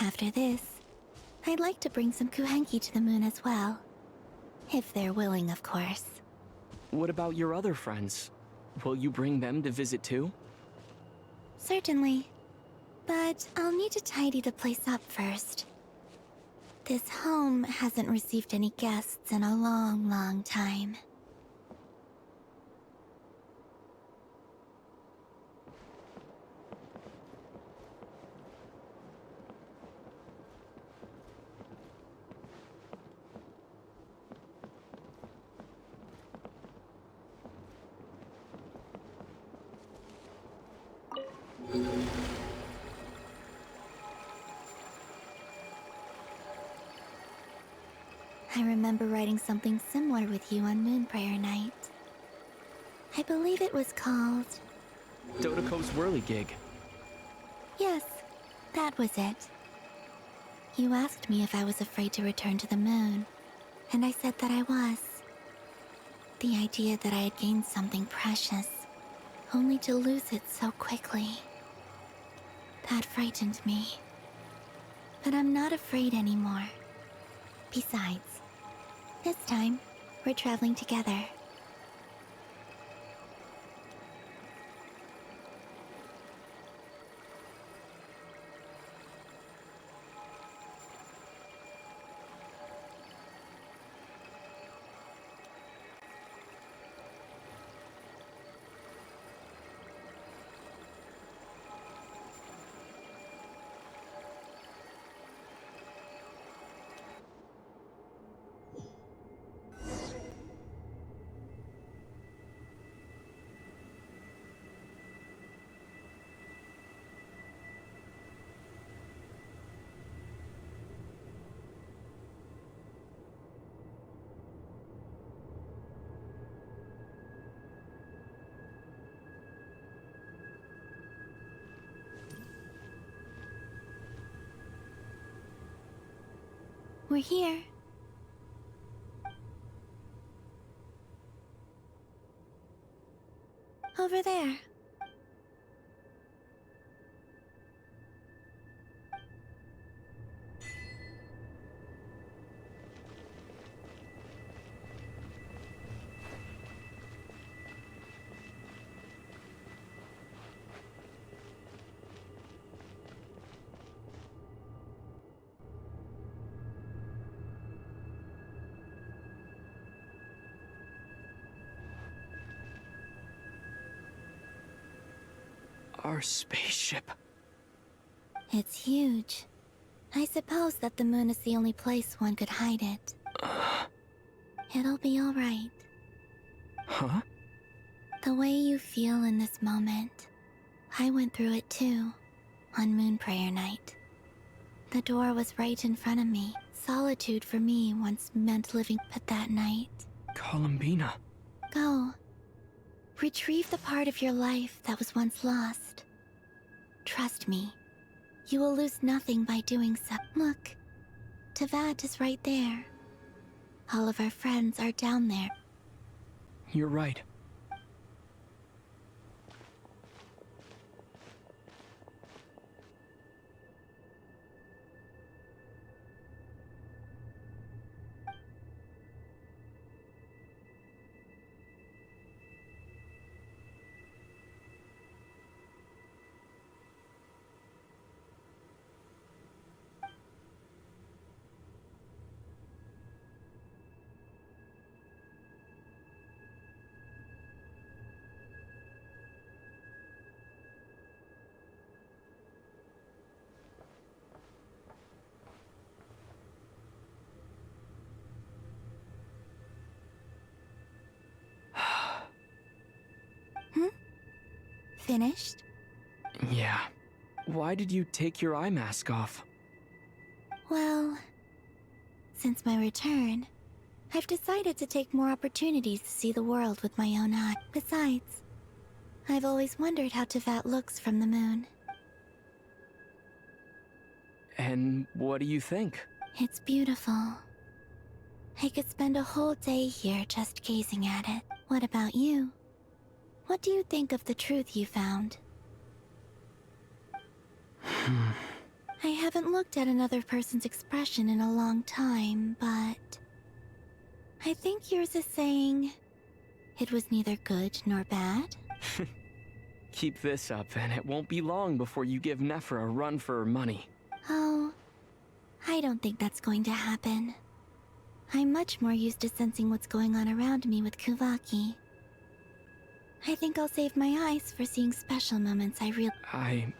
After this, I'd like to bring some kuhenki to the moon as well. If they're willing, of course. What about your other friends? Will you bring them to visit too? Certainly. But I'll need to tidy the place up first. This home hasn't received any guests in a long, long time. I remember writing something similar with you on Moon Prayer Night. I believe it was called... Dodoko's whirligig. Yes, that was it. You asked me if I was afraid to return to the moon, and I said that I was. The idea that I had gained something precious, only to lose it so quickly. That frightened me. But I'm not afraid anymore. Besides, this time, we're traveling together. We're here. Over there. Our spaceship. It's huge. I suppose that the moon is the only place one could hide it. It'll be all right. Huh? The way you feel in this moment, I went through it too, on Moon Prayer Night. The door was right in front of me. Solitude for me once meant living, but that night... Columbina. Go. Retrieve the part of your life that was once lost. Trust me, you will lose nothing by doing so. Look, Teyvat is right there. All of our friends are down there. You're right. finished? Yeah. Why did you take your eye mask off? Well, since my return, I've decided to take more opportunities to see the world with my own eye. Besides, I've always wondered how Teyvat looks from the moon. And what do you think? It's beautiful. I could spend a whole day here just gazing at it. What about you? What do you think of the truth you found? I haven't looked at another person's expression in a long time, but I think yours is saying it was neither good nor bad. Keep this up, and it won't be long before you give Nefer a run for her money. Oh, I don't think that's going to happen. I'm much more used to sensing what's going on around me with Kuvaki. I think I'll save my eyes for seeing special moments I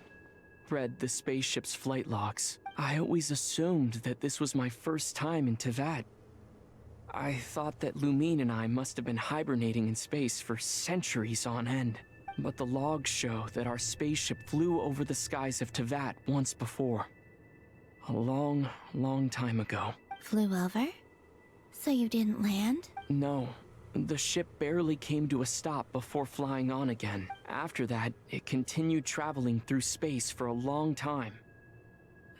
read the spaceship's flight logs. I always assumed that this was my first time in Teyvat. I thought that Lumine and I must have been hibernating in space for centuries on end. But the logs show that our spaceship flew over the skies of Teyvat once before. A long, long time ago. Flew over? So you didn't land? No. The ship barely came to a stop before flying on again. After that, it continued traveling through space for a long time.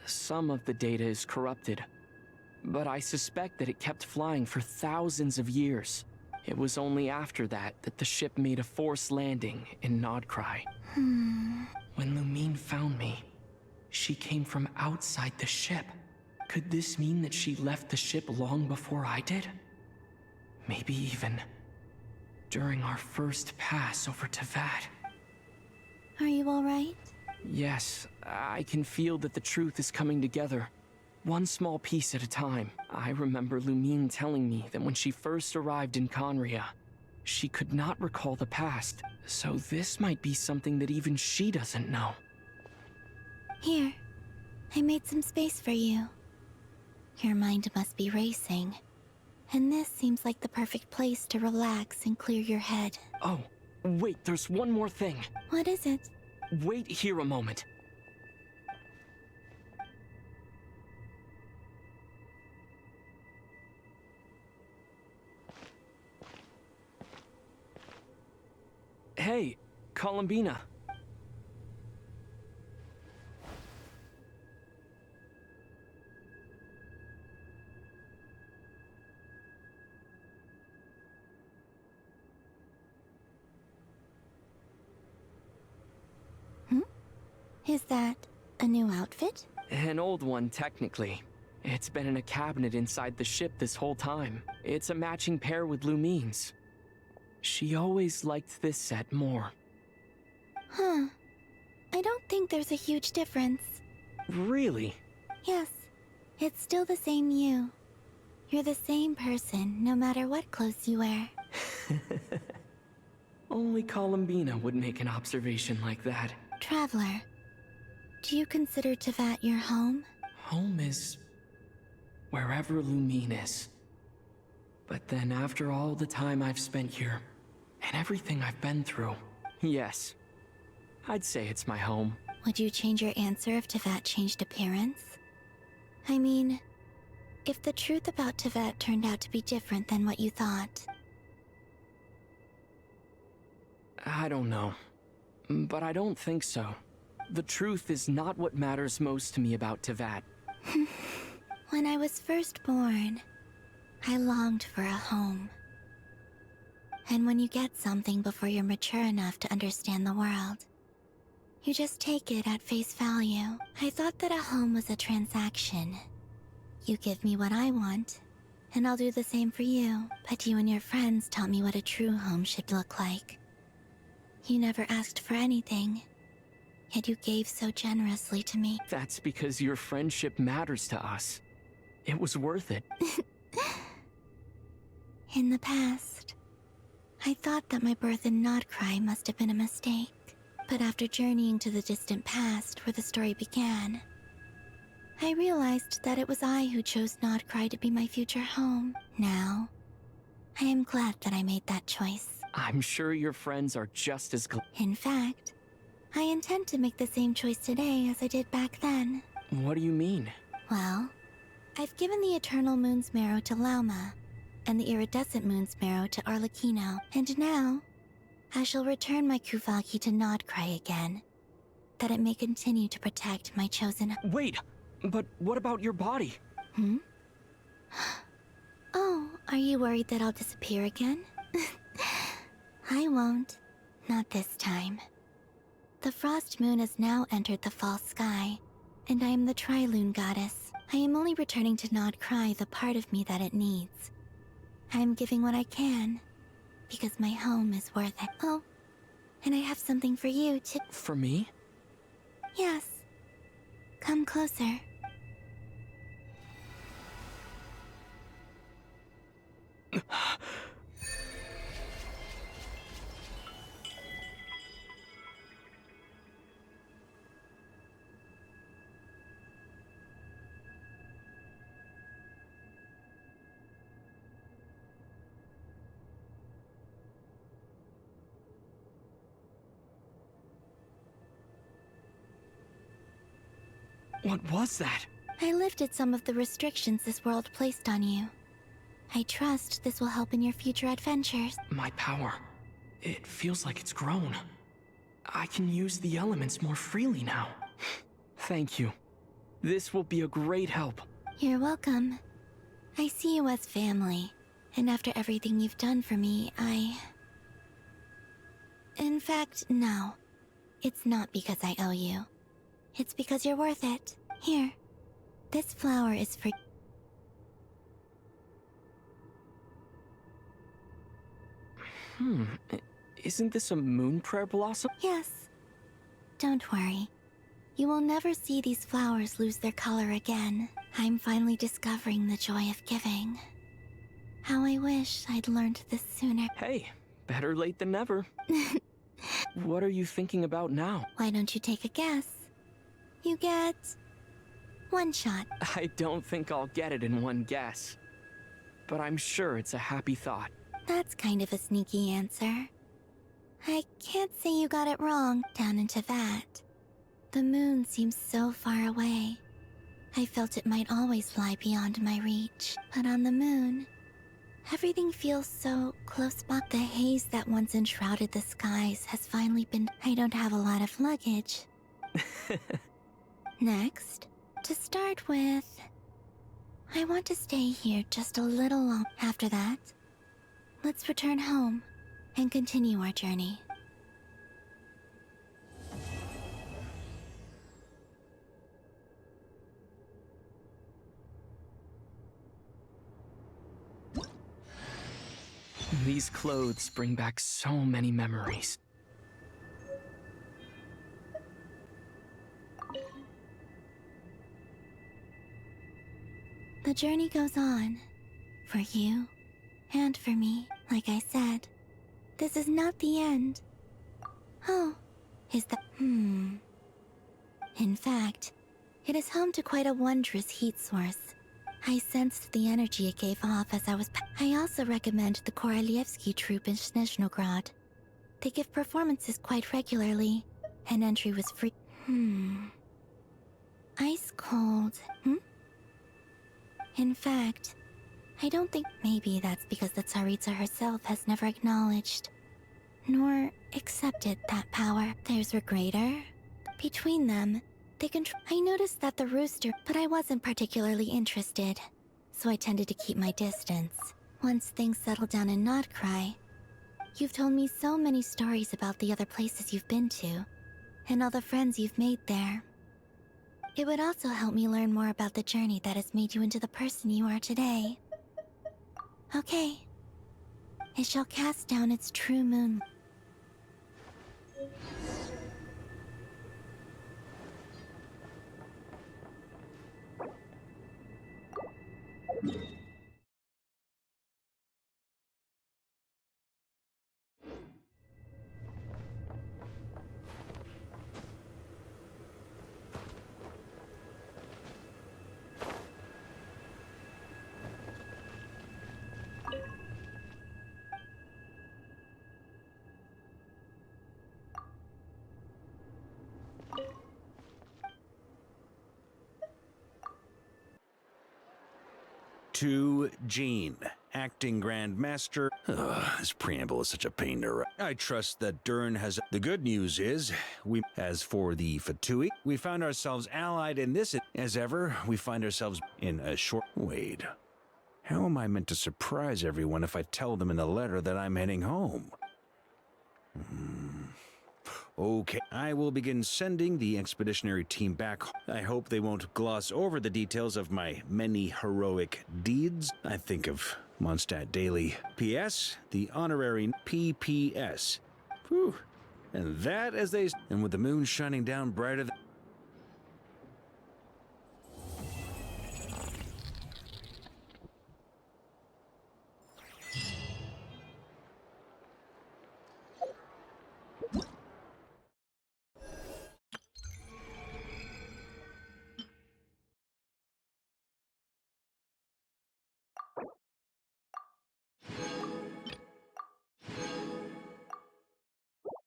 Some of the data is corrupted, but I suspect that it kept flying for thousands of years. It was only after that that the ship made a forced landing in Nodcry. When Lumine found me, she came from outside the ship. Could this mean that she left the ship long before I did? Maybe even during our first pass over Teyvat. Are you alright? Yes, I can feel that the truth is coming together. One small piece at a time. I remember Lumine telling me that when she first arrived in Conria, she could not recall the past, so this might be something that even she doesn't know. Here, I made some space for you. Your mind must be racing, and this seems like the perfect place to relax and clear your head. Oh, wait, there's one more thing. What is it? Wait here a moment. Hey, Columbina. Is that a new outfit? An old one, technically. It's been in a cabinet inside the ship this whole time. It's a matching pair with Lumine's. She always liked this set more. Huh. I don't think there's a huge difference. Really? Yes. It's still the same you. You're the same person, no matter what clothes you wear. Only Columbina would make an observation like that. Traveler, do you consider Teyvat your home? Home is wherever Lumine is. But then after all the time I've spent here, and everything I've been through, yes, I'd say it's my home. Would you change your answer if Teyvat changed appearance? I mean, if the truth about Teyvat turned out to be different than what you thought. I don't know, but I don't think so. The truth is not what matters most to me about Teyvat. When I was first born, I longed for a home. And when you get something before you're mature enough to understand the world, you just take it at face value. I thought that a home was a transaction. You give me what I want, and I'll do the same for you. But you and your friends taught me what a true home should look like. You never asked for anything, yet you gave so generously to me. That's because your friendship matters to us. It was worth it. In the past, I thought that my birth in Nodcry must have been a mistake. But after journeying to the distant past where the story began, I realized that it was I who chose Nodcry to be my future home. Now, I am glad that I made that choice. I'm sure your friends are just as glad. In fact, I intend to make the same choice today as I did back then. What do you mean? Well, I've given the Eternal Moon's Marrow to Lauma, and the Iridescent Moon's Marrow to Arlecchino, and now I shall return my Kuvagi to Nodcry again, that it may continue to protect my chosen— Wait, but what about your body? Hmm? Oh, are you worried that I'll disappear again? I won't. Not this time. The Frost Moon has now entered the false sky, and I am the Trilune Goddess. I am only returning to Nodcry the part of me that it needs. I am giving what I can, because my home is worth it. Oh, and I have something for you, too. For me? Yes. Come closer. What was that? I lifted some of the restrictions this world placed on you. I trust this will help in your future adventures. My power. It feels like it's grown. I can use the elements more freely now. Thank you. This will be a great help. You're welcome. I see you as family, and after everything you've done for me, In fact, no. It's not because I owe you. It's because you're worth it. Here. This flower is for— Isn't this a moon prayer blossom? Yes. Don't worry. You will never see these flowers lose their color again. I'm finally discovering the joy of giving. How I wish I'd learned this sooner. Hey, better late than never. What are you thinking about now? Why don't you take a guess? You get one shot. I don't think I'll get it in one guess. But I'm sure it's a happy thought. That's kind of a sneaky answer. I can't say you got it wrong down into that. The moon seems so far away. I felt it might always lie beyond my reach. But on the moon, everything feels so close by. The haze that once enshrouded the skies has finally been— I don't have a lot of luggage. Next, to start with, I want to stay here just a little long. After that, let's return home and continue our journey. These clothes bring back so many memories. The journey goes on. For you, and for me. Like I said, this is not the end. Oh, is that— In fact, it is home to quite a wondrous heat source. I sensed the energy it gave off as I was— I also recommend the Korolievsky troupe in Snezhnograd. They give performances quite regularly, and entry was free. Ice cold. In fact, I don't think— maybe that's because the Tsaritsa herself has never acknowledged, nor accepted that power. There's a greater. Between them, they can— I noticed that the rooster— but I wasn't particularly interested, so I tended to keep my distance. Once things settled down in Nodcry, you've told me so many stories about the other places you've been to, and all the friends you've made there. It would also help me learn more about the journey that has made you into the person you are today. Okay. It shall cast down its true moon. To Jean, acting Grand Master. This preamble is such a pain to write. I trust that Dern has... The good news is, as for the Fatui, we found ourselves allied in this. As ever, we find ourselves in a short... Wait. How am I meant to surprise everyone if I tell them in the letter that I'm heading home? Okay, I will begin sending the expeditionary team back. I hope they won't gloss over the details of my many heroic deeds. I think of Mondstadt daily. P.S. The honorary PPS. Whew. And that as they... And with the moon shining down brighter than...